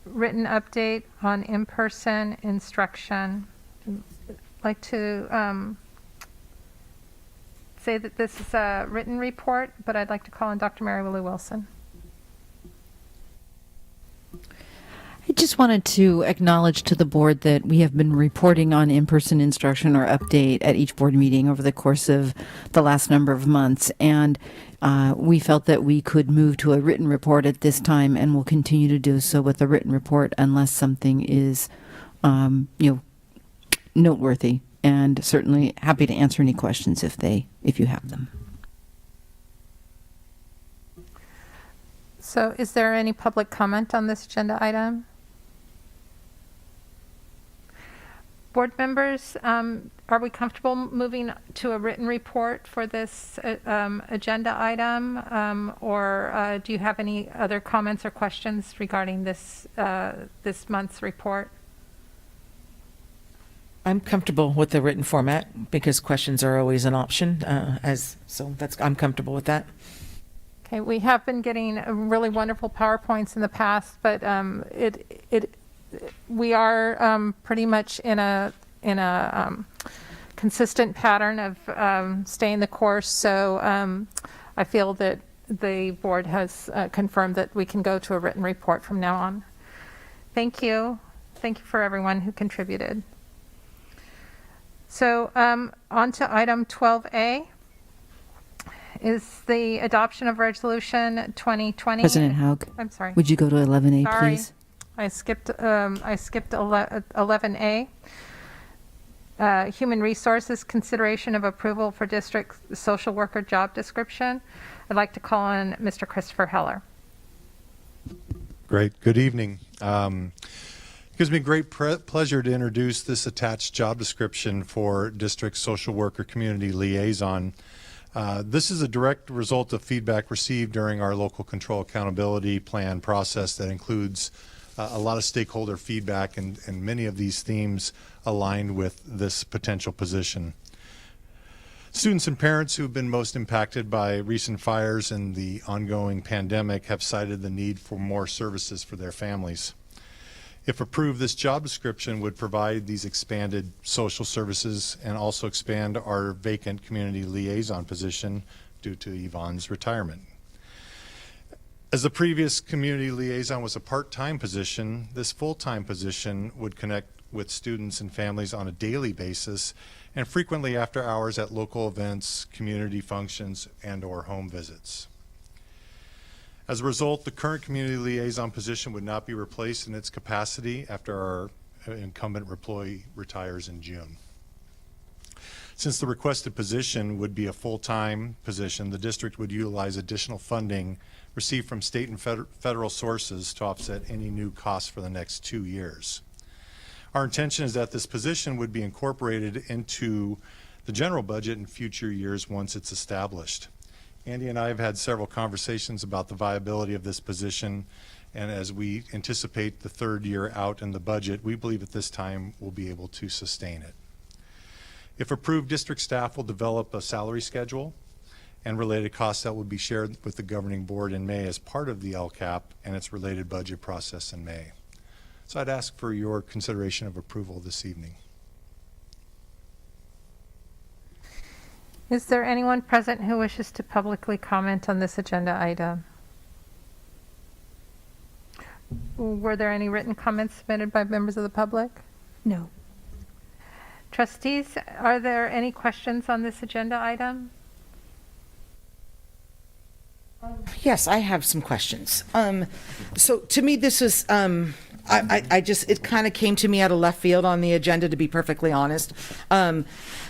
written update on in-person instruction. I'd like to say that this is a written report, but I'd like to call on Dr. Mary Lou Wilson. I just wanted to acknowledge to the board that we have been reporting on in-person instruction or update at each board meeting over the course of the last number of months. And we felt that we could move to a written report at this time, and will continue to do so with a written report unless something is, noteworthy. And certainly happy to answer any questions if you have them. So is there any public comment on this agenda item? Board members, are we comfortable moving to a written report for this agenda item? Or do you have any other comments or questions regarding this month's report? I'm comfortable with the written format because questions are always an option. I'm comfortable with that. Okay, we have been getting really wonderful PowerPoints in the past, but we are pretty much in a consistent pattern of staying the course. So I feel that the board has confirmed that we can go to a written report from now on. Thank you. Thank you for everyone who contributed. So on to item 12A. Is the adoption of resolution 2020. President Haug. I'm sorry. Would you go to 11A, Sorry. please? I skipped 11A. Human Resources consideration of approval for district social worker job description. I'd like to call on Mr. Christopher Heller. Great. Good evening. It gives me great pleasure to introduce this attached job description for district social worker community liaison. This is a direct result of feedback received during our local control accountability plan process that includes a lot of stakeholder feedback, and many of these themes aligned with this potential position. Students and parents who have been most impacted by recent fires and the ongoing pandemic have cited the need for more services for their families. If approved, this job description would provide these expanded social services and also expand our vacant community liaison position due to Yvonne's retirement. As the previous community liaison was a part-time position, this full-time position would connect with students and families on a daily basis and frequently after hours at local events, community functions, and/or home visits. As a result, the current community liaison position would not be replaced in its capacity after our incumbent employee retires in June. Since the requested position would be a full-time position, the district would utilize additional funding received from state and federal sources to offset any new costs for the next 2 years. Our intention is that this position would be incorporated into the general budget in future years once it's established. Andy and I have had several conversations about the viability of this position And as we anticipate the third year out in the budget, we believe at this time we'll be able to sustain it. If approved, district staff will develop a salary schedule and related costs that will be shared with the governing board in May as part of the LCAP and its related budget process in May. So I'd ask for your consideration of approval this evening. Is there anyone present who wishes to publicly comment on this agenda item? Were there any written comments submitted by members of the public? No. Trustees, are there any questions on this agenda item? Yes, I have some questions. So to me, this is, I just, it kind of came to me out of left field on the agenda, to be perfectly honest.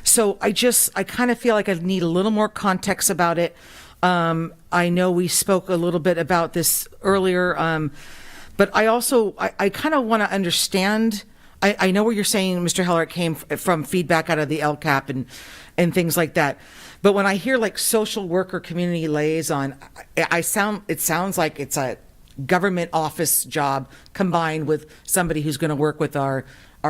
So I kind of feel like I need a little more context about it. I know we spoke a little bit about this earlier, but I also, I kind of want to understand. I know where you're saying, Mr. Heller, it came from feedback out of the LCAP and things like that. But when I hear like social worker, community liaison, it sounds like it's a government office job combined with somebody who's going to work with our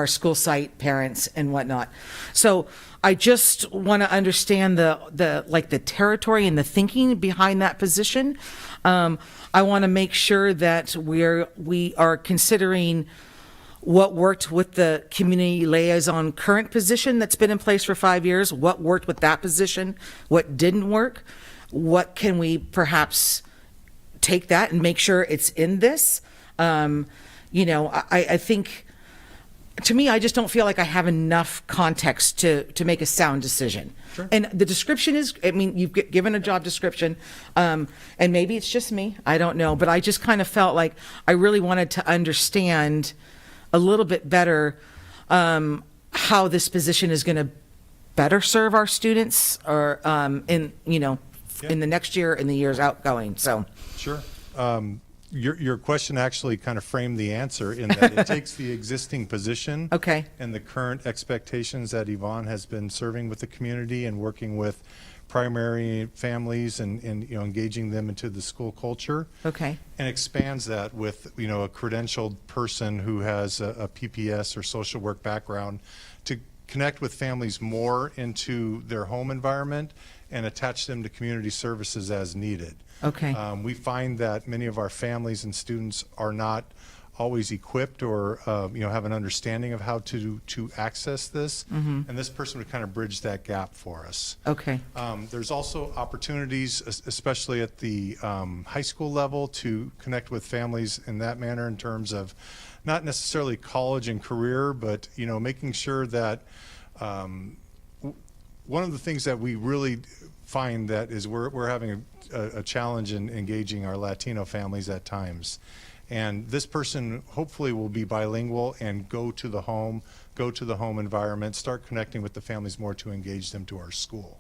school site parents and whatnot. So I just want to understand the territory and the thinking behind that position. I want to make sure that we are considering what worked with the community liaison current position that's been in place for 5 years, what worked with that position, what didn't work, what can we perhaps take that and make sure it's in this. I think, to me, I just don't feel like I have enough context to make a sound decision. Sure. And the description is, I mean, you've given a job description, and maybe it's just me, I don't know, but I just kind of felt like I really wanted to understand a little bit better how this position is going to better serve our students or in the next year and the years outgoing. So sure. Your question actually kind of framed the answer in that it takes the existing position and the current expectations that Yvonne has been serving with the community and working with primary families and engaging them into the school culture. And expands that with a credentialed person who has a PPS or social work background to connect with families more into their home environment and attach them to community services as needed. We find that many of our families and students are not always equipped or have an understanding of how to access this, and this person would kind of bridge that gap for us. There's also opportunities, especially at the high school level, to connect with families in that manner in terms of not necessarily college and career, but making sure that one of the things that we really find that is we're having a challenge in engaging our Latino families at times. And this person hopefully will be bilingual and go to the home environment, start connecting with the families more to engage them to our school.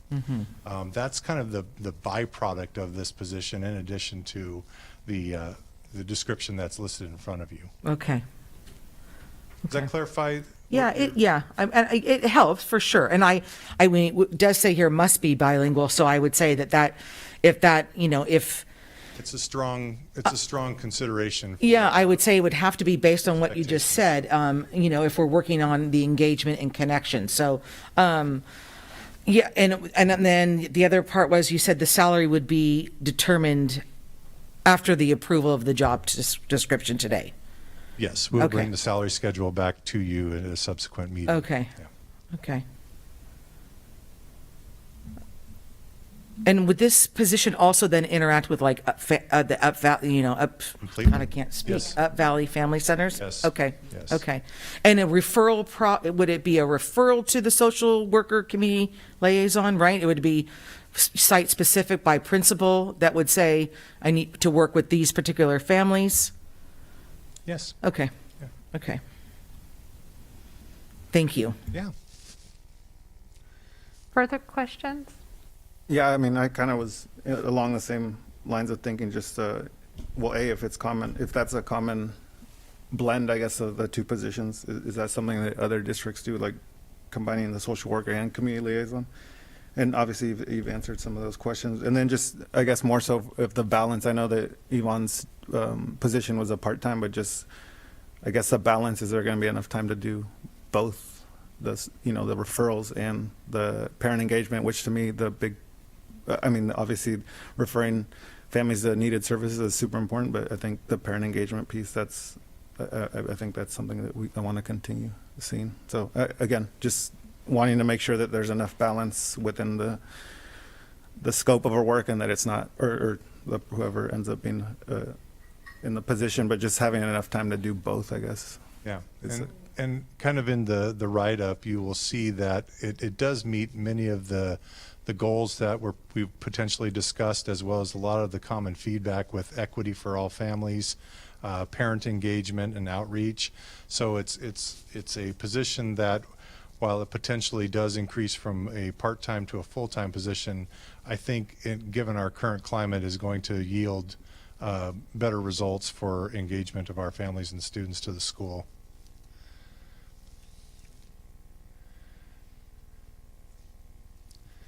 That's kind of the byproduct of this position, in addition to the description that's listed in front of you. Does that clarify? Yeah, it helps for sure. And I mean, it does say here must be bilingual, so I would say that if it's a strong consideration. I would say it would have to be based on what you just said. If we're working on the engagement and connection. So, and then the other part was you said the salary would be determined after the approval of the job description today. Yes, we'll bring the salary schedule back to you at a subsequent meeting. Okay. And would this position also then interact with like the Up Valley, I can't speak, Up Valley Family Centers? Yes. Okay. Yes. Okay. And a referral, would it be a referral to the social worker community liaison, right? It would be site specific by principal that would say, I need to work with these particular families? Yes. Okay. Yeah. Okay. Thank you. Yeah. Further questions? Yeah, I mean, I kind of was along the same lines of thinking, just, if that's a common blend, I guess, of the two positions, is that something that other districts do, like combining the social worker and community liaison? And obviously, you've answered some of those questions. And then just, I guess, more so if the balance, I know that Yvonne's position was a part-time, but just, I guess the balance, is there going to be enough time to do both, the referrals and the parent engagement, which to me, obviously referring families that needed services is super important, but I think the parent engagement piece, I think that's something that I want to continue seeing. So again, just wanting to make sure that there's enough balance within the scope of our work, and that it's not, or whoever ends up being in the position, but just having enough time to do both, I guess. Yeah, and kind of in the write-up, you will see that it does meet many of the goals that we potentially discussed, as well as a lot of the common feedback with equity for all families, parent engagement and outreach. So it's a position that, while it potentially does increase from a part-time to a full-time position, I think, given our current climate, is going to yield better results for engagement of our families and students to the school.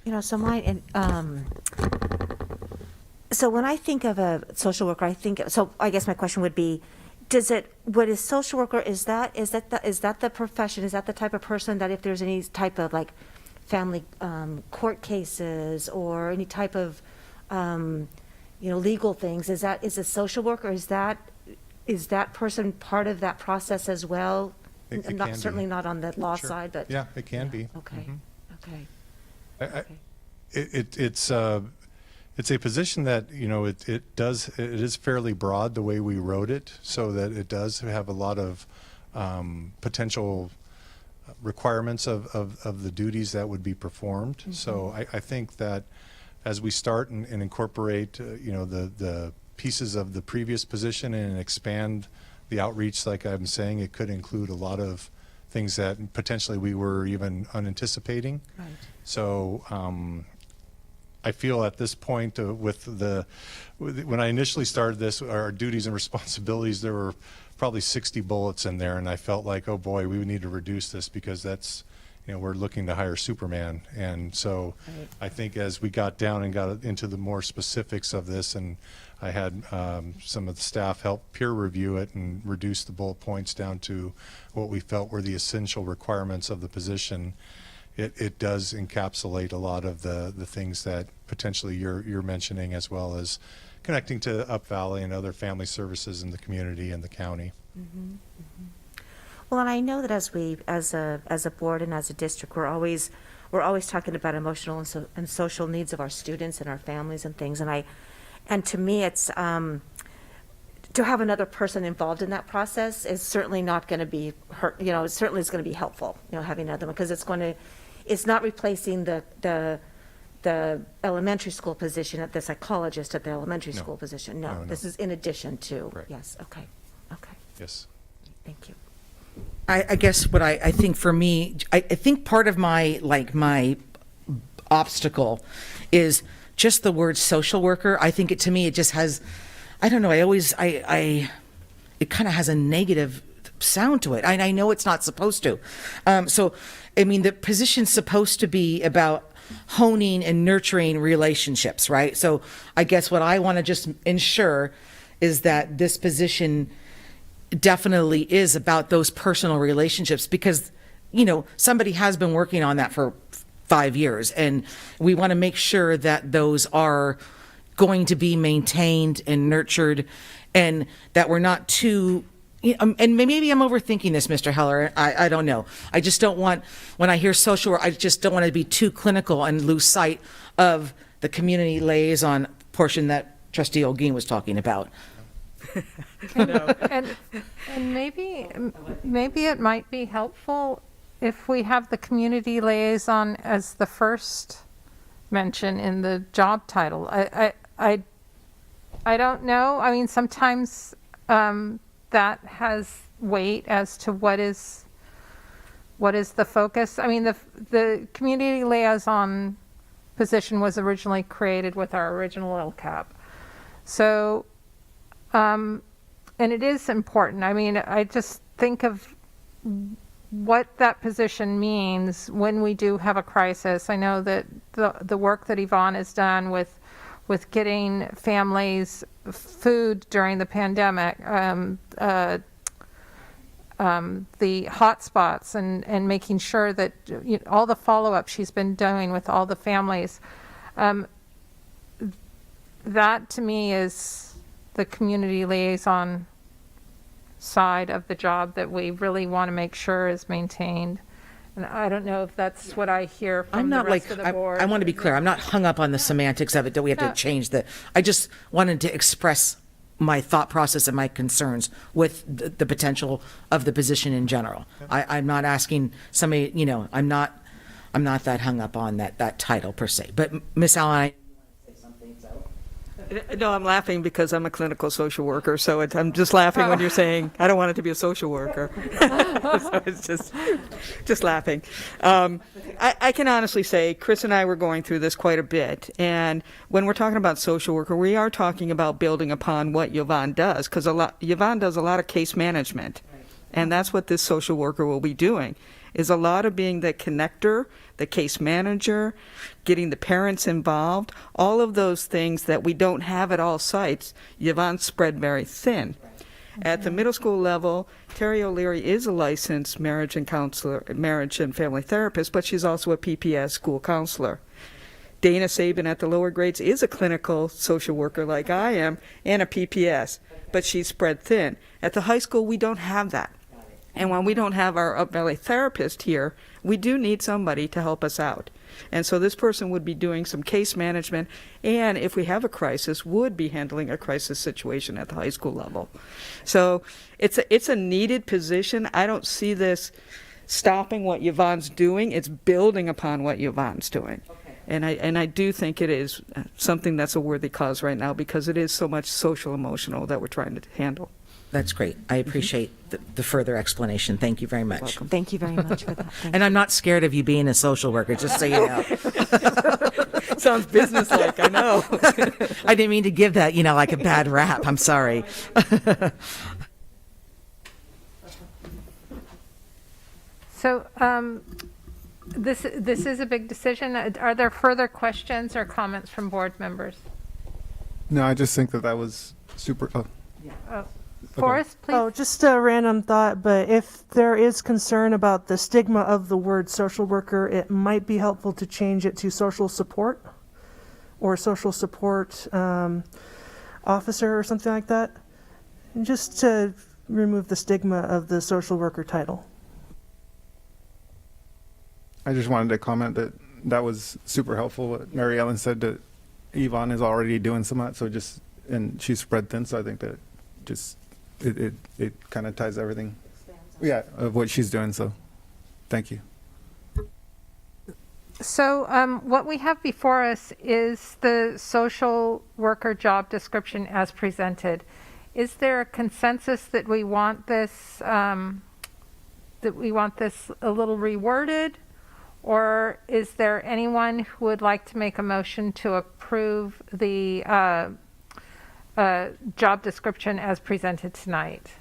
So when I think of a social worker, I guess my question would be, what is social worker, is that the profession, is that the type of person that if there's any type of like family court cases or any type of legal things, is a social worker, is that person part of that process as well? Certainly not on the law side, but yeah, it can be. Okay. Okay. It's a position that, it is fairly broad the way we wrote it, so that it does have a lot of potential requirements of the duties that would be performed. Mm-hmm. So I think that as we start and incorporate, the pieces of the previous position and expand the outreach, like I'm saying, it could include a lot of things that potentially we were even unanticipating. Right. So I feel at this point, when I initially started this, our duties and responsibilities, there were probably 60 bullets in there, and I felt like, oh boy, we would need to reduce this, because that's, we're looking to hire Superman. And so right. I think as we got down and got into the more specifics of this, and I had some of the staff help peer review it and reduce the bullet points down to what we felt were the essential requirements of the position, it does encapsulate a lot of the things that potentially you're mentioning, as well as connecting to Up Valley and other family services in the community and the county. Mm-hmm. Mm-hmm. Well, and I know that as a board and as a district, we're always talking about emotional and social needs of our students and our families and things. And to me, it's to have another person involved in that process is certainly not going to be hurt. It certainly is going to be helpful. Having another one, because it's not replacing the elementary school position at the psychologist at the elementary school position. No, this is in addition to. Right. Yes. Okay. Yes. Thank you. I guess what I think for me, I think part of my obstacle is just the word social worker. I think to me, it just has, I don't know, it kind of has a negative sound to it. I know it's not supposed to. The position's supposed to be about honing and nurturing relationships, right? So I guess what I want to just ensure is that this position definitely is about those personal relationships, because somebody has been working on that for 5 years, and we want to make sure that those are going to be maintained and nurtured, and that we're not too and maybe I'm overthinking this, Mr. Heller. I don't know. I just don't want, when I hear social work, I just don't want to be too clinical and lose sight of the community liaison portion that Trustee Olguin was talking about. And maybe it might be helpful if we have the community liaison as the first mention in the job title. I don't know. I mean, sometimes that has weight as to what is the focus. I mean, the community liaison position was originally created with our original LCAP. So, and it is important. I mean, I just think of what that position means when we do have a crisis. I know that the work that Yvonne has done with getting families food during the pandemic, the hotspots, and making sure that all the follow-up she's been doing with all the families, that to me is the community liaison side of the job that we really want to make sure is maintained. And I don't know if that's what I hear from I'm not the rest like, of the board. I want to be clear, I'm not hung up on the semantics of it, that we have to change I just wanted to express my thought process and my concerns with the potential of the position in general. I'm not asking somebody, I'm not that hung up on that title per se. But Ms. Allen, No, I'm laughing because I'm a clinical social worker, so I'm just laughing when you're saying, I don't want it to be a social worker. So it's just laughing. I can honestly say, Chris and I were going through this quite a bit, and when we're talking about social worker, we are talking about building upon what Yvonne does, because Yvonne does a lot of case management, and that's what this social worker will be doing, is a lot of being the connector, the case manager, getting the parents involved, all of those things that we don't have at all sites. Yvonne's spread very thin. At the middle school level, Terry O'Leary is a licensed marriage and family therapist, but she's also a PPS school counselor. Dana Sabin at the lower grades is a clinical social worker like I am, and a PPS, but she's spread thin. At the high school, we don't have that. And when we don't have our Up Valley therapist here, we do need somebody to help us out. And so this person would be doing some case management, and if we have a crisis, would be handling a crisis situation at the high school level. So it's a needed position. I don't see this stopping what Yvonne's doing. It's building upon what Yvonne's doing. Okay. And I do think it is something that's a worthy cause right now, because it is so much social emotional that we're trying to handle. that's great. I appreciate the further explanation. Thank you very much. Welcome. Thank you very much for that. Thank And I'm not scared of you being a social worker, just so you know. Sounds businesslike, I know. I didn't mean to give that, like a bad rap. I'm sorry. So this is a big decision. Are there further questions or comments from board members? No, I just think that was super. Forrest, please. Oh, just a random thought, but if there is concern about the stigma of the word social worker, it might be helpful to change it to social support or social support officer or something like that, just to remove the stigma of the social worker title. I just wanted to comment that was super helpful. What Mary Ellen said, that Yvonne is already doing some of that, and she's spread thin, so I think that it kind of ties everything. Yeah, of what she's doing. So, thank you. So what we have before us is the social worker job description as presented. Is there a consensus that we want this a little reworded, or is there anyone who would like to make a motion to approve the job description as presented tonight?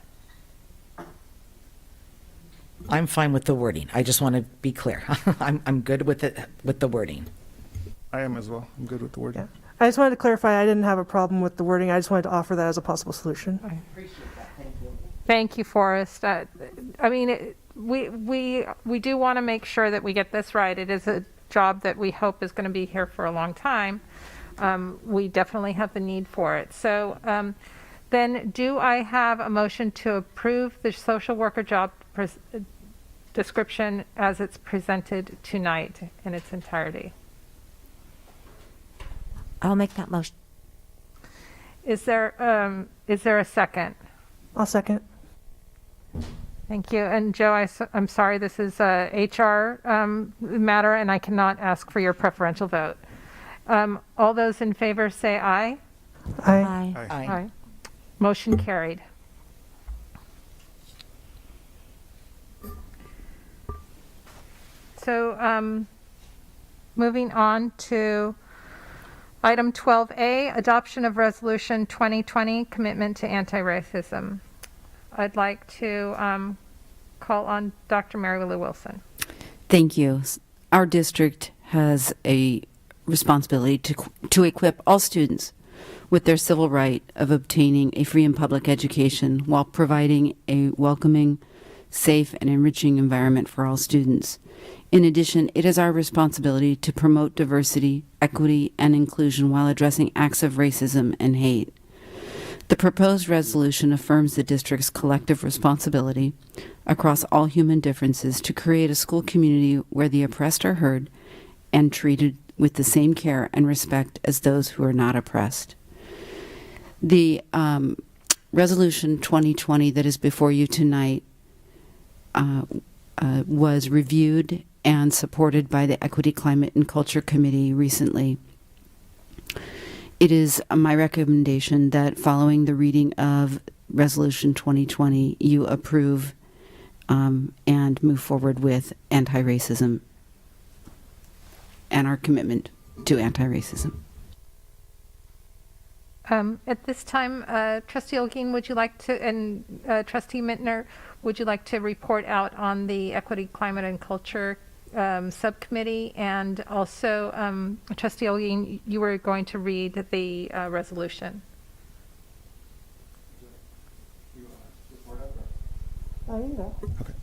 I'm fine with the wording. I just want to be clear. I'm good with it, with the wording. I am as well. I'm good with the wording. Yeah. I just wanted to clarify, I didn't have a problem with the wording. I just wanted to offer that as a possible solution. I appreciate that. Thank you. Thank you, Forrest. I mean, we do want to make sure that we get this right. It is a job that we hope is going to be here for a long time. We definitely have the need for it. So then do I have a motion to approve the social worker job description as it's presented tonight in its entirety? I'll make that motion. Is there a second? I'll second. Thank you. And Joe, I'm sorry, this is a HR matter, and I cannot ask for your preferential vote. All those in favor say aye. Aye. Aye. Motion carried. So moving on to item 12A, adoption of resolution 2020, commitment to anti-racism. I'd like to call on Dr. Mary Lou Wilson. Thank you. Our district has a responsibility to equip all students with their civil right of obtaining a free and public education while providing a welcoming, safe, and enriching environment for all students. In addition, it is our responsibility to promote diversity, equity, and inclusion while addressing acts of racism and hate. The proposed resolution affirms the district's collective responsibility across all human differences to create a school community where the oppressed are heard and treated with the same care and respect as those who are not oppressed. The Resolution 2020 that is before you tonight was reviewed and supported by the Equity, Climate, and Culture Committee recently. It is my recommendation that following the reading of Resolution 2020, you approve and move forward with anti-racism and our commitment to anti-racism. At this time, Trustee Olguin, would you like to, and Trustee Mittner, would you like to report out on the Equity, Climate, and Culture subcommittee? And also, Trustee Olguin, you were going to read the resolution. Okay.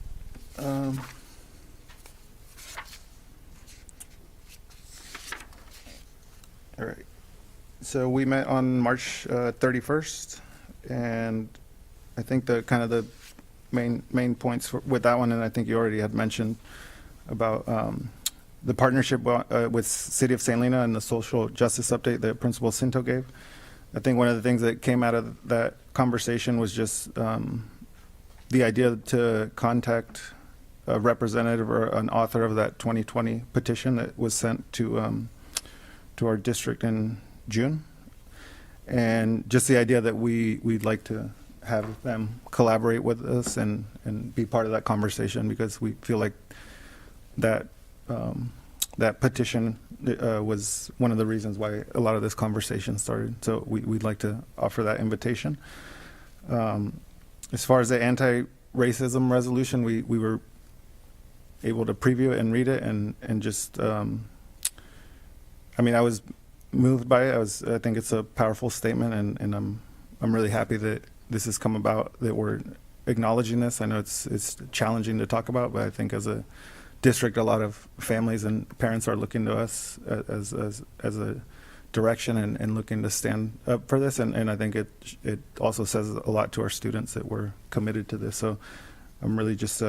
All right. So we met on March 31st, and I think the main points with that one, and I think you already had mentioned about the partnership with City of St. Helena and the social justice update that Principal Cinto gave. I think one of the things that came out of that conversation was just the idea to contact a representative or an author of that 2020 petition that was sent to our district in June, and just the idea that we'd like to have them collaborate with us and be part of that conversation, because we feel like that that petition was one of the reasons why a lot of this conversation started. So we'd like to offer that invitation. As far as the anti-racism resolution, we were able to preview it and read it, and just I was moved by it. I think it's a powerful statement, and I'm really happy that this has come about, that we're acknowledging this. I know it's challenging to talk about, but I think as a district, a lot of families and parents are looking to us as a direction and looking to stand up for this, and I think it also says a lot to our students that we're committed to this. So I'm really just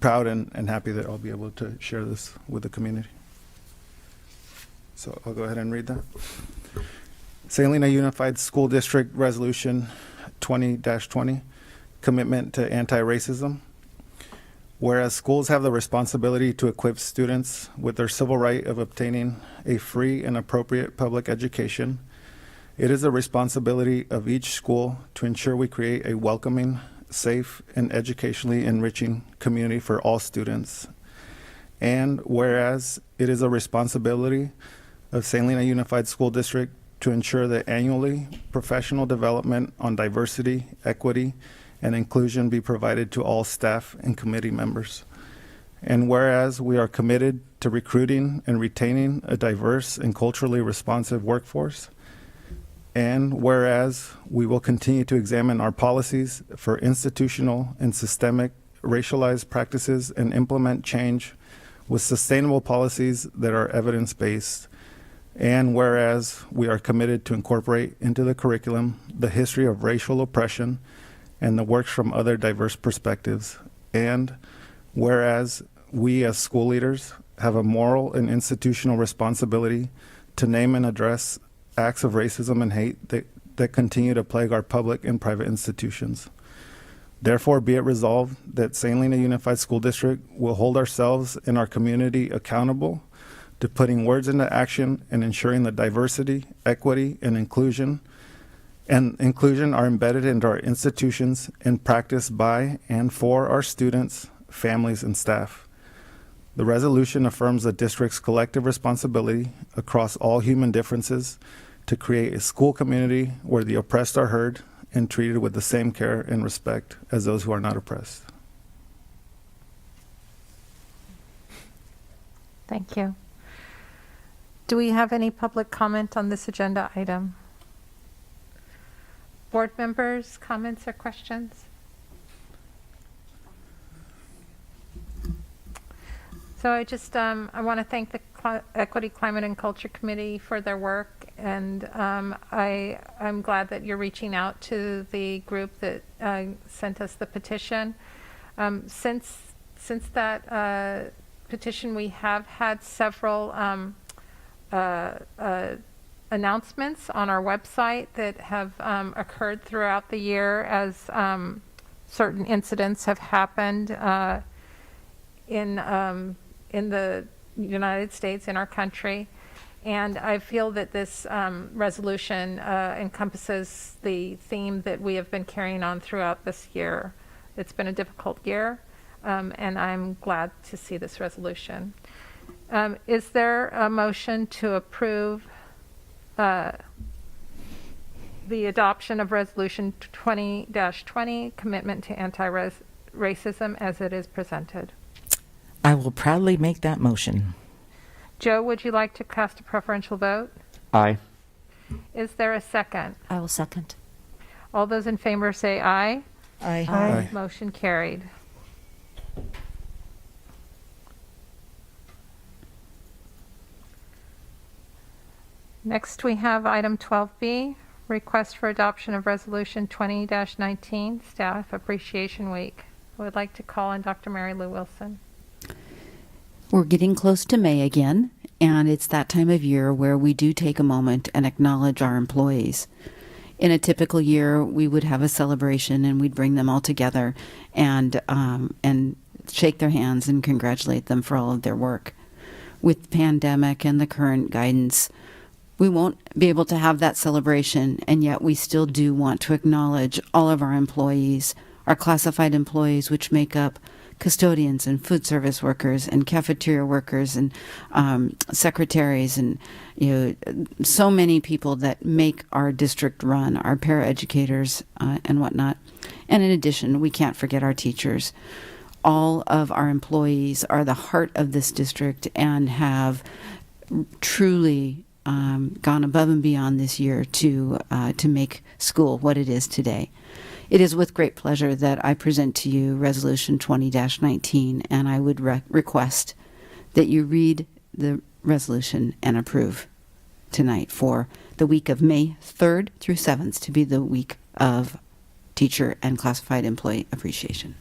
proud and happy that I'll be able to share this with the community. So I'll go ahead and read that. St. Helena Unified School District Resolution 20-20, Commitment to Anti-Racism. Whereas schools have the responsibility to equip students with their civil right of obtaining a free and appropriate public education, it is a responsibility of each school to ensure we create a welcoming, safe, and educationally enriching community for all students. And whereas it is a responsibility of St. Helena Unified School District to ensure that annually professional development on diversity, equity, and inclusion be provided to all staff and committee members. And whereas we are committed to recruiting and retaining a diverse and culturally responsive workforce, and whereas we will continue to examine our policies for institutional and systemic racialized practices and implement change with sustainable policies that are evidence-based, and whereas we are committed to incorporate into the curriculum the history of racial oppression and the works from other diverse perspectives, and whereas we as school leaders have a moral and institutional responsibility to name and address acts of racism and hate that continue to plague our public and private institutions. Therefore, be it resolved that St. Helena Unified School District will hold ourselves and our community accountable to putting words into action and ensuring that diversity, equity, and inclusion are embedded into our institutions and practiced by and for our students, families, and staff. The resolution affirms the district's collective responsibility across all human differences to create a school community where the oppressed are heard and treated with the same care and respect as those who are not oppressed. Thank you. Do we have any public comment on this agenda item? Board members, comments or questions? So I just, I want to thank the Equity, Climate and Culture Committee for their work. And I'm glad that you're reaching out to the group that sent us the petition. Since that petition, we have had several announcements on our website that have occurred throughout the year as certain incidents have happened in the United States, in our country. And I feel that this resolution encompasses the theme that we have been carrying on throughout this year. It's been a difficult year, and I'm glad to see this resolution. Is there a motion to approve the adoption of Resolution 20-20, Commitment to Anti-Racism, as it is presented? I will proudly make that motion. Joe, would you like to cast a preferential vote? Aye. Is there a second? I will second. All those in favor say aye. Aye. Aye. Motion carried. Next, we have item 12B, request for adoption of Resolution 20-19, Staff Appreciation Week. I would like to call on Dr. Mary Lou Wilson. We're getting close to May again, and it's that time of year where we do take a moment and acknowledge our employees. In a typical year, we would have a celebration and we'd bring them all together and shake their hands and congratulate them for all of their work. With the pandemic and the current guidance, we won't be able to have that celebration, and yet we still do want to acknowledge all of our employees, our classified employees, which make up custodians and food service workers and cafeteria workers and secretaries and so many people that make our district run, our paraeducators and whatnot. And in addition, we can't forget our teachers. All of our employees are the heart of this district and have truly gone above and beyond this year to make school what it is today. It is with great pleasure that I present to you Resolution 20-19, and I would request that you read the resolution and approve tonight for the week of May 3rd through 7th to be the week of Teacher and Classified Employee Appreciation.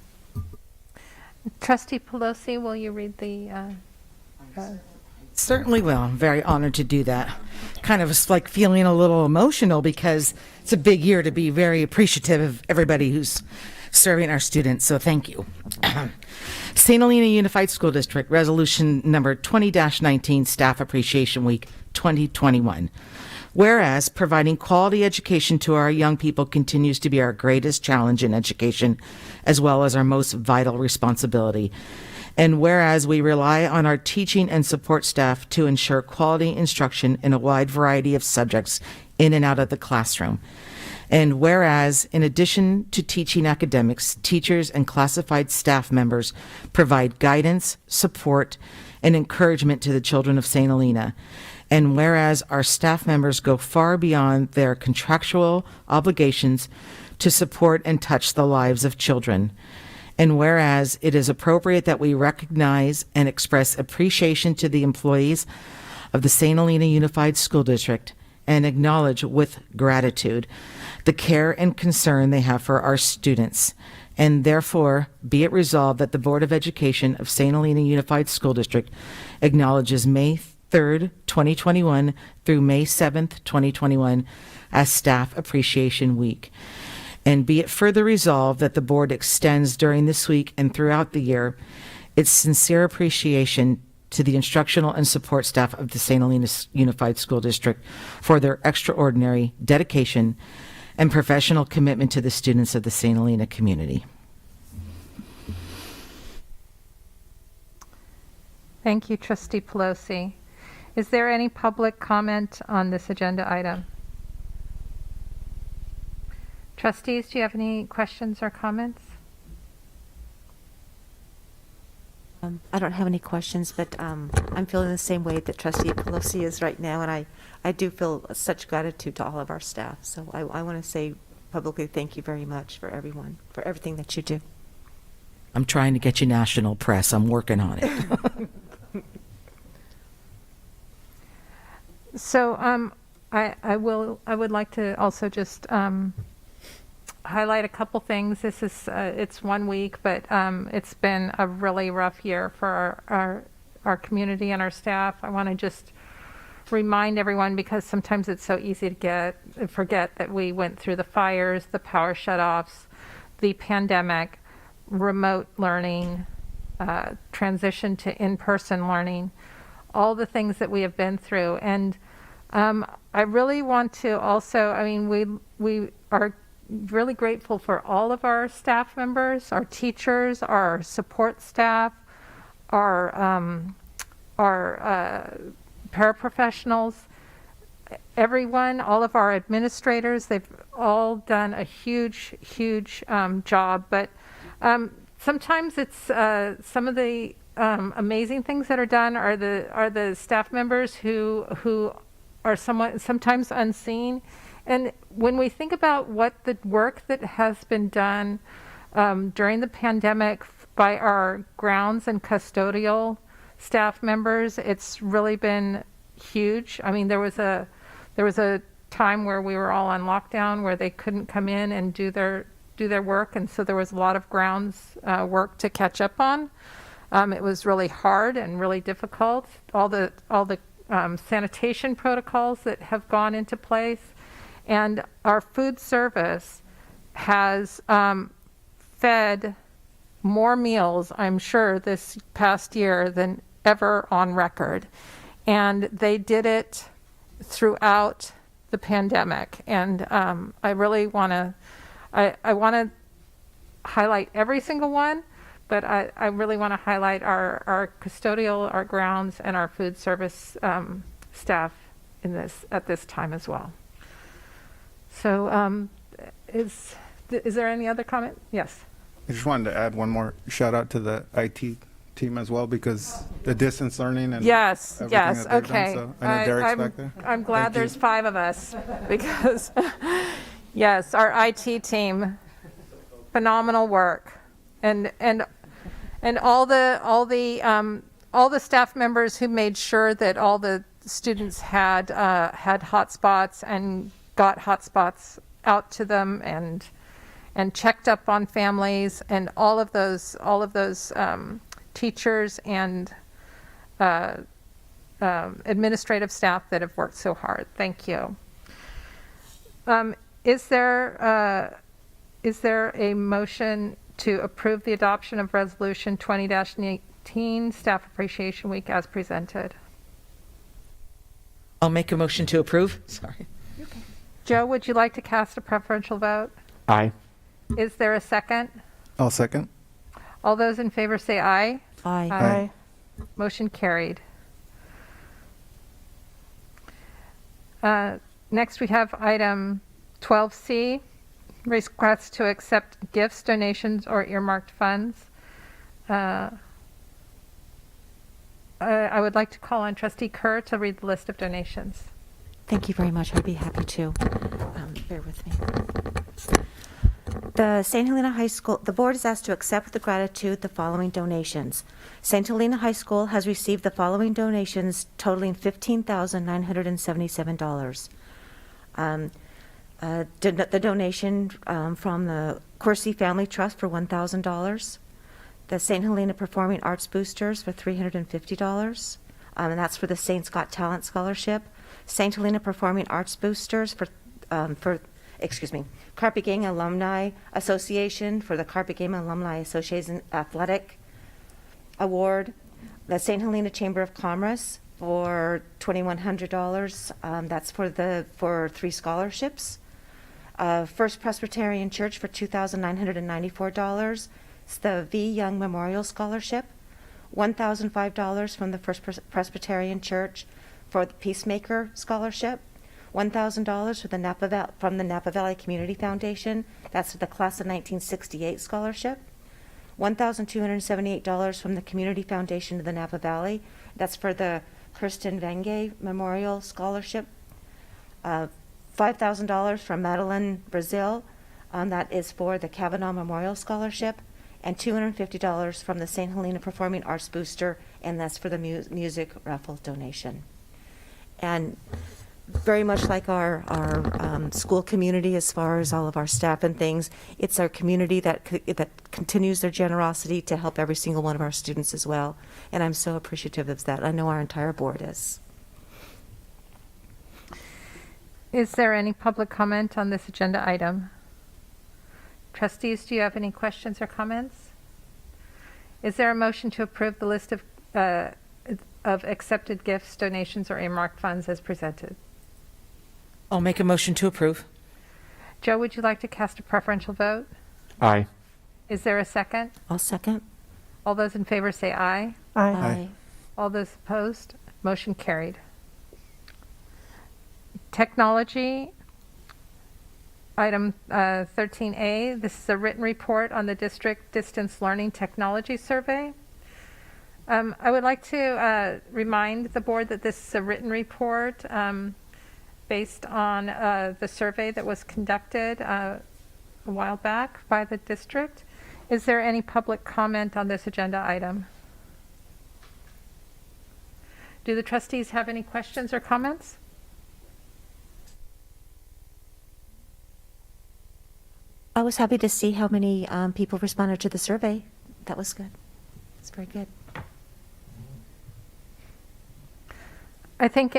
Trustee Pelosi, will you read the... Certainly will. I'm very honored to do that. Kind of like feeling a little emotional because it's a big year to be very appreciative of everybody who's serving our students. So thank you. St. Helena Unified School District, Resolution number 20-19, Staff Appreciation Week 2021. Whereas providing quality education to our young people continues to be our greatest challenge in education, as well as our most vital responsibility. And whereas we rely on our teaching and support staff to ensure quality instruction in a wide variety of subjects in and out of the classroom. And whereas, in addition to teaching academics, teachers and classified staff members provide guidance, support, and encouragement to the children of St. Helena. And whereas our staff members go far beyond their contractual obligations to support and touch the lives of children. And whereas it is appropriate that we recognize and express appreciation to the employees of the St. Helena Unified School District and acknowledge with gratitude the care and concern they have for our students. And therefore, be it resolved that the Board of Education of St. Helena Unified School District acknowledges May 3rd, 2021 through May 7th, 2021 as Staff Appreciation Week. And be it further resolved that the board extends during this week and throughout the year its sincere appreciation to the instructional and support staff of the St. Helena Unified School District for their extraordinary dedication and professional commitment to the students of the St. Helena community. Thank you, Trustee Pelosi. Is there any public comment on this agenda item? Trustees, do you have any questions or comments? I don't have any questions, but I'm feeling the same way that Trustee Pelosi is right now, and I do feel such gratitude to all of our staff. So I want to say publicly thank you very much for everyone, for everything that you do. I'm trying to get you national press. I'm working on it. So I would like to also just highlight a couple things. This is it's 1 week, but it's been a really rough year for our community and our staff. I want to just remind everyone, because sometimes it's so easy to forget that we went through the fires, the power shutoffs, the pandemic, remote learning, transition to in-person learning, all the things that we have been through. And I really want to also, I mean, we are really grateful for all of our staff members, our teachers, our support staff, our paraprofessionals, everyone, all of our administrators. They've all done a huge job. But sometimes it's some of the amazing things that are done are the staff members who are sometimes unseen. And when we think about what the work that has been done during the pandemic by our grounds and custodial staff members, it's really been huge. I mean, there was a time where we were all on lockdown where they couldn't come in and do their work, and so there was a lot of grounds work to catch up on. It was really hard and really difficult. All the sanitation protocols that have gone into place. And our food service has fed more meals, I'm sure, this past year than ever on record. And they did it throughout the pandemic. And I really want to, I want to highlight every single one, but I really want to highlight our custodial, our grounds, and our food service staff at this time as well. So is there any other comment? Yes. I just wanted to add one more shout out to the IT team as well, because the distance learning and yes, everything that they've okay. done, so I know Derek's back there. I'm glad Thank you. there's 5 of us because yes, our IT team, phenomenal work, and all the staff members who made sure that all the students had hotspots and got hotspots out to them and checked up on families, and all of those teachers and administrative staff that have worked so hard. Thank you. Is there a motion to approve the adoption of Resolution 20-18, Staff Appreciation Week, as presented? I'll make a motion to approve. Sorry. Joe, would you like to cast a preferential vote? Aye. Is there a second? I'll second. All those in favor say aye. Aye. Aye. Motion carried. Next, we have item 12C, request to accept gifts, donations, or earmarked funds. I would like to call on Trustee Kerr to read the list of donations. Thank you very much. I'd be happy to. Bear with me. The St. Helena High School, the board is asked to accept with gratitude the following donations. St. Helena High School has received the following donations totaling $15,977. The donation from the Coursey Family Trust for $1,000. The St. Helena Performing Arts Boosters for $350. And that's for the Saints Got Talent Scholarship. St. Helena Performing Arts Boosters for Carpe Gang Alumni Association for the Carpe Gang Alumni Association Athletic Award. The St. Helena Chamber of Commerce for $2,100. That's for 3 scholarships. First Presbyterian Church for $2,994. It's the V. Young Memorial Scholarship. $1,005 from the First Presbyterian Church for the Peacemaker Scholarship. $1,000 from the Napa Valley Community Foundation. That's for the Class of 1968 Scholarship. $1,278 from the Community Foundation of the Napa Valley. That's for the Kirsten Venge Memorial Scholarship. $5,000 from Madeline Brazil. That is for the Kavanaugh Memorial Scholarship. And $250 from the St. Helena Performing Arts Booster, and that's for the music raffle donation. And very much like our school community, as far as all of our staff and things, it's our community that continues their generosity to help every single one of our students as well. And I'm so appreciative of that. I know our entire board is. Is there any public comment on this agenda item? Trustees, do you have any questions or comments? Is there a motion to approve the list of accepted gifts, donations, or earmarked funds as presented? I'll make a motion to approve. Joe, would you like to cast a preferential vote? Aye. Is there a second? I'll second. All those in favor say aye. Aye. All those opposed? Motion carried. Technology, item 13A. This is a written report on the district distance learning technology survey. I would like to remind the board that this is a written report based on the survey that was conducted a while back by the district. Is there any public comment on this agenda item? Do the trustees have any questions or comments? I was happy to see how many people responded to the survey. That was good. It's very good. I think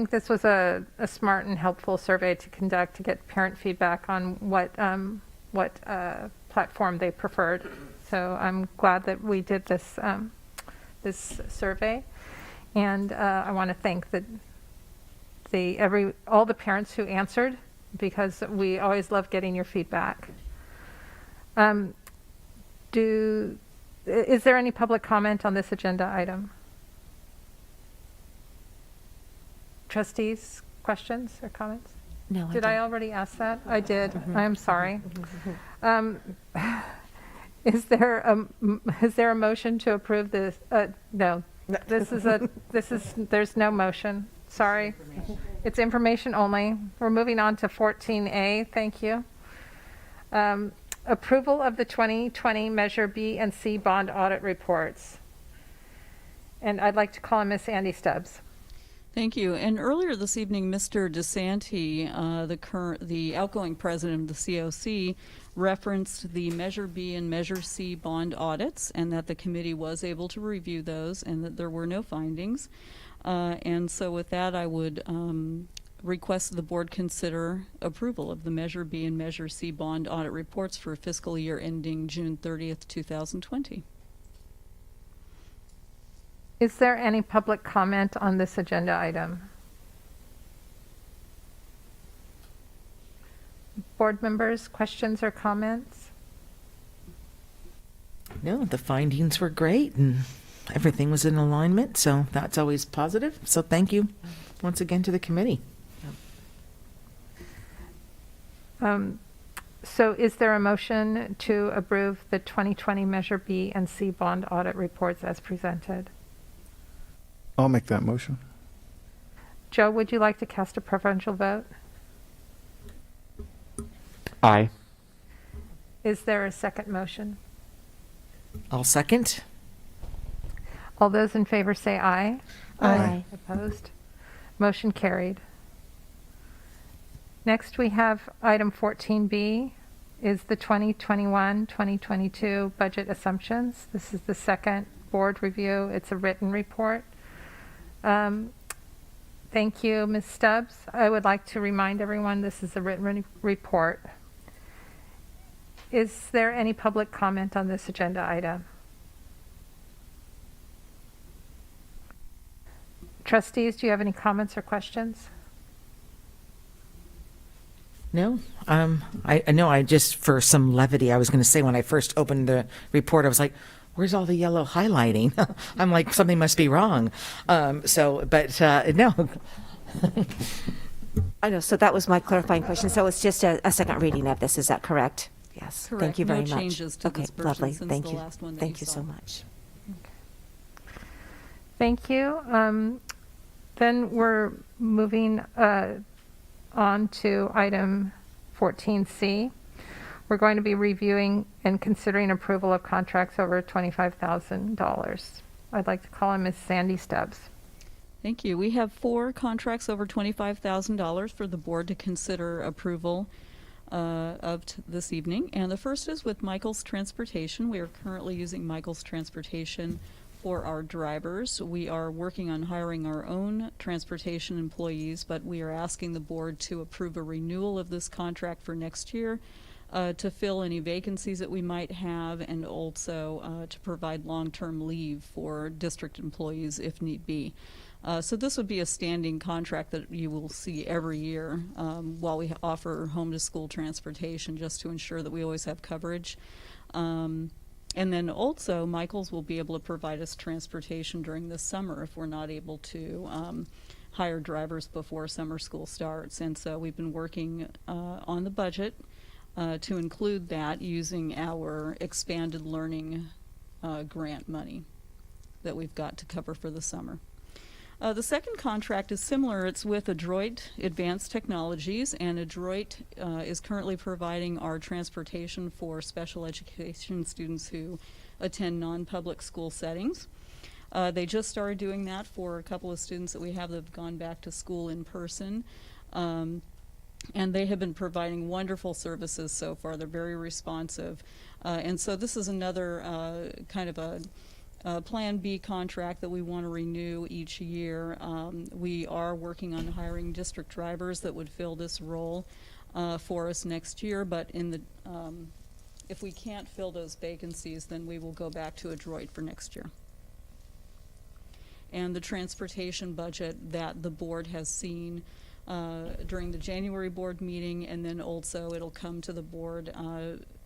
this was a smart and helpful survey to conduct to get parent feedback on what platform they preferred. So I'm glad that we did this this survey, and I want to thank all the parents who answered, because we always love getting your feedback. Is there any public comment on this agenda item? Trustees, questions or comments? No, Did I already ask that? I did. I'm sorry. Is there a motion to approve this? No. There's no motion. Sorry. It's information only. We're moving on to 14A. Thank you. Approval of the 2020 Measure B and C bond audit reports. And I'd like to call on Miss Andy Stubbs. Thank you. And earlier this evening, Mr. DeSanti, the outgoing president of the COC, referenced the Measure B and Measure C bond audits, and that the committee was able to review those, and that there were no findings. And so with that, I would request the board consider approval of the Measure B and Measure C bond audit reports for fiscal year ending June 30th, 2020. Is there any public comment on this agenda item? Board members, questions or comments? No, the findings were great and everything was in alignment, so that's always positive. So thank you once again to the committee. So is there a motion to approve the 2020 Measure B and C bond audit reports as presented? I'll make that motion. Joe, would you like to cast a preferential vote? Aye. Is there a second motion? I'll second. All those in favor say aye. Aye. Opposed? Motion carried. Next, we have item 14B, is the 2021-2022 budget assumptions. This is the second board review. It's a written report. Thank you, Ms. Stubbs. I would like to remind everyone this is a written report. Is there any public comment on this agenda item? Trustees, do you have any comments or questions? No, I know. I just, for some levity, I was going to say when I first opened the report, I was like, "Where's all the yellow highlighting?" I'm like, something must be wrong. No. I know. So that was my clarifying question. So it's just a second reading of this. Is that correct? Yes. Correct. Thank you very No much. changes to okay, dispersion lovely. since Thank the you. last one that Thank you you saw. so much. Thank you. Then we're moving on to item 14C. We're going to be reviewing and considering approval of contracts over $25,000. I'd like to call on Ms. Sandy Stubbs. Thank you. We have 4 contracts over $25,000 for the board to consider approval this evening. And the first is with Michael's Transportation. We are currently using Michael's Transportation for our drivers. We are working on hiring our own transportation employees, but we are asking the board to approve a renewal of this contract for next year to fill any vacancies that we might have, and also to provide long-term leave for district employees if need be. So this would be a standing contract that you will see every year while we offer home-to-school transportation, just to ensure that we always have coverage. And then also, Michael's will be able to provide us transportation during the summer if we're not able to hire drivers before summer school starts. And so we've been working on the budget to include that using our expanded learning grant money that we've got to cover for the summer. The second contract is similar. It's with Adroit Advanced Technologies, and Adroit is currently providing our transportation for special education students who attend non-public school settings. They just started doing that for a couple of students that we have that have gone back to school in person. And they have been providing wonderful services so far. They're very responsive. And so this is another kind of a Plan B contract that we want to renew each year. We are working on hiring district drivers that would fill this role for us next year, but in the if we can't fill those vacancies, then we will go back to Adroit for next year. And the transportation budget that the board has seen during the January board meeting, and then also it'll come to the board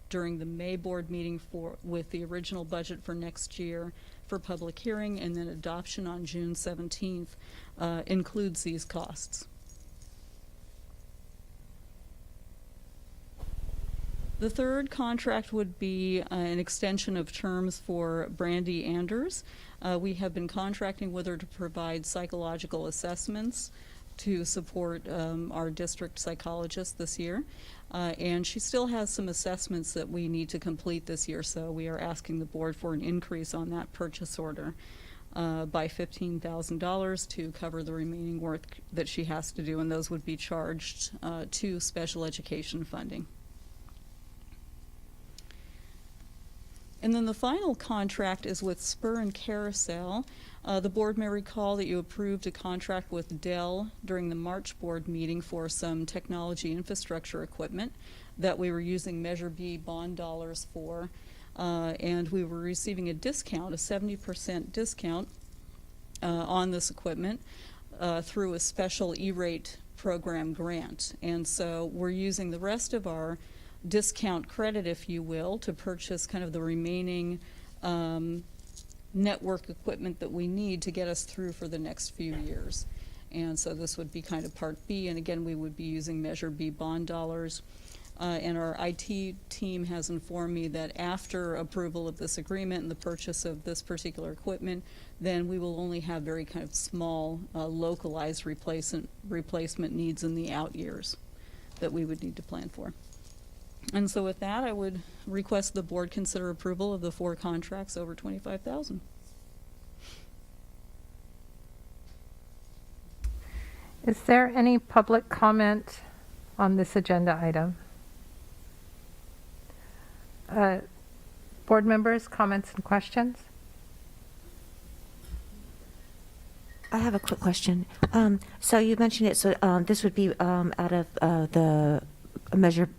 during the May board meeting with the original budget for next year for public hearing, and then adoption on June 17th includes these costs. The third contract would be an extension of terms for Brandy Anders. We have been contracting with her to provide psychological assessments to support our district psychologist this year. And she still has some assessments that we need to complete this year, so we are asking the board for an increase on that purchase order by $15,000 to cover the remaining work that she has to do, and those would be charged to special education funding. And then the final contract is with Spur and Carousel. The board may recall that you approved a contract with Dell during the March board meeting for some technology infrastructure equipment that we were using Measure B bond dollars for. And we were receiving a discount, a 70% discount on this equipment through a special E-rate program grant. And so we're using the rest of our discount credit, if you will, to purchase kind of the remaining network equipment that we need to get us through for the next few years. And so this would be kind of Part B, and again, we would be using Measure B bond dollars. And our IT team has informed me that after approval of this agreement and the purchase of this particular equipment, then we will only have very kind of small, localized replacement needs in the out years that we would need to plan for. And so with that, I would request the board consider approval of the 4 contracts over $25,000. Is there any public comment on this agenda item? Board members, comments and questions? I have a quick question. So you mentioned it, so this would be out of the Measure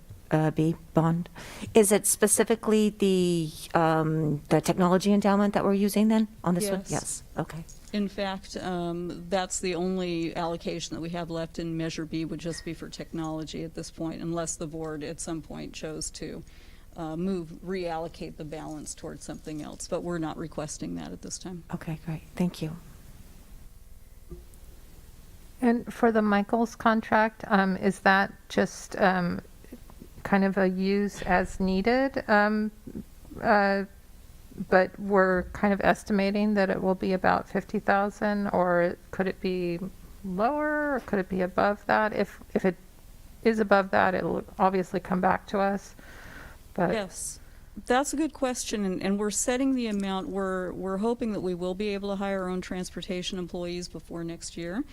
B bond. Is it specifically the technology endowment that we're using then on this one? Yes. Yes. Okay. In fact, that's the only allocation that we have left in Measure B would just be for technology at this point, unless the board at some point chose to reallocate the balance towards something else. But we're not requesting that at this time. Okay, great. Thank you. And for the Michaels contract, is that just kind of a use as needed, but we're kind of estimating that it will be about 50,000, or could it be lower, or could it be above that? If it is above that, it'll obviously come back to us. But Yes, that's a good question, and we're setting the amount. We're hoping that we will be able to hire our own transportation employees before next year.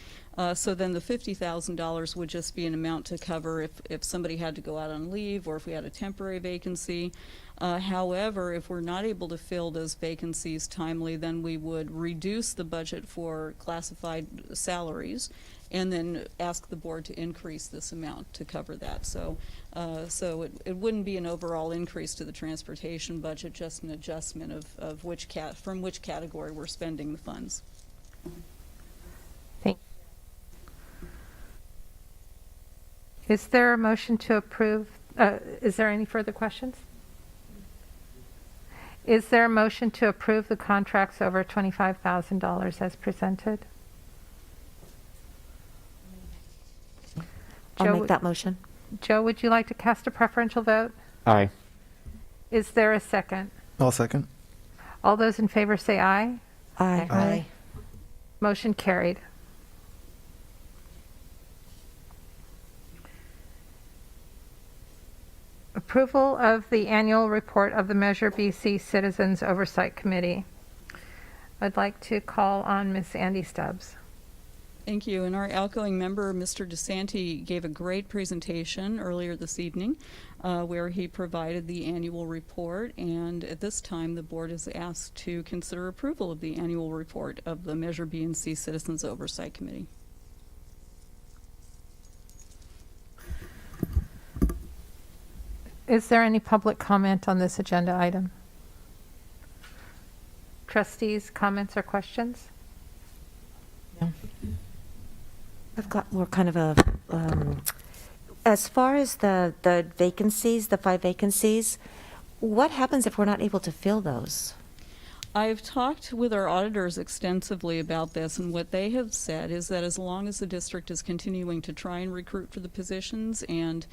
So then the $50,000 would just be an amount to cover if somebody had to go out on leave or if we had a temporary vacancy. However, if we're not able to fill those vacancies timely, then we would reduce the budget for classified salaries and then ask the board to increase this amount to cover that. So it wouldn't be an overall increase to the transportation budget, just an adjustment of from which category we're spending the funds. thank Is there a motion to approve? Is there any further questions? Is there a motion to approve the contracts over $25,000 as presented? I'll Joe, make that motion. Joe, would you like to cast a preferential vote? Aye. Is there a second? I'll second. All those in favor say aye. Aye. Aye. Motion carried. Approval of the annual report of the Measure BC Citizens Oversight Committee. I'd like to call on Ms. Andy Stubbs. Thank you. And our outgoing member, Mr. DeSanti, gave a great presentation earlier this evening where he provided the annual report. And at this time, the board is asked to consider approval of the annual report of the Measure B and C Citizens Oversight Committee. Is there any public comment on this agenda item? Trustees, comments or questions? I've got more kind of a, as far as the vacancies, the 5 vacancies, what happens if we're not able to fill those? I've talked with our auditors extensively about this, and what they have said is that as long as the district is continuing to try and recruit for the positions and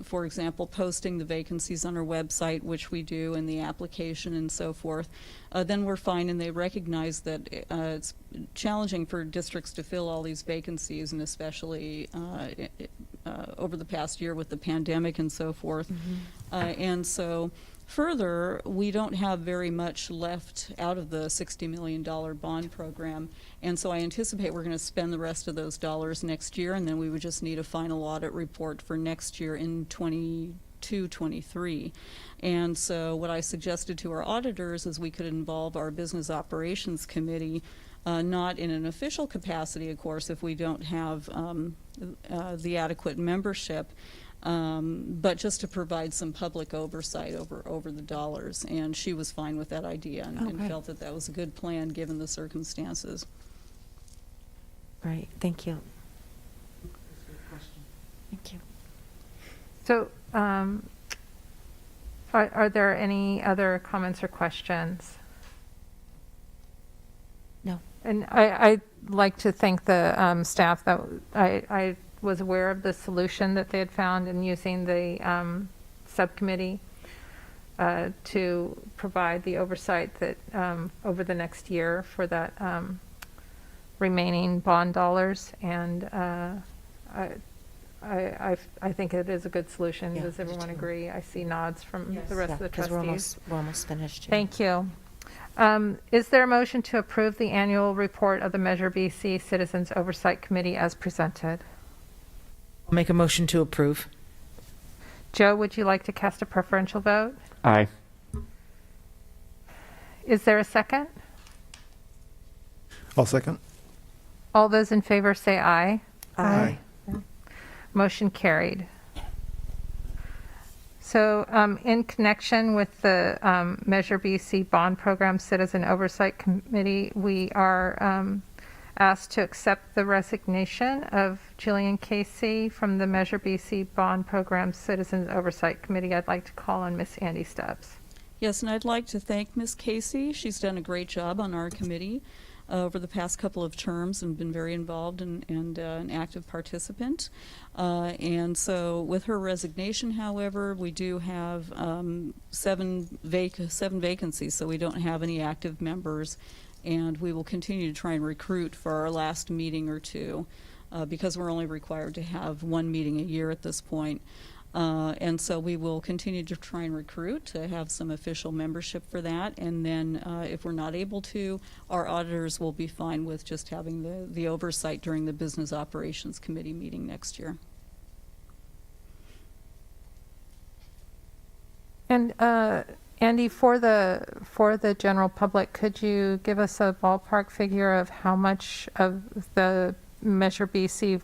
for example, posting the vacancies on our website, which we do, and the application and so forth, then we're fine, and they recognize that it's challenging for districts to fill all these vacancies, and especially over the past year with the pandemic and so forth. And so further, we don't have very much left out of the $60 million bond program, and so I anticipate we're going to spend the rest of those dollars next year, and then we would just need a final audit report for next year in 22-23. And so what I suggested to our auditors is we could involve our Business Operations Committee, not in an official capacity, of course, if we don't have the adequate membership, but just to provide some public oversight over the dollars. And she was fine with that idea and felt that that was a good plan given the circumstances. Right, thank you. Thank you. So are there any other comments or questions? No. And I'd like to thank the staff that I was aware of the solution that they had found in using the subcommittee to provide the oversight that over the next year for that remaining bond dollars. And I think it is a good solution. Yeah, Does me everyone too. agree? I see nods from the rest of the Because trustees. we're almost finished. yeah. Thank you. Is there a motion to approve the annual report of the Measure BC Citizens Oversight Committee as presented? I'll make a motion to approve. Joe, would you like to cast a preferential vote? Aye. Is there a second? I'll second. All those in favor say aye. Aye. Motion carried. So in connection with the Measure BC Bond Program Citizen Oversight Committee, we are asked to accept the resignation of Jillian Casey from the Measure BC Bond Program Citizens Oversight Committee. I'd like to call on Miss Andy Stubbs. Yes, and I'd like to thank Ms. Casey. She's done a great job on our committee. over the past couple of terms and been very involved and an active participant. And so with her resignation, however, we do have 7 vacancies, so we don't have any active members. And we will continue to try and recruit for our last meeting or two because we're only required to have 1 meeting a year at this point. And so we will continue to try and recruit to have some official membership for that. And then if we're not able to, our auditors will be fine with just having the oversight during the Business Operations Committee meeting next year. And Andy, for the general public, could you give us a ballpark figure of how much of the Measure BC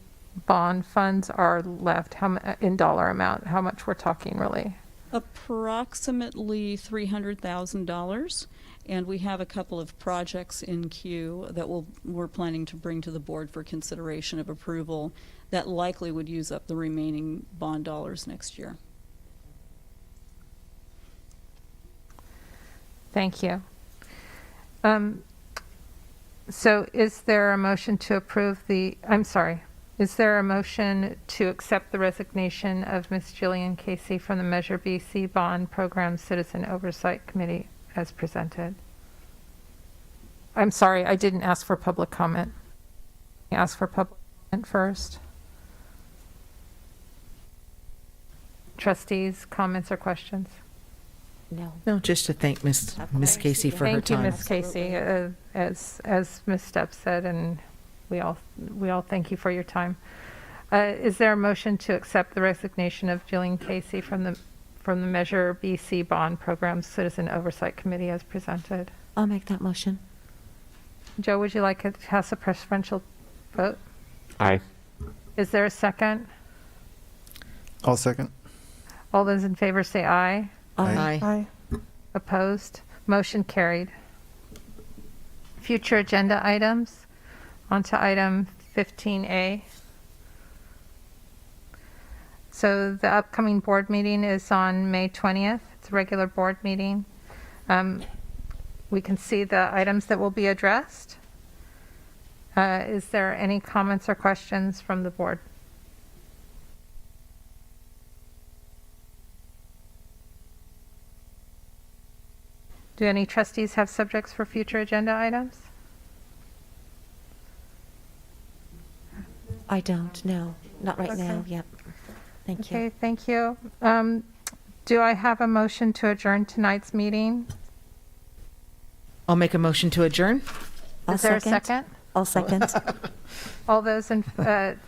bond funds are left, in dollar amount, how much we're talking really? Approximately $300,000, and we have a couple of projects in queue that we're planning to bring to the board for consideration of approval that likely would use up the remaining bond dollars next year. Thank you. So is there a motion to approve is there a motion to accept the resignation of Ms. Jillian Casey from the Measure BC Bond Program Citizen Oversight Committee as presented? I'm sorry, I didn't ask for public comment. I asked for public comment first. Trustees, comments or questions? No. Just to thank Miss Casey for her Thank you, time. Ms. Casey. As Ms. Stepp said, and we all thank you for your time. Is there a motion to accept the resignation of Jillian Casey from the Measure BC Bond Program Citizen Oversight Committee as presented? I'll make that motion. Joe, would you like to cast a preferential vote? Aye. Is there a second? I'll second. All those in favor say aye. Aye. Aye. Opposed? Motion carried. Future agenda items. On to item 15A. So the upcoming board meeting is on May 20th. It's a regular board meeting. We can see the items that will be addressed. Is there any comments or questions from the board? Do any trustees have subjects for future agenda items? I don't, no. Not right now, Okay. yep. Thank you. Okay, thank you. Do I have a motion to adjourn tonight's meeting? I'll make a motion to adjourn. I'll Is there a second? I'll second. All those in favor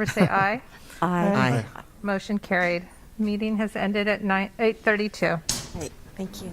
say aye. Aye. Motion carried. Meeting has ended at 8:32. Great, thank you.